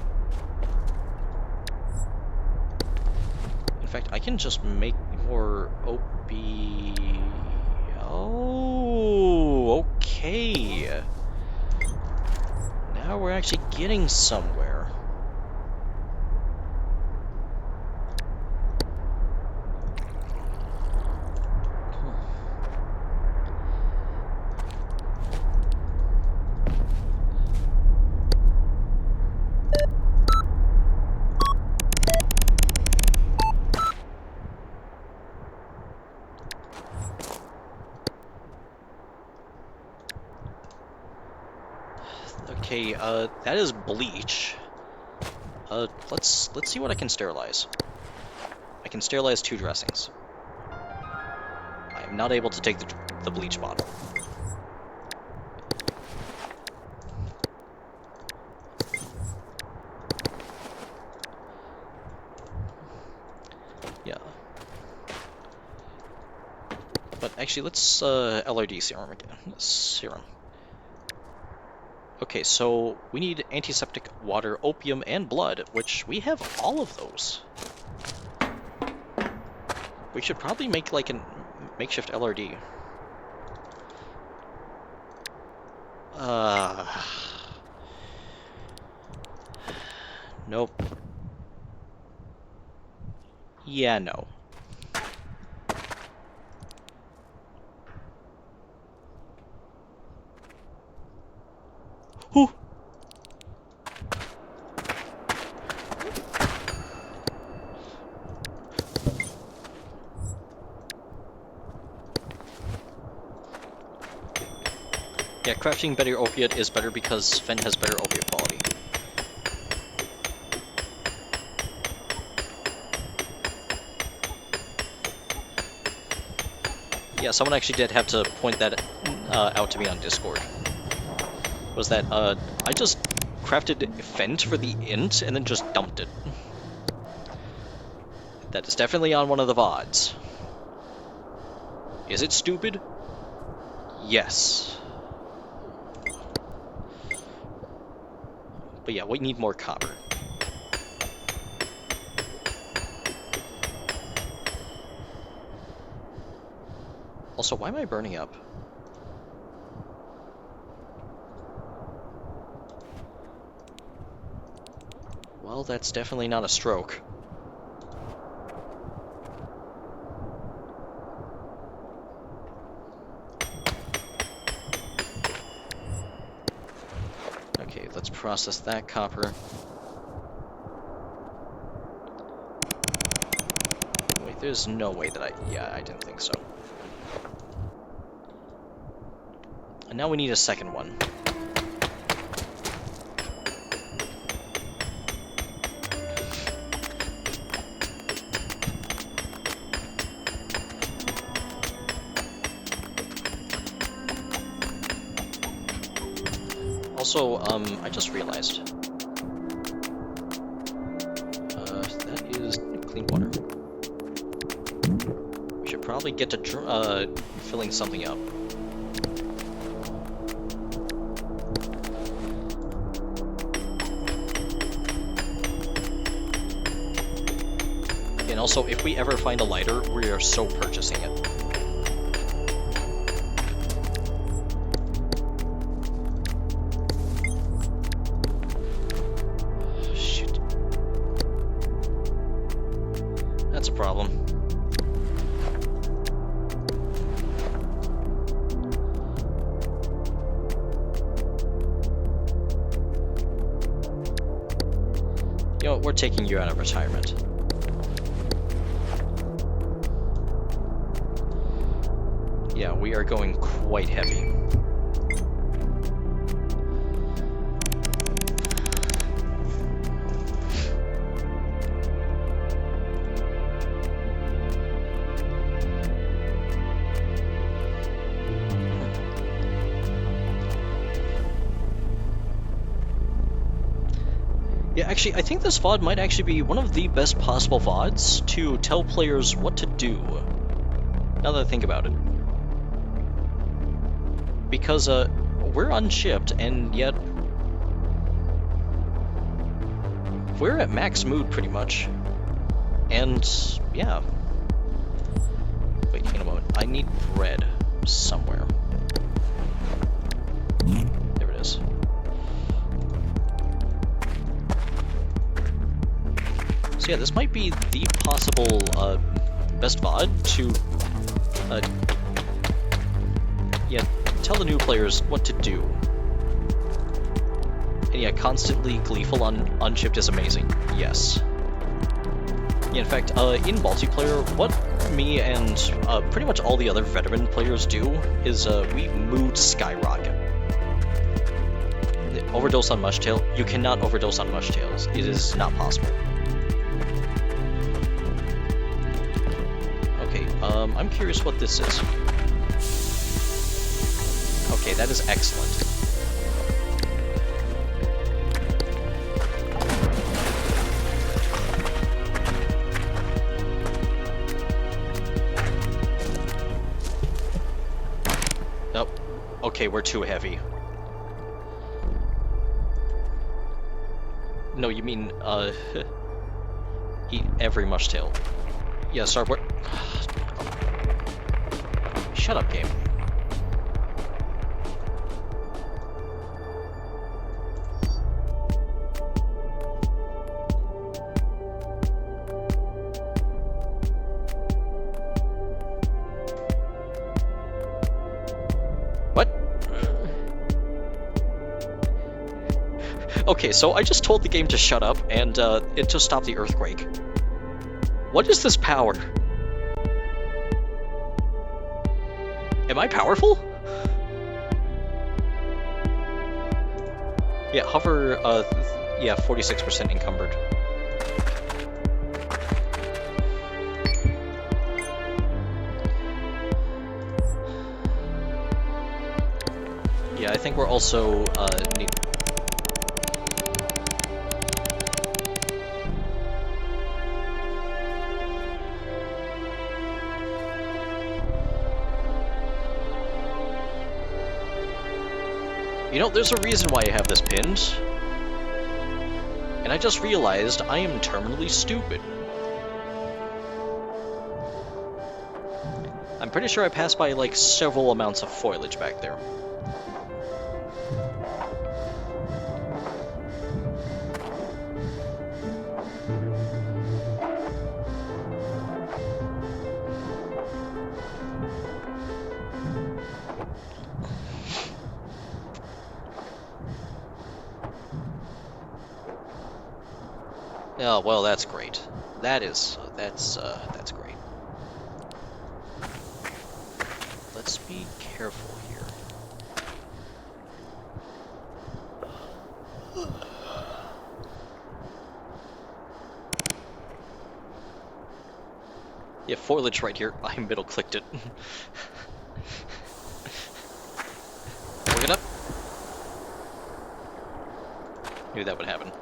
In fact, I can just make more Oh, okay. Now we're actually getting somewhere. Okay, that is bleach. Let's see what I can sterilize. I can sterilize 2 dressings. I am not able to take the bleach bottle. Yeah. But actually, let's LRD serum again. Serum. Okay, so we need antiseptic, water, opium, and blood, which we have all of those. We should probably make like a makeshift LRD. Nope. Yeah, no. Whew. Yeah, crafting better opiate is better because Fen has better opiate quality. Yeah, someone actually did have to point that out to me on Discord. Was that, I just crafted Fent for the int and then just dumped it. That is definitely on one of the VODs. Is it stupid? Yes. But yeah, we need more copper. Also, why am I burning up? Well, that's definitely not a stroke. let's process that copper. Wait, there's no way that yeah, I didn't think so. And now we need a second one. Also, I just realized. That is clean water. We should probably get to filling something up. And also, if we ever find a lighter, we are so purchasing it. Shit. That's a problem. You know what, we're taking you out of retirement. Yeah, we are going quite heavy. Yeah, actually, I think this VOD might actually be one of the best possible VODs to tell players what to do. Now that I think about it. Because, we're unshipped, and yet we're at max mood, pretty much. And, yeah. Wait, hang on a moment. I need bread somewhere. There it is. So yeah, this might be the possible, best VOD to, yeah, tell the new players what to do. And yeah, constantly gleeful on unshipped is amazing. Yes. Yeah, in fact, in multiplayer, what me and pretty much all the other veteran players do is we mood skyrocket. Overdose on mushtail? You cannot overdose on mushtails. It is not possible. Okay, I'm curious what this is. Okay, that is excellent. Nope. Okay, we're too heavy. No, you mean, eat every mushtail. Yeah, sorry, what? Shut up, game. What? Okay, so I just told the game to shut up, and it just stopped the earthquake. What is this power? Am I powerful? Yeah, hover, yeah, 46% encumbered. Yeah, I think we're also, need... You know, there's a reason why I have this pinned. And I just realized I am terminally stupid. I'm pretty sure I passed by, like, several amounts of foliage back there. Oh, well, that's great. That's great. Let's be careful here. Yeah, foliage right here. I middle clicked it. Look it up. Knew that would happen.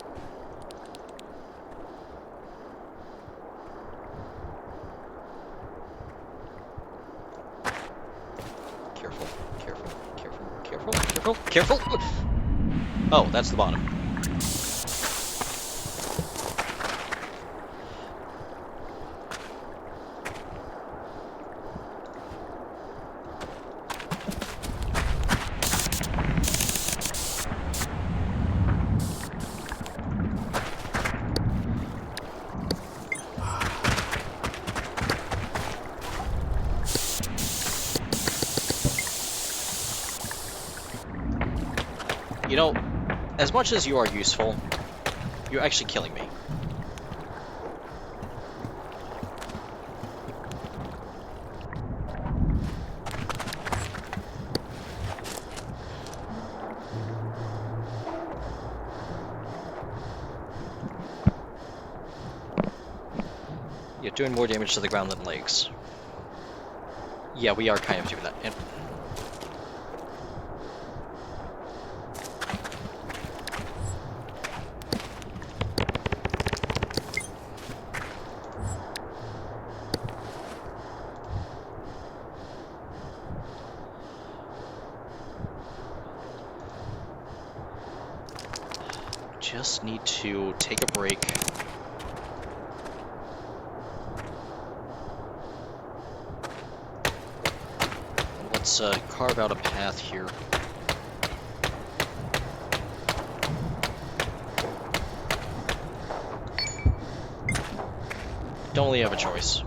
Careful, careful, careful, careful, careful, careful! Oh, that's the bottom. You know, as much as you are useful, you're actually killing me. You're doing more damage to the ground than legs. Yeah, we are kind of doing that. Just need to take a break. Let's carve out a path here. Don't really have a choice.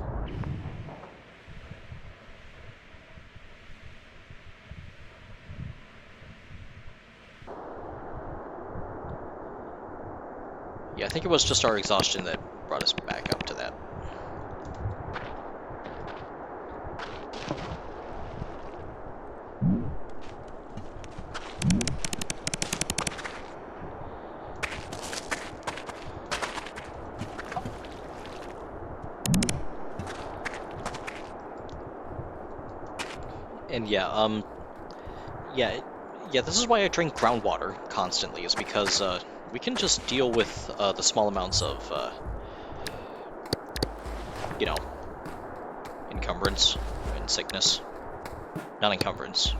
Yeah, I think it was just our exhaustion that brought us back up to that. And yeah, yeah, this is why I drink groundwater constantly, is because we can just deal with the small amounts of, you know, encumbrance and sickness. Not encumbrance.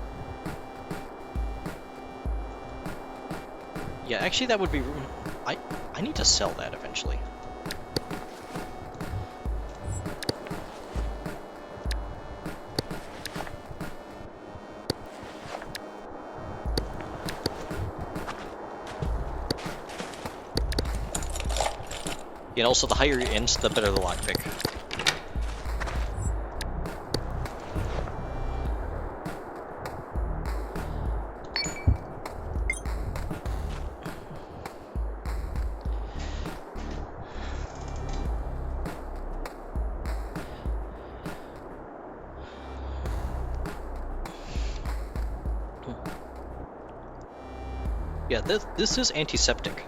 Yeah, actually that would be... I need to sell that eventually. And also, the higher your int, the better the lockpick. Yeah, this is antiseptic.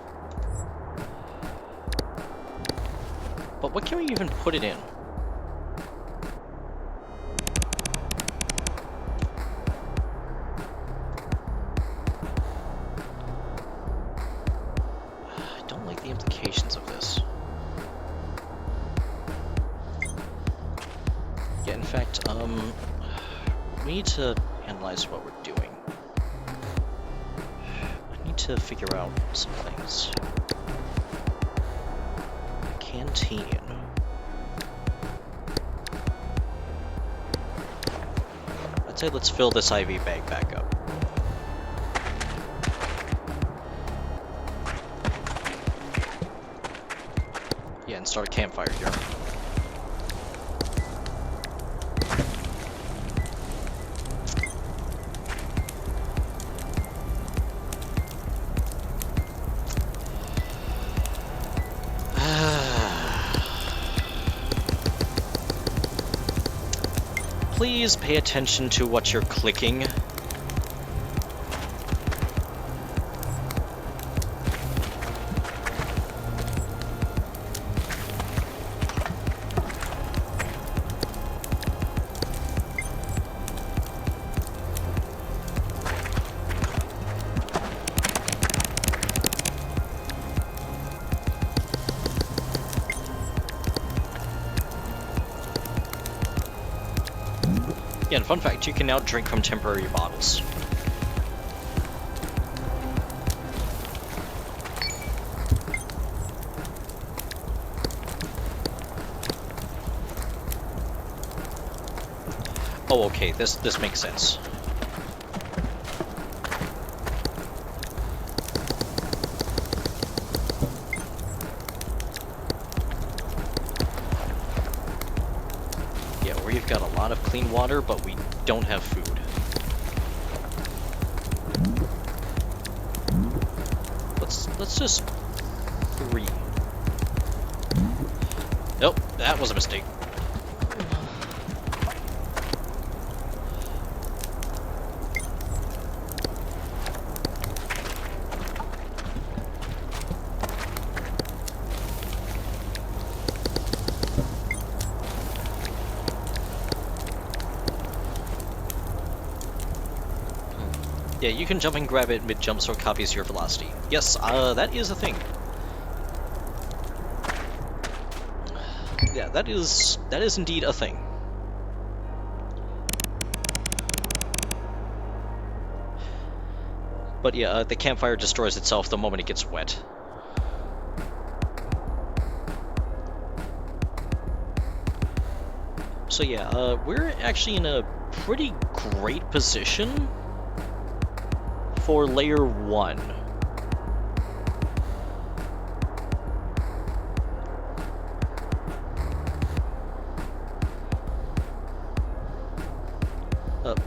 But what can we even put it in? I don't like the implications of this. Yeah, in fact, we need to analyze what we're doing. I need to figure out some things. Canteen. I'd say let's fill this IV bag back up. Yeah, and start a campfire here. please pay attention to what you're clicking? Yeah, and fun fact, you can now drink from temporary bottles. Oh, okay, this makes sense. Yeah, we've got a lot of clean water, but we don't have food. Let's just... 3. Nope, that was a mistake. Yeah, you can jump and grab it mid-jump so it copies your velocity. Yes, that is a thing. Yeah, that is indeed a thing. But yeah, the campfire destroys itself the moment it gets wet. So yeah, we're actually in a pretty great position for layer 1.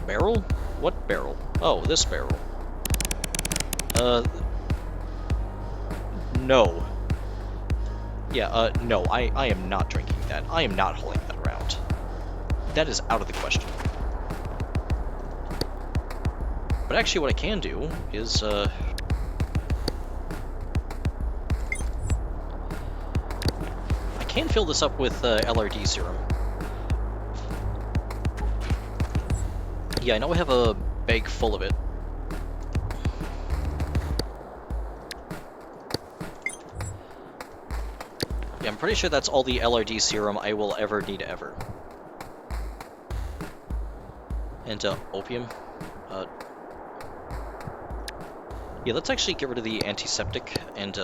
Barrel? What barrel? Oh, this barrel. No. Yeah, no, I am not drinking that. I am not hauling that around. That is out of the question. But actually what I can do is, I can fill this up with, LRD serum. Yeah, I know I have a bag full of it. Yeah, I'm pretty sure that's all the LRD serum I will ever need ever. And, opium. Yeah, let's actually get rid of the antiseptic and,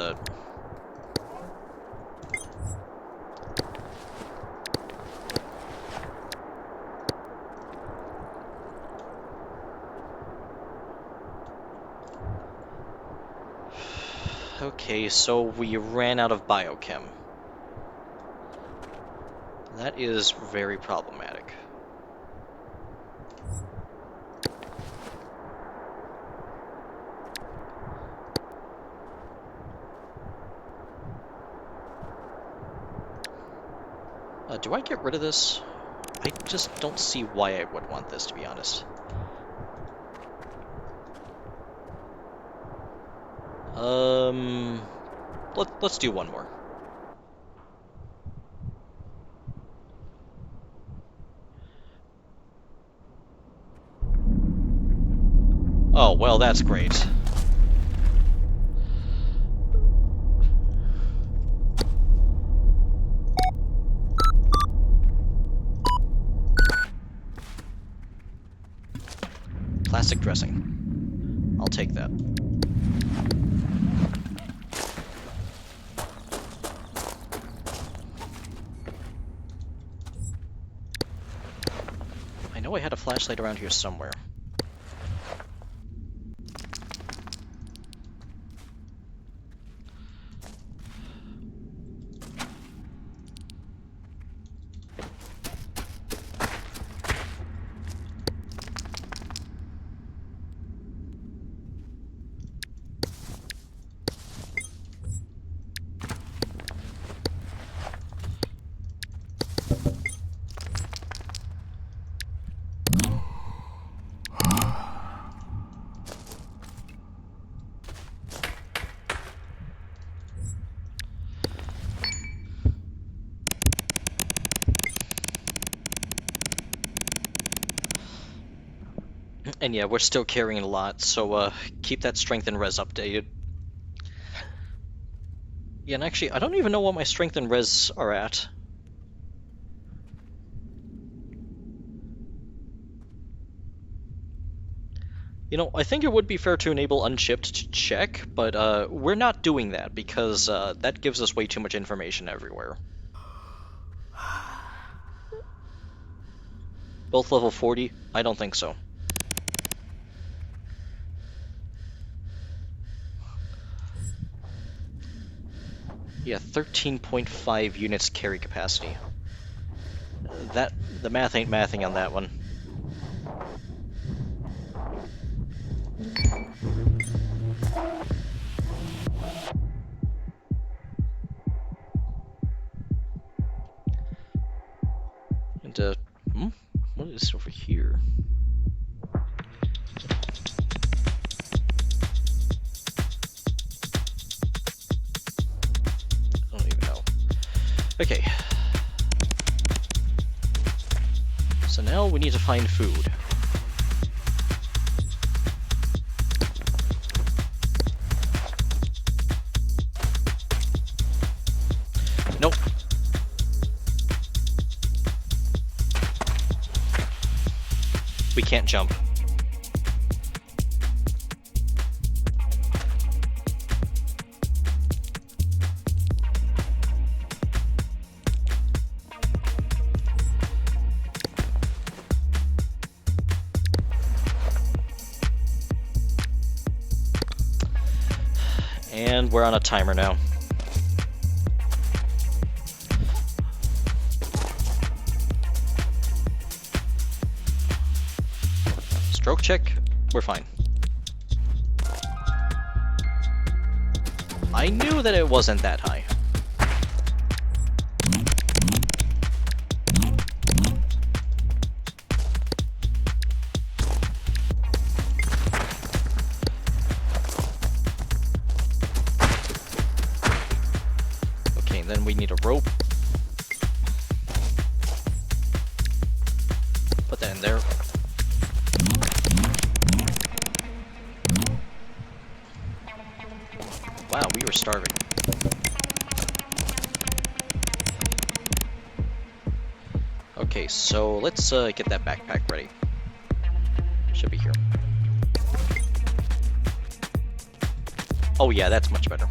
Okay, so we ran out of biochem. That is very problematic. Do I get rid of this? I just don't see why I would want this, to be honest. Let's do one more. Oh, well, that's great. Plastic dressing. I'll take that. I know I had a flashlight around here somewhere. And yeah, we're still carrying a lot, so keep that strength and res updated. Yeah, and actually, I don't even know what my strength and res are at. You know, I think it would be fair to enable unshipped to check, but we're not doing that because that gives us way too much information everywhere. Both level 40? I don't think so. Yeah, 13.5 units carry capacity. The math ain't mathing on that one. And what is over here? I don't even know. Okay. So now we need to find food. Nope. We can't jump. And we're on a timer now. Stroke check, we're fine. I knew that it wasn't that high. Okay, then we need a rope. Put that in there. Wow, we were starving. Okay, so let's get that backpack ready. Should be here. Oh yeah, that's much better.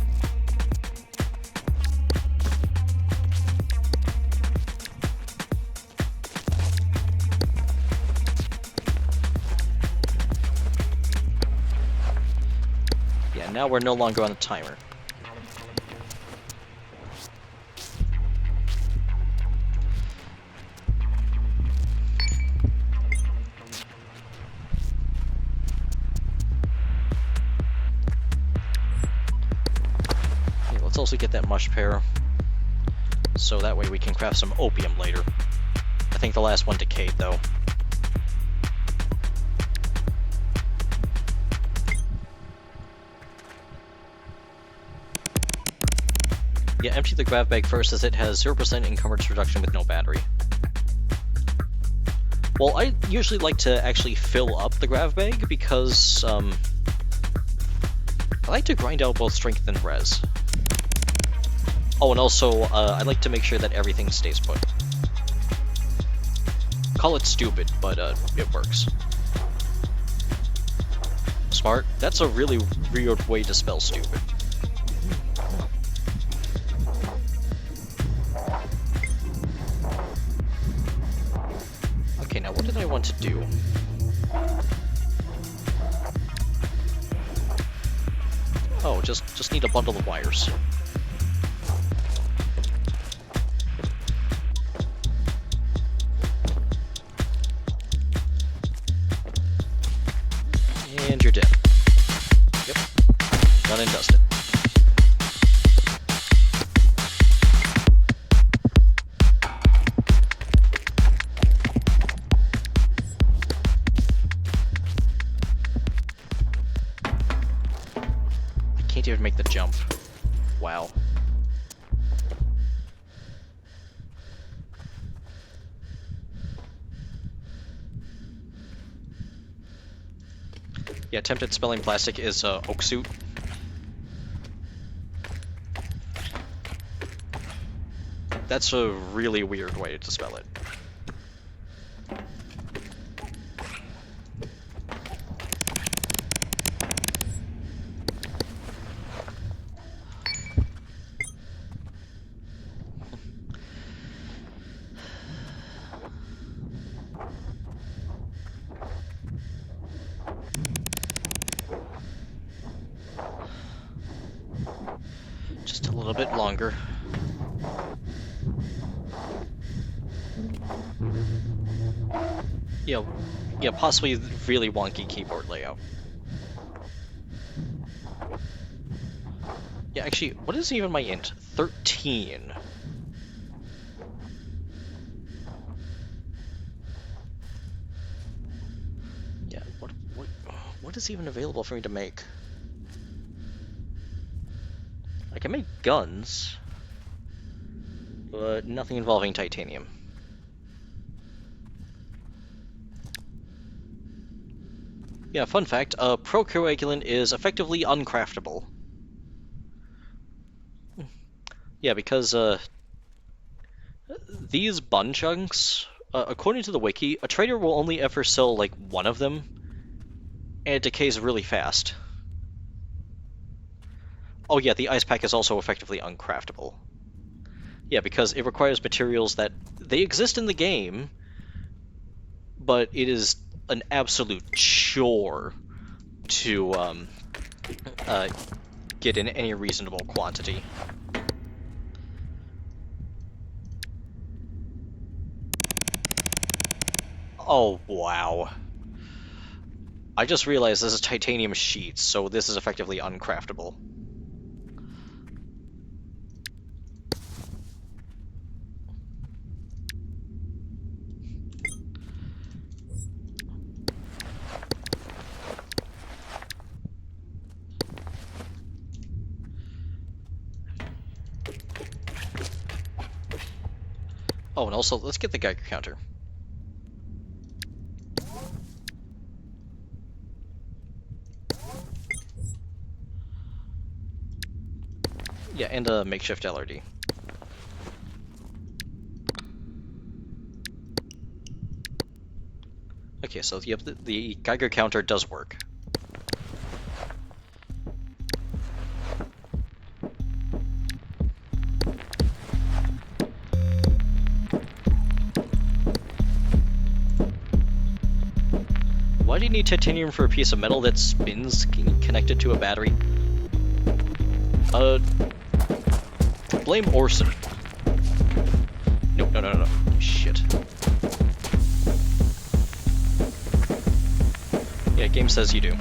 Yeah, now we're no longer on the timer. Let's also get that mush pear, so that way we can craft some opium later. I think the last one decayed, though. Yeah, empty the grav bag first, as it has 0% encumbrance reduction with no battery. Well, I usually like to actually fill up the grav bag because, I like to grind out both strength and res. Oh, and also, I like to make sure that everything stays put. Call it stupid, but it works. Smart? That's a really weird way to spell stupid. Okay, now what did I want to do? Oh, just need a bundle of wires. And you're dead. Yep. Done and dusted. I can't even make the jump. Wow. Yeah, attempted spelling plastic is oak suit. That's a really weird way to spell it. Just a little bit longer. Yeah, possibly really wonky keyboard layout. Yeah, actually, what is even my int? 13. Yeah, what is even available for me to make? I can make guns, but nothing involving titanium. Yeah, fun fact, procoagulant is effectively uncraftable. Yeah, because these bun chunks, according to the wiki, a trader will only ever sell like one of them, and it decays really fast. Oh yeah, the ice pack is also effectively uncraftable. Yeah, because it requires materials that they exist in the game, but it is an absolute chore to get in any reasonable quantity. Oh, wow. I just realized this is titanium sheets, so this is effectively uncraftable. Oh, and also, let's get the Geiger counter. Yeah, and a makeshift LRD. Okay, so yep, the Geiger counter does work. Why do you need titanium for a piece of metal that spins connected to a battery? Blame Orson. No. Shit. Yeah, game says you do.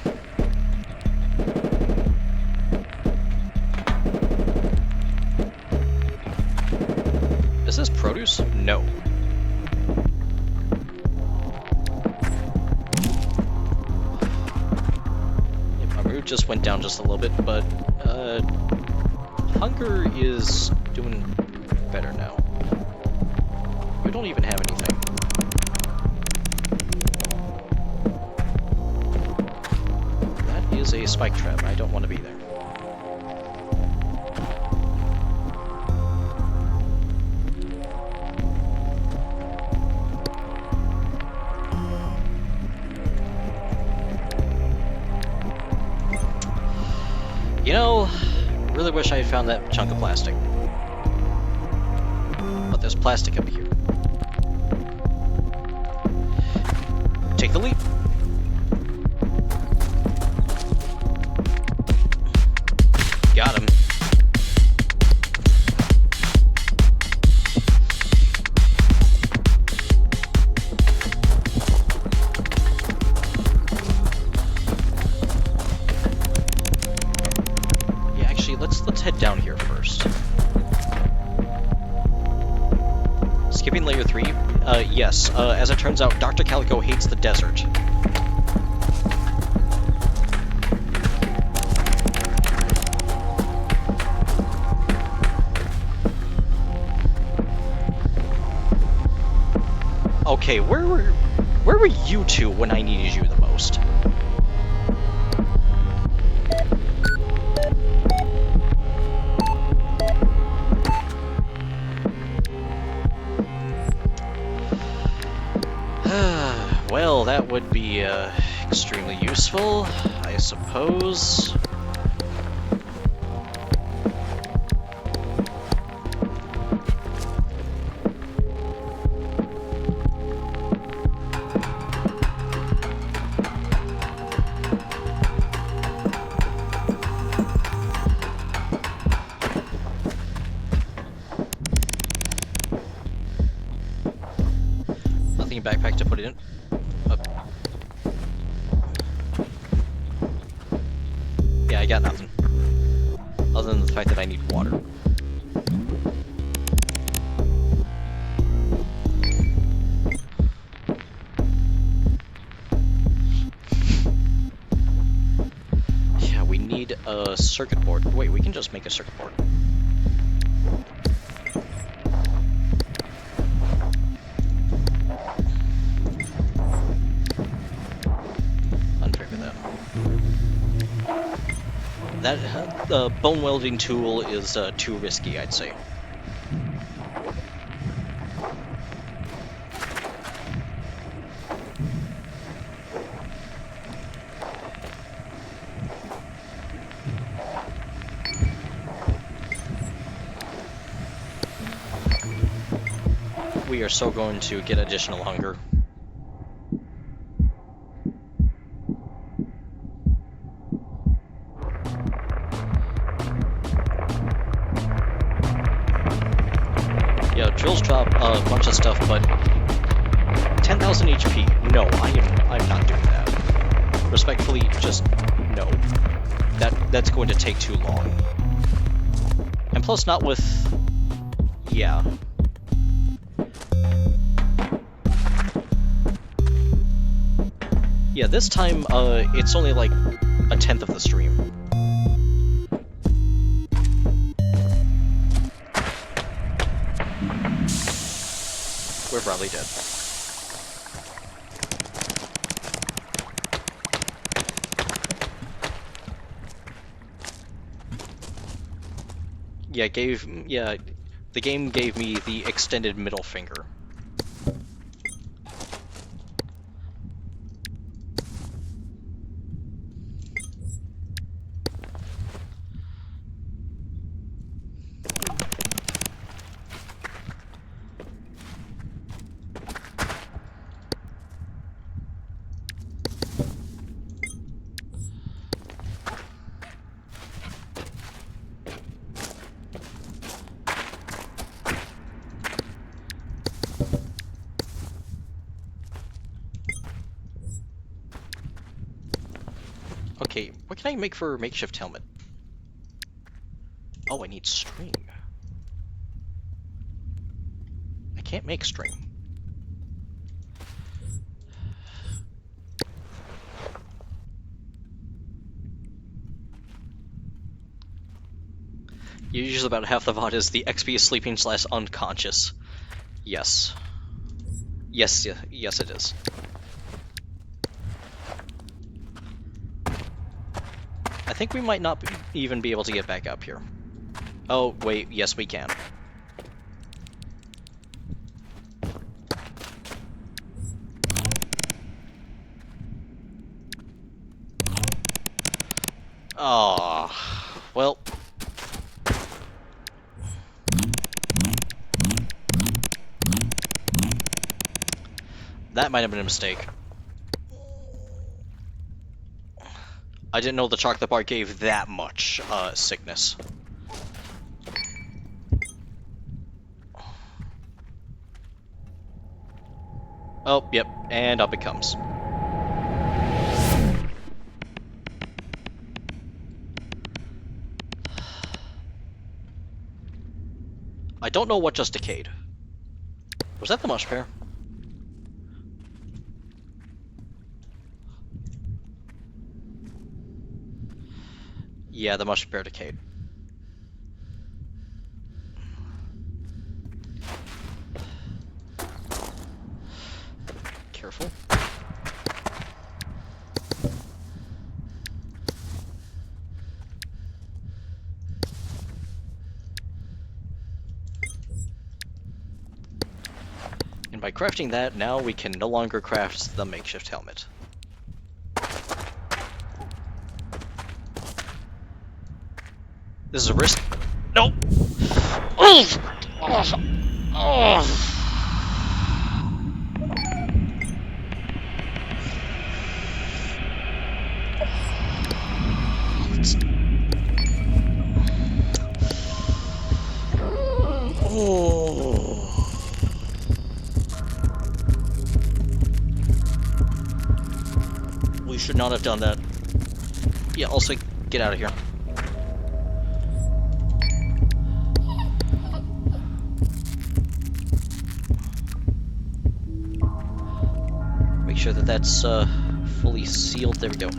Is this produce? No. Yeah, my mood just went down just a little bit, but hunger is doing better now. We don't even have anything. That is a spike trap. I don't want to be there. You know, really wish I had found that chunk of plastic. But there's plastic up here. Take the leap. Got him. Yeah, actually, let's head down here first. Skipping layer 3? Yes. As it turns out, Dr. Calico hates the desert. Okay, where were you two when I needed you the most? useful, I suppose. Nothing in backpack to put it in. Yeah, I got nothing. Other than the fact that I need water. Yeah, we need a circuit board. Wait, we can just make a circuit board. Unfavor that. The bone welding tool is too risky, I'd say. We are so going to get additional hunger. Yeah, drills drop a bunch of stuff, but 10,000 HP. No, I'm not doing that. Respectfully, just no. That's going to take too long. And plus, not with. Yeah. Yeah, this time, it's only like a tenth of the stream. We're probably dead. Yeah, the game gave me the extended middle finger. Okay, what can I make for a makeshift helmet? Oh, I need string. I can't make string. Usually about half the VOD is the XP is sleeping / unconscious. Yes. Yes, it is. I think we might not even be able to get back up here. Oh, wait, yes we can. Oh, well. That might have been a mistake. I didn't know the chocolate bar gave that much sickness. Oh, yep, and up it comes. I don't know what just decayed. Was that the mush pear? Yeah, the mush pear decayed. Careful. By crafting that, now we can no longer craft the makeshift helmet. This is a risk. No! Oh! Oh! Oh! Oh. We should not have done that. Yeah, also, get out of here. Make sure that that's fully sealed. There we go.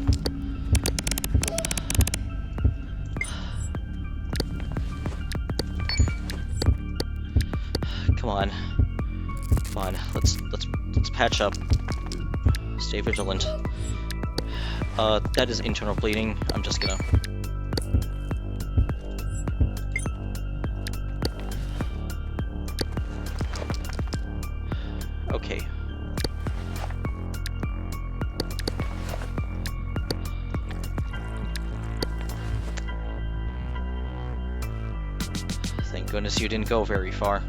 Come on. Come on. Let's patch up. Stay vigilant. That is internal bleeding. I'm just gonna... Okay. Thank goodness you didn't go very far.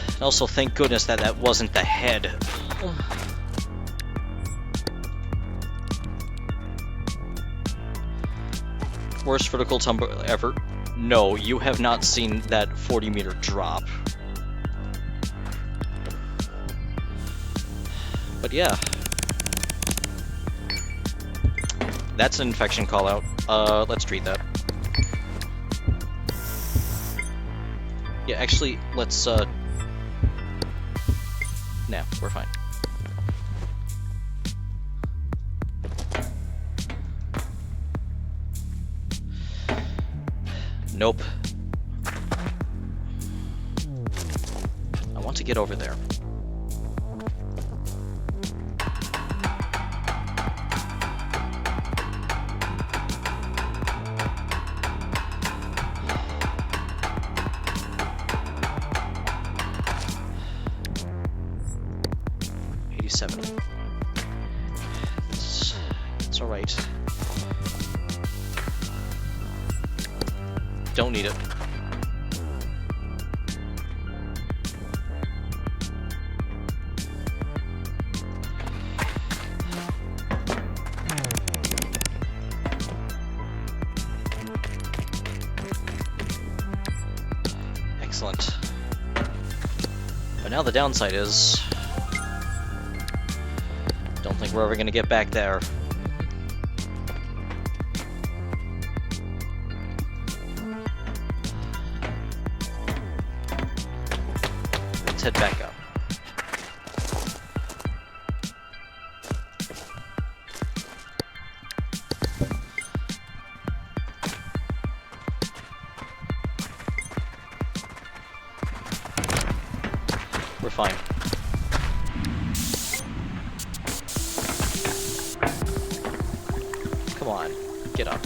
And also, thank goodness that that wasn't the head. Worst vertical tumble ever. No, you have not seen that 40-meter drop. But yeah. That's an infection call-out. Let's treat that. Yeah, actually, let's, nah, we're fine. Nope. I want to get over there. It's alright. Don't need it. Excellent. But now the downside is... don't think we're ever gonna get back there. Let's head back up. We're fine. Come on, get up.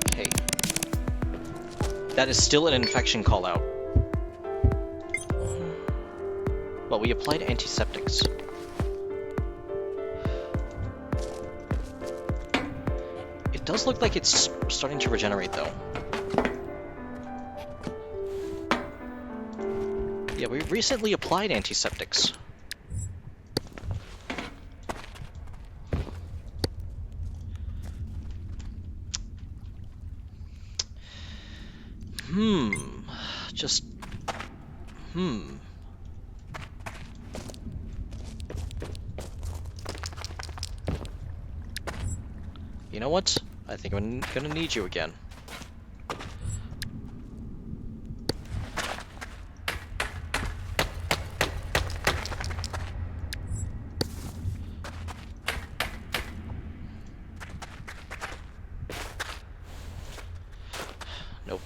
Okay. That is still an infection call-out. Well, we applied antiseptics. It does look like it's starting to regenerate, though. Yeah, we recently applied antiseptics. Just... You know what? I think I'm gonna need you again. Nope.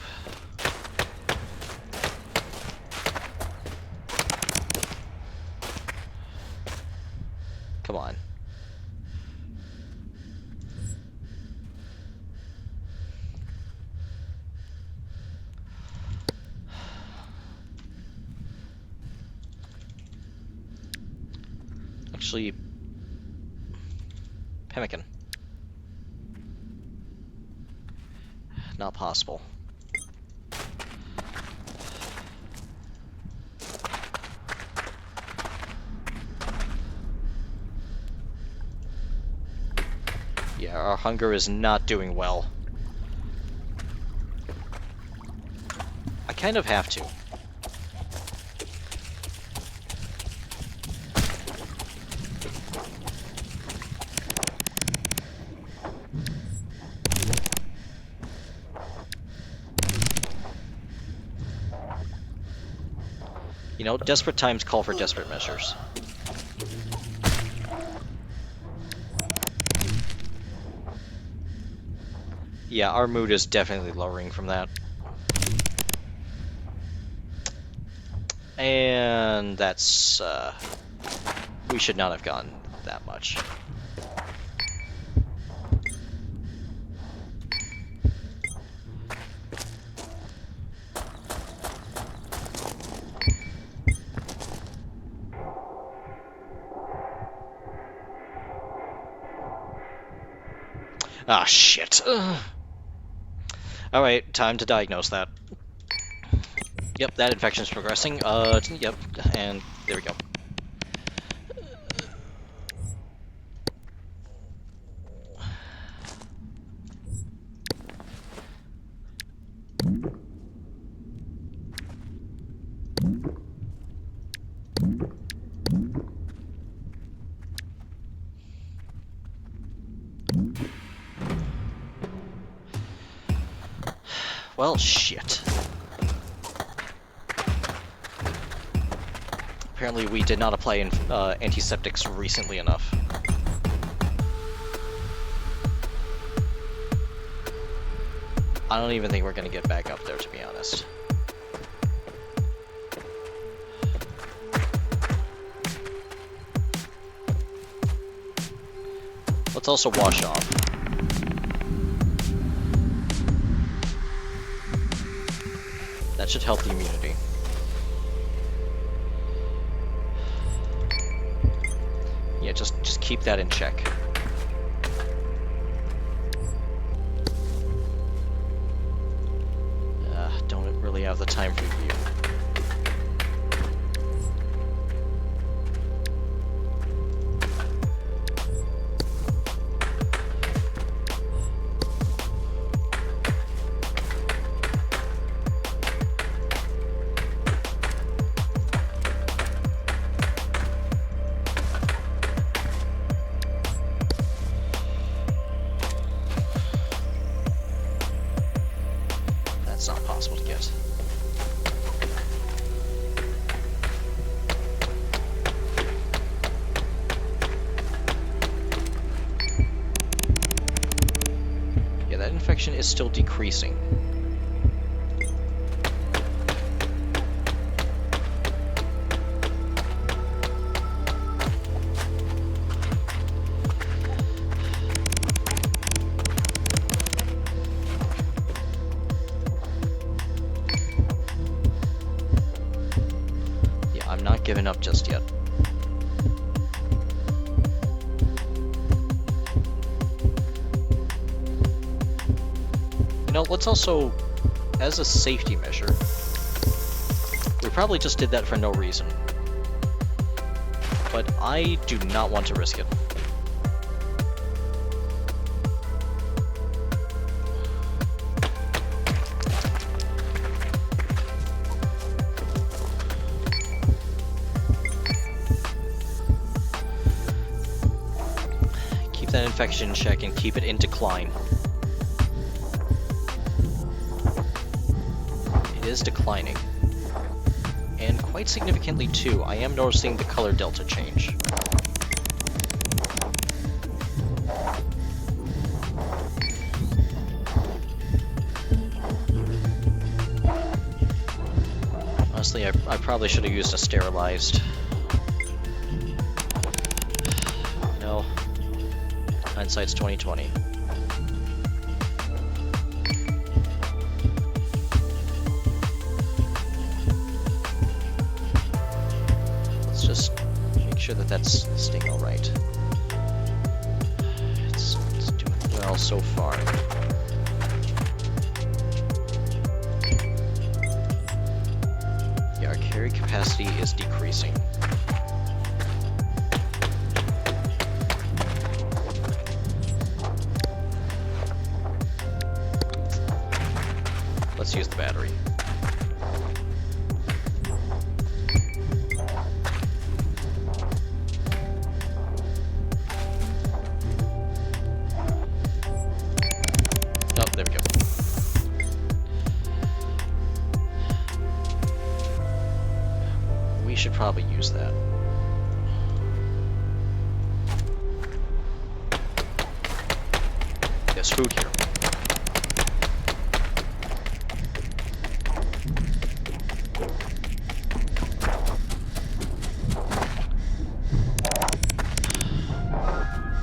Come on. Actually, pemmican. Not possible. Yeah, our hunger is not doing well. I kind of have to. You know, desperate times call for desperate measures. Yeah, our mood is definitely lowering from that. And that's, we should not have gone that much. Ah, shit. Alright, time to diagnose that. Yep, that infection's progressing. Yep, and there we go. Well, shit. Apparently we did not apply antiseptics recently enough. I don't even think we're gonna get back up there, to be honest. Let's also wash off. That should help the immunity. Yeah, just keep that in check. Don't really have the time for you. That's not possible to get. Yeah, that infection is still decreasing. I'm not giving up just yet. You know, let's also, as a safety measure, we probably just did that for no reason. But I do not want to risk it. That infection check and keep it in decline. It is declining. And quite significantly too, I am noticing the color delta change. Honestly, I probably should have used a sterilized. No. Hindsight's 2020. Let's just make sure sure that that's staying all right. It's doing well so far. Yeah, our carry capacity is decreasing. Let's use the battery. Oh, there we go. We should probably use that. There's food here.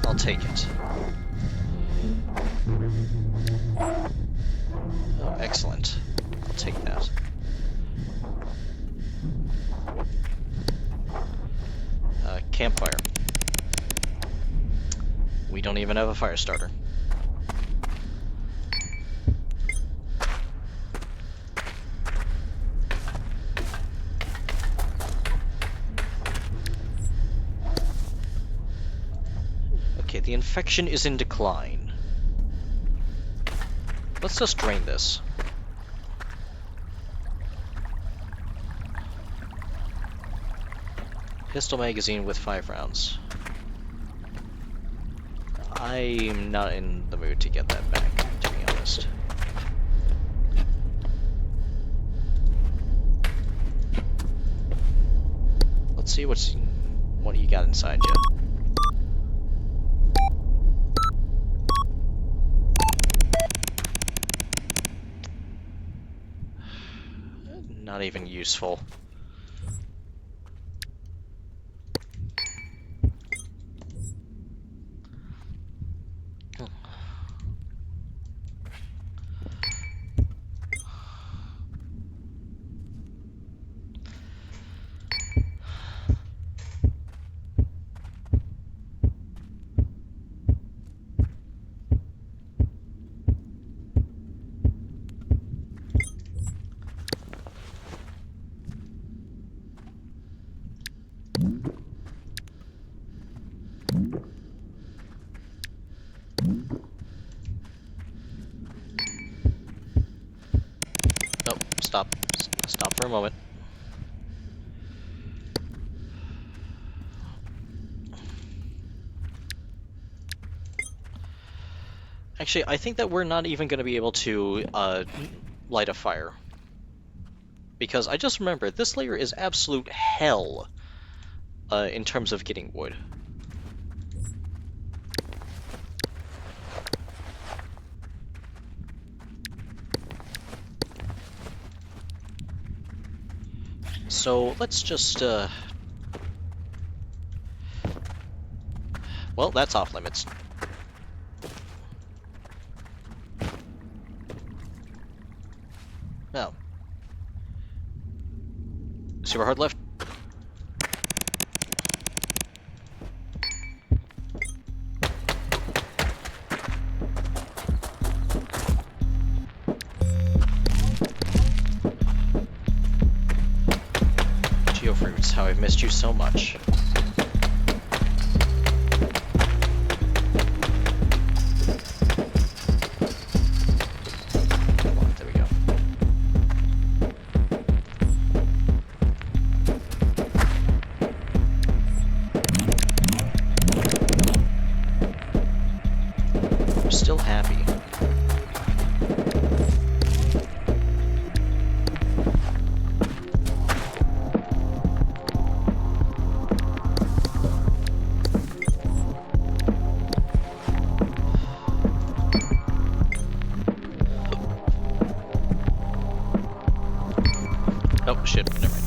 I'll take it. Oh, excellent. I'll take that. Campfire. We don't even have a fire starter. Okay, the infection is in decline. Let's just drain this. Pistol magazine with 5 rounds. I'm not in the mood to get that back, to be honest. Let's see what you got inside you. Not even useful. Nope, stop. Stop for a moment. Actually, I think that we're not even going to be able to light a fire. Because I just remembered, this layer is absolute hell in terms of getting wood. So let's just, well, that's off limits. No. Super hard left. Geofruits, how I've missed you so much. There we go. I'm still happy. Oh, shit, never mind.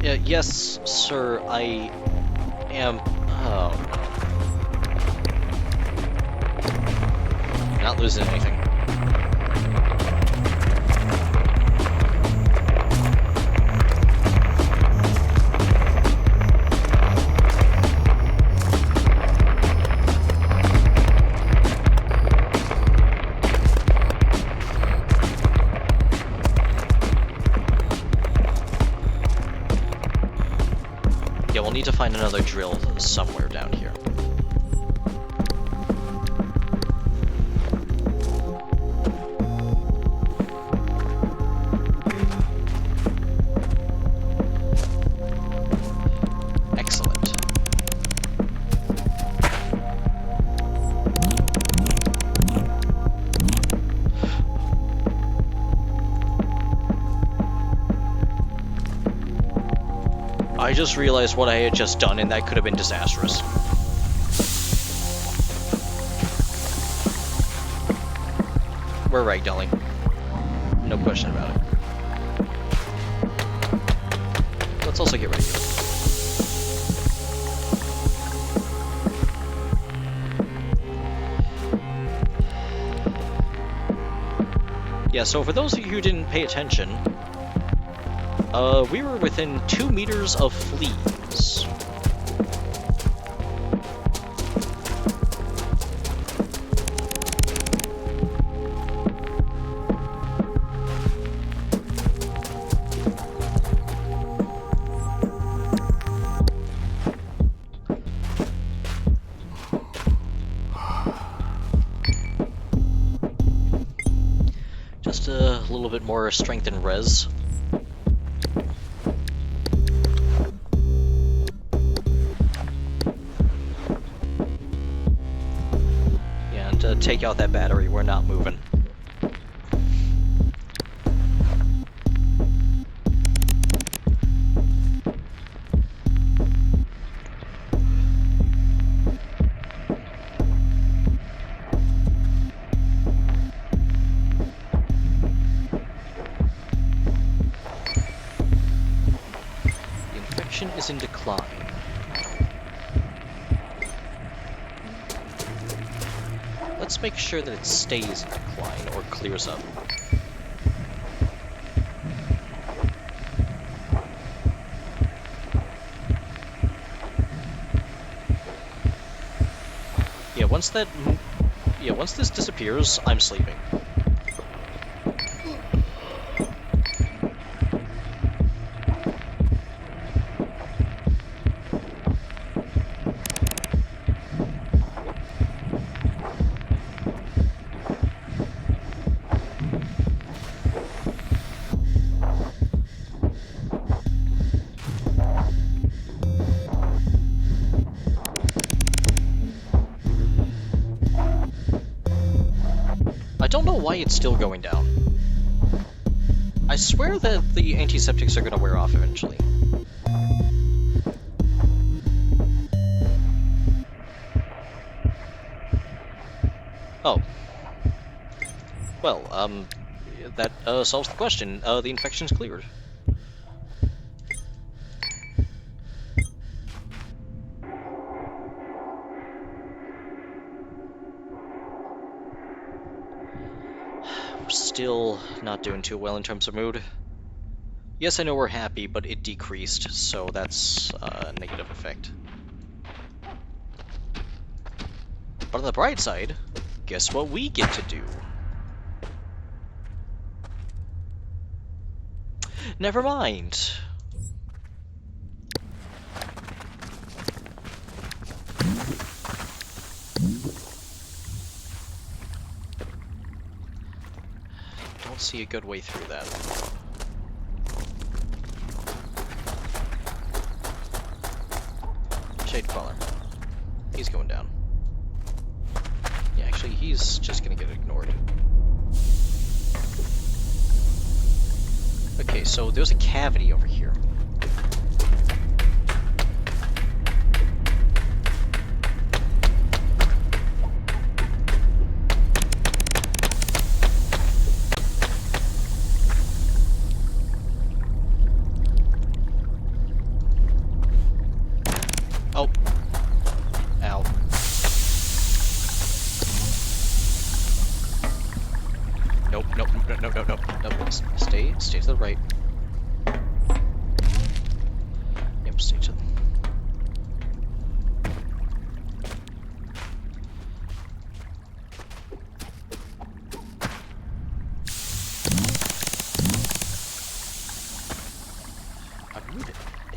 Yeah, yes, sir, I am... Oh, no. Not losing anything. I'll need to find another drill somewhere down here. Excellent. I just realized what I had just done, and that could have been disastrous. We're ragdolling. No question about it. Let's also get ready. Yeah, so for those of you who didn't pay attention, we were within 2 meters of fleas. Just a little bit more strength and res. Take out that battery, we're not moving. The infection is in decline. Let's make sure that it stays in decline or clears up. Once this disappears, I'm sleeping. I don't know why it's still going down. I swear that the antiseptics are going to wear off eventually. Oh. Well, that solves the question. The infection's cleared. Still not doing too well in terms of mood. Yes, I know we're happy, but it decreased, so that's a negative effect. But on the bright side, guess what we get to do? Never mind. Don't see a good way through that. Shadecrawler. He's going down. Yeah, actually, he's just gonna get ignored. Okay, so there's a cavity over here. Oh. Ow. Nope, nope, nope, nope, nope, nope, nope. Stay to the right. Yep, stay to the...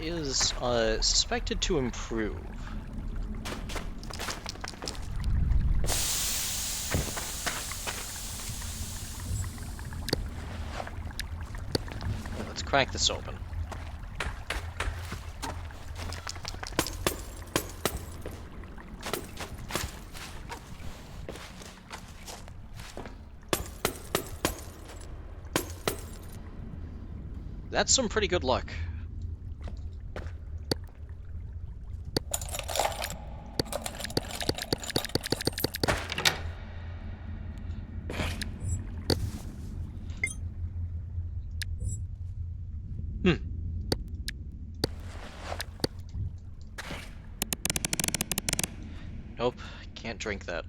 is suspected to improve. Let's crack this open. That's some pretty good luck. Nope, can't drink that.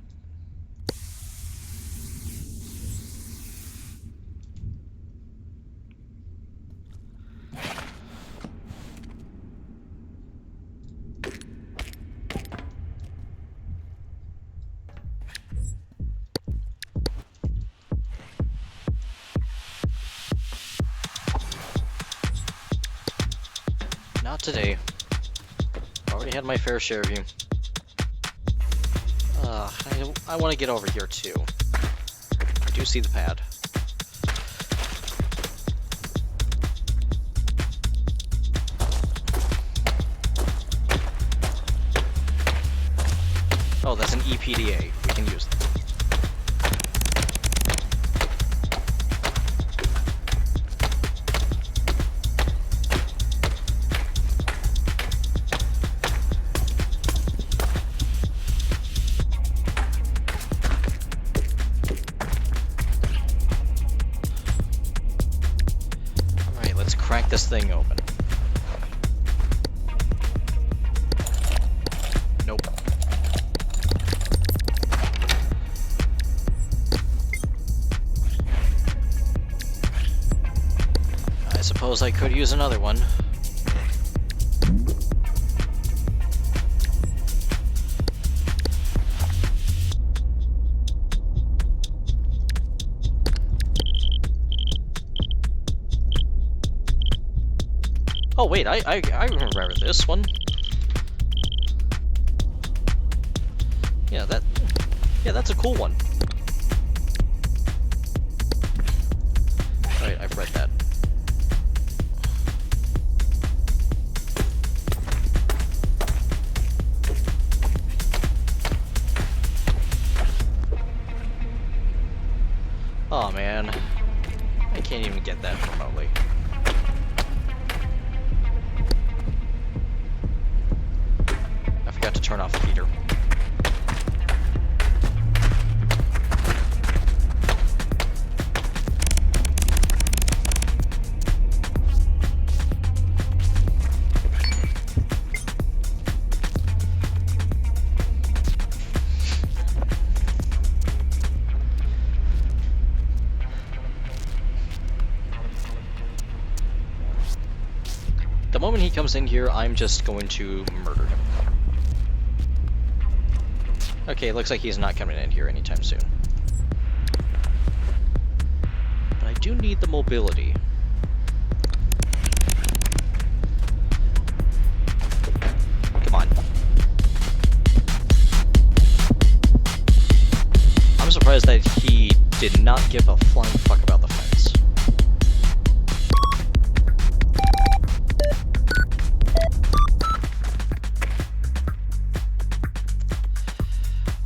Not today. Already had my fair share of you. I want to get over here too. I do see the pad. Oh, that's an EPDA. We can use that. Crack this thing open. Nope. I suppose I could use another one. Oh wait, I remember this one. Yeah, that's a cool one. Alright, I've read that. Oh man, I can't even get that remotely. To turn off the heater. The moment he comes in here, I'm just going to murder him. Okay, looks like he's not coming in here anytime soon. But I do need the mobility. Come on. I'm surprised that he did not give a flying fuck about the fence.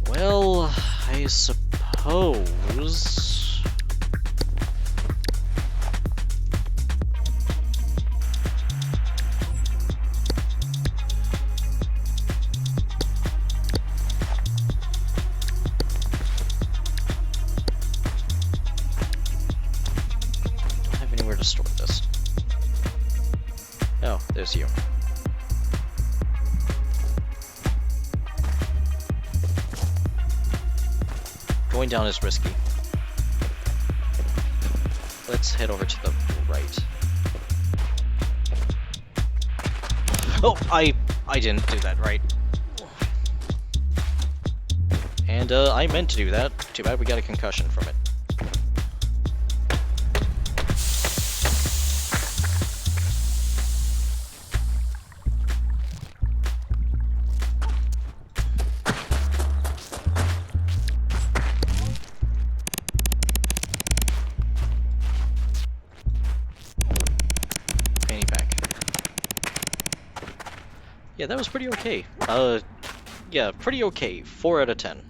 Well, I suppose... Don't have anywhere to store this. Oh, there's you. Going down is risky. Let's head over to the right. Oh, I didn't do that right. And I meant to do that. Too bad we got a concussion from it. Yeah, that was pretty okay. Yeah, pretty okay. 4 out of 10.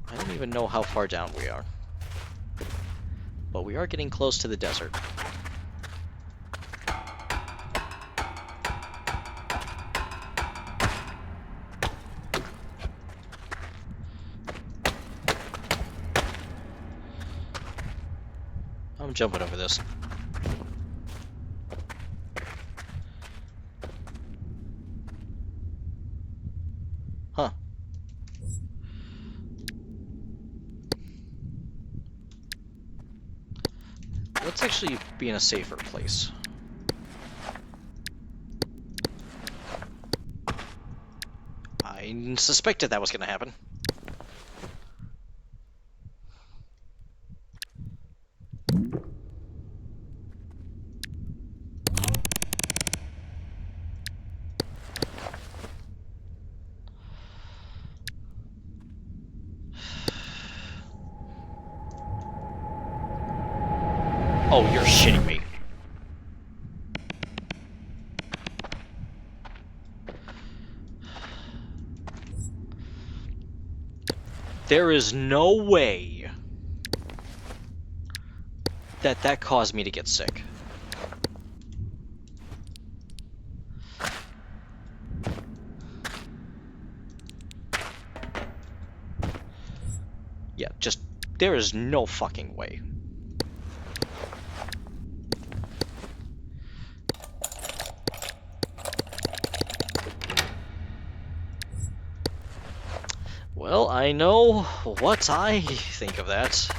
I don't even know how far down we are. But we are getting close to the desert. I'm jumping over this. Huh. Let's actually be in a safer place. I suspected that was going to happen. Oh, you're shitting me. There is no way that that caused me to get sick. Yeah, just... there is no fucking way. Well, I know what I think of that.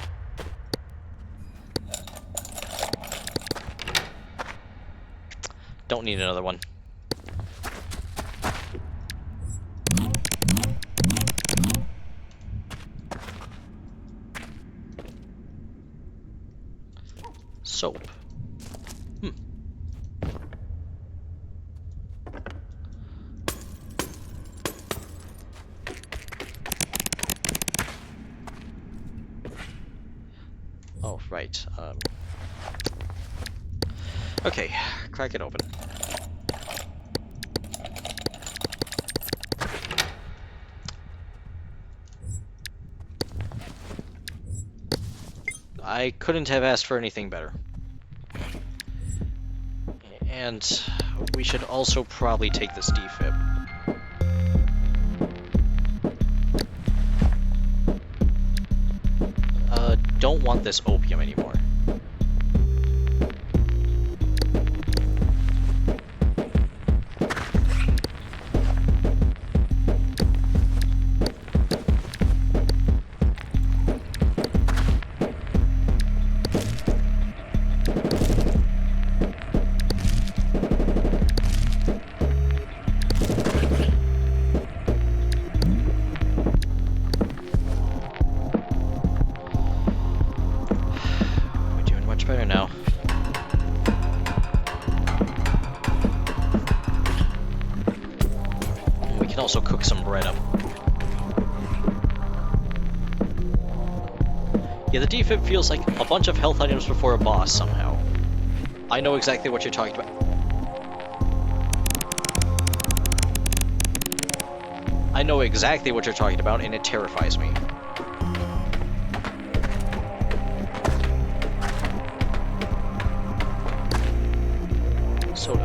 Don't need another one. Soap. Oh, right. Okay, crack it open. I couldn't have asked for anything better. And we should also probably take this defib. Don't want this opium anymore. Better now. We can also cook some bread up. Yeah, the defib feels like a bunch of health items before a boss somehow. I know exactly what you're talking about. I know exactly what you're talking about, and it terrifies me. Soda.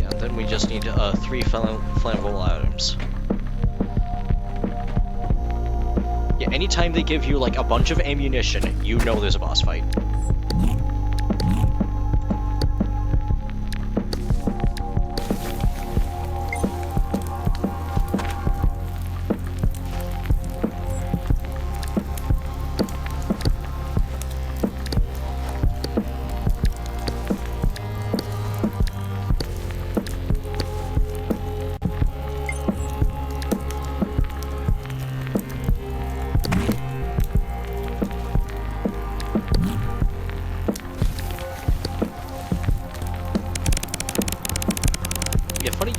Yeah, and then we just need 3 flammable items. Yeah, anytime they give you like a bunch of ammunition, you know there's a boss fight.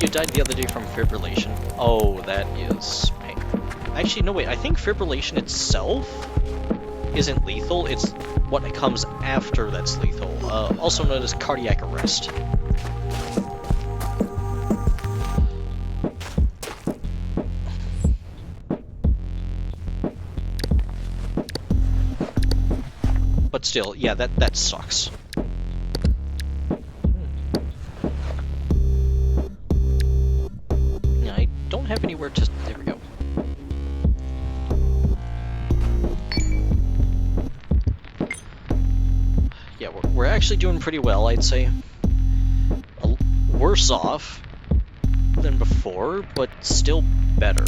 you died the other day from fibrillation. Oh, that is pain. Actually, no, wait, I think fibrillation itself isn't lethal, it's what comes after that's lethal, also known as cardiac arrest. But still, yeah, that sucks. Yeah, I don't have anywhere to... There we go. Yeah, we're actually doing pretty well, I'd say. Worse off than before, but still better.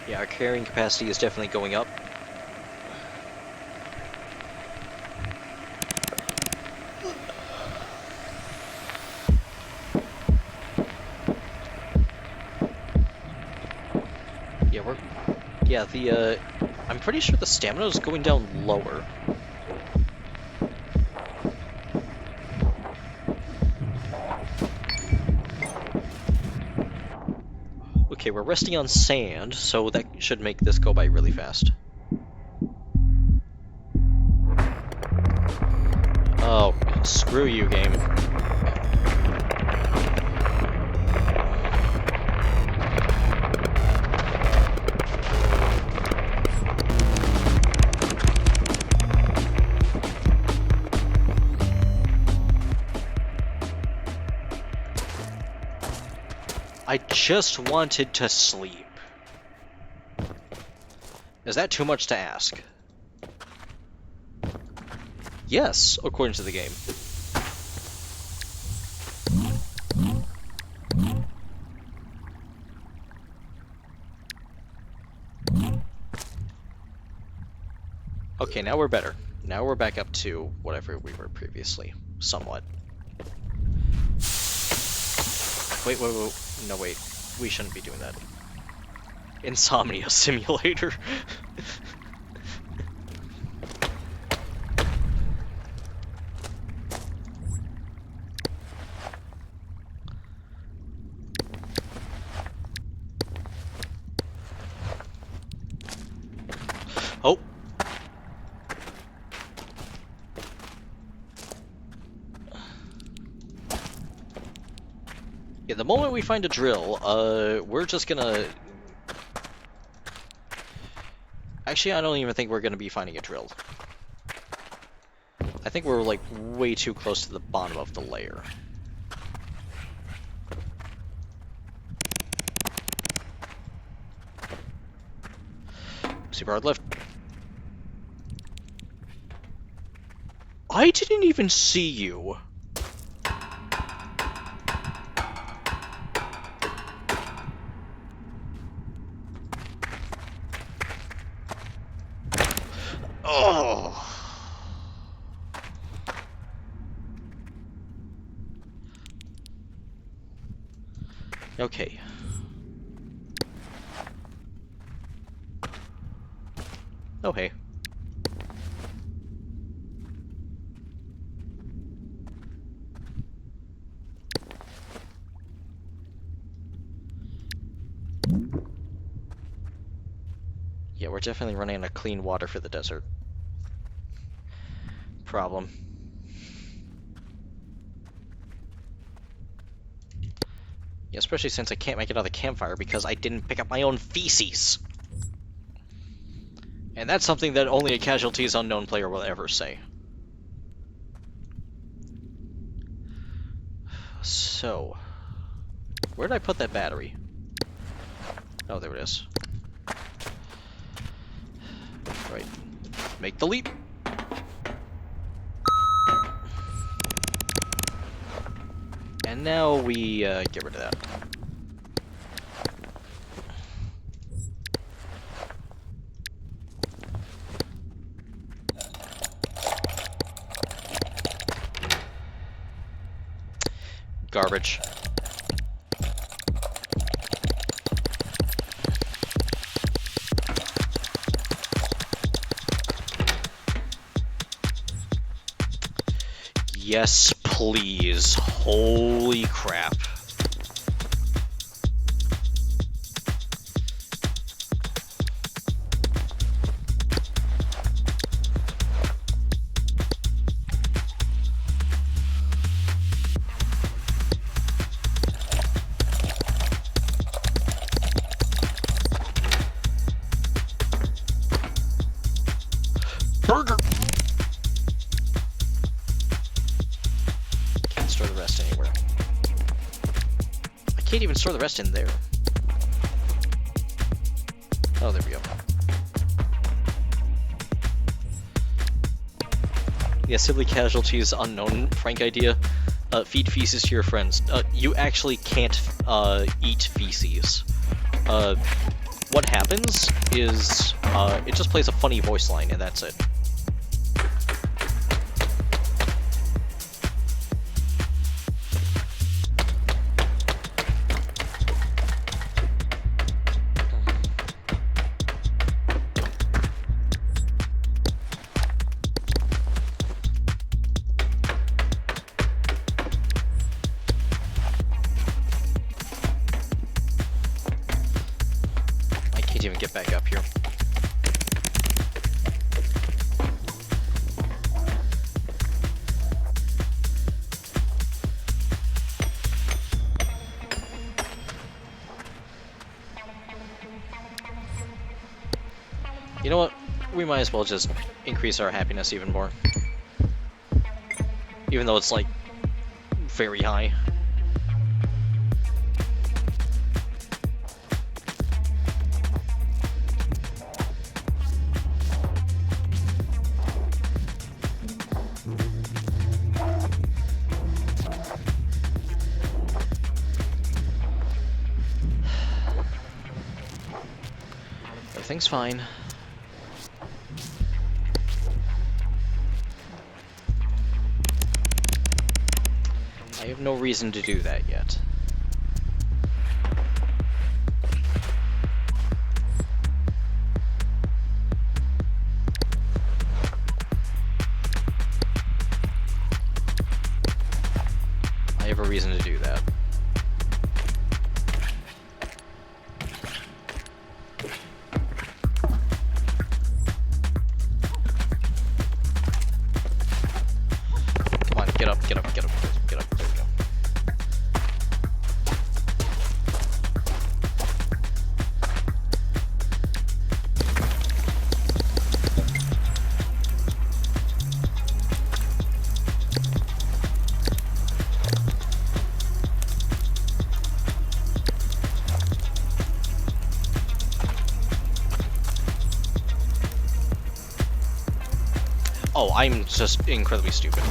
Yeah, our carrying capacity is definitely going up. Yeah, I'm pretty sure the stamina is going down lower. Okay, we're resting on sand, so that should make this go by really fast. Oh, screw you, game. I just wanted to sleep. Is that too much to ask? Yes, according to the game. Okay, now we're better. Now we're back up to whatever we were previously. Somewhat. Wait. No, wait. We shouldn't be doing that. Insomnia simulator. Oh. Yeah, the moment we find a drill, we're just gonna... Actually, I don't even think we're gonna be finding a drill. I think we're, like, way too close to the bottom of the layer. Super hard left. I didn't even see you. Oh. Okay. Oh, hey. Yeah, we're definitely running out of clean water for the desert. Problem. Yeah, especially since I can't make another campfire because I didn't pick up my own feces. And that's something that only a Casualties unknown player will ever say. So, where did I put that battery? Oh, there it is. Right. Make the leap. And now we get rid of that. garbage. Yes, please. Holy crap. Burger! Can't store the rest anywhere. I can't even store the rest in there. Oh, there we go. Yeah, silly casualties, unknown Frank idea. Feed feces to your friends. You actually can't eat feces. What happens is it just plays a funny voice line, and that's it. Even get back up here. You know what? We might as well just increase our happiness even more. Even though it's like very high. Everything's fine. I have no reason to do that yet. I have a reason to do that. Get up, get up, get up, get up, there we go. Oh, I'm just incredibly stupid.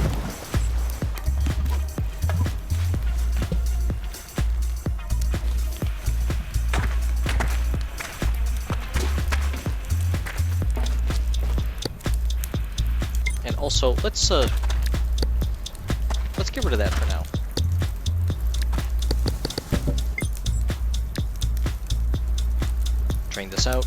Also, let's get rid of that for now. Drain this out.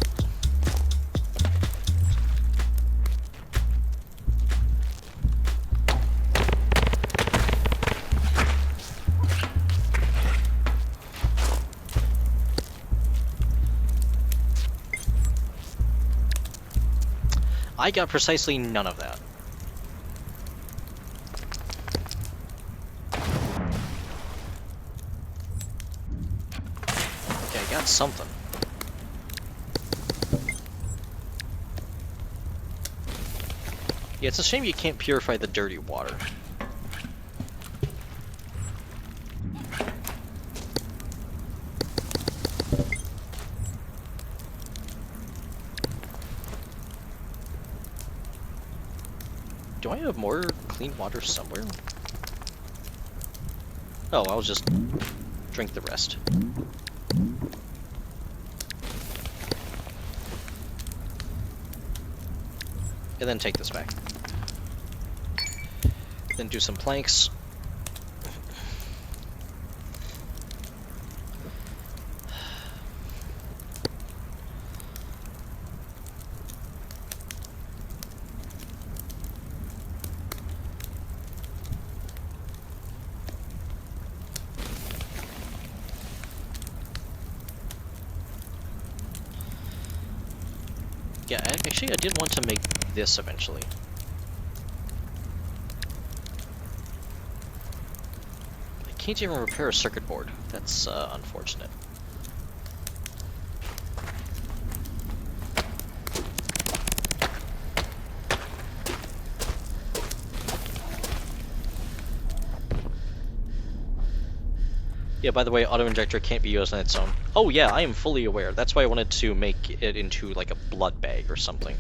I got precisely none of that. Got something. Yeah, it's a shame you can't purify the dirty water. Do I have more clean water somewhere? Oh, I'll just drink the rest. And then take this back. Then do some planks. Yeah, actually, I did want to make this eventually. I can't even repair a circuit board. That's unfortunate. Yeah, by the way, auto-injector can't be used on its own. Oh yeah, I am fully aware. That's why I wanted to make it into, like, a blood bag or something.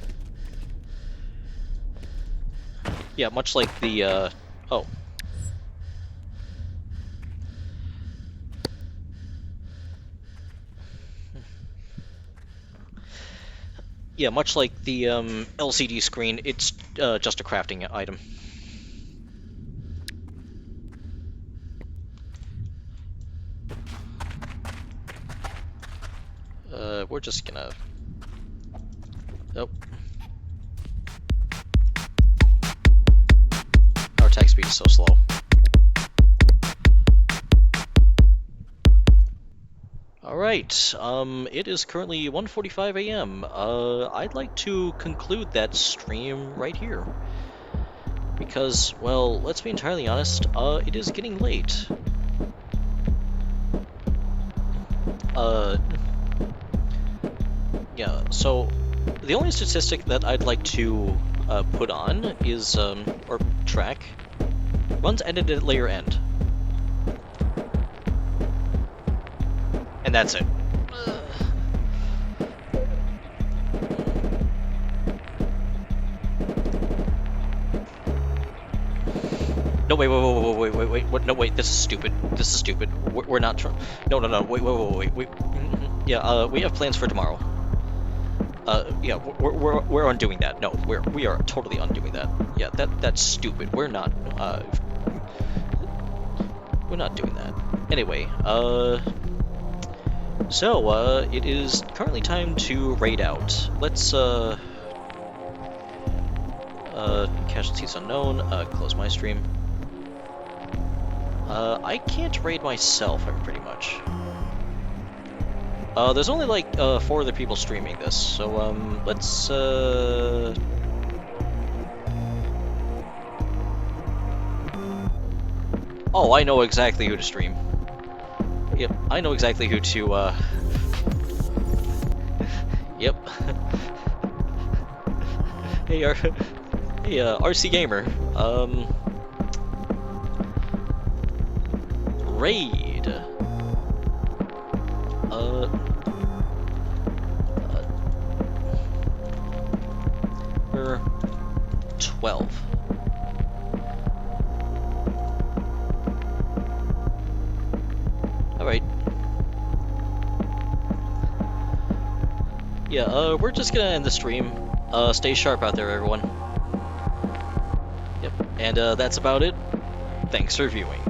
Yeah, much like the, oh. Yeah, much like the, LCD screen, it's, just a crafting item. We're just gonna... Nope. Our attack speed is so slow. Alright, it is currently 1:45 a.m. I'd like to conclude that stream right here. Because, well, let's be entirely honest, it is getting late. Yeah, so the only statistic that I'd like to put on is, or track, runs ended at layer end. And that's it. No, wait, what? No, wait, this is stupid. This is stupid. We're not trying. No, wait. Yeah, we have plans for tomorrow. Yeah, we're undoing that. No, we are totally undoing that. Yeah, that's stupid. We're not doing that. Anyway, so it is currently time to raid out. Let's casualties unknown. Close my stream. I can't raid myself, pretty much. There's only like 4 other people streaming this, so let's Oh, I know exactly who to stream. Yep, I know exactly who to Yep. Hey, RC Gamer. Raid. Number 12. Alright. Yeah, we're just gonna end the stream. Stay sharp out there, everyone. Yep, and that's about it. Thanks for viewing.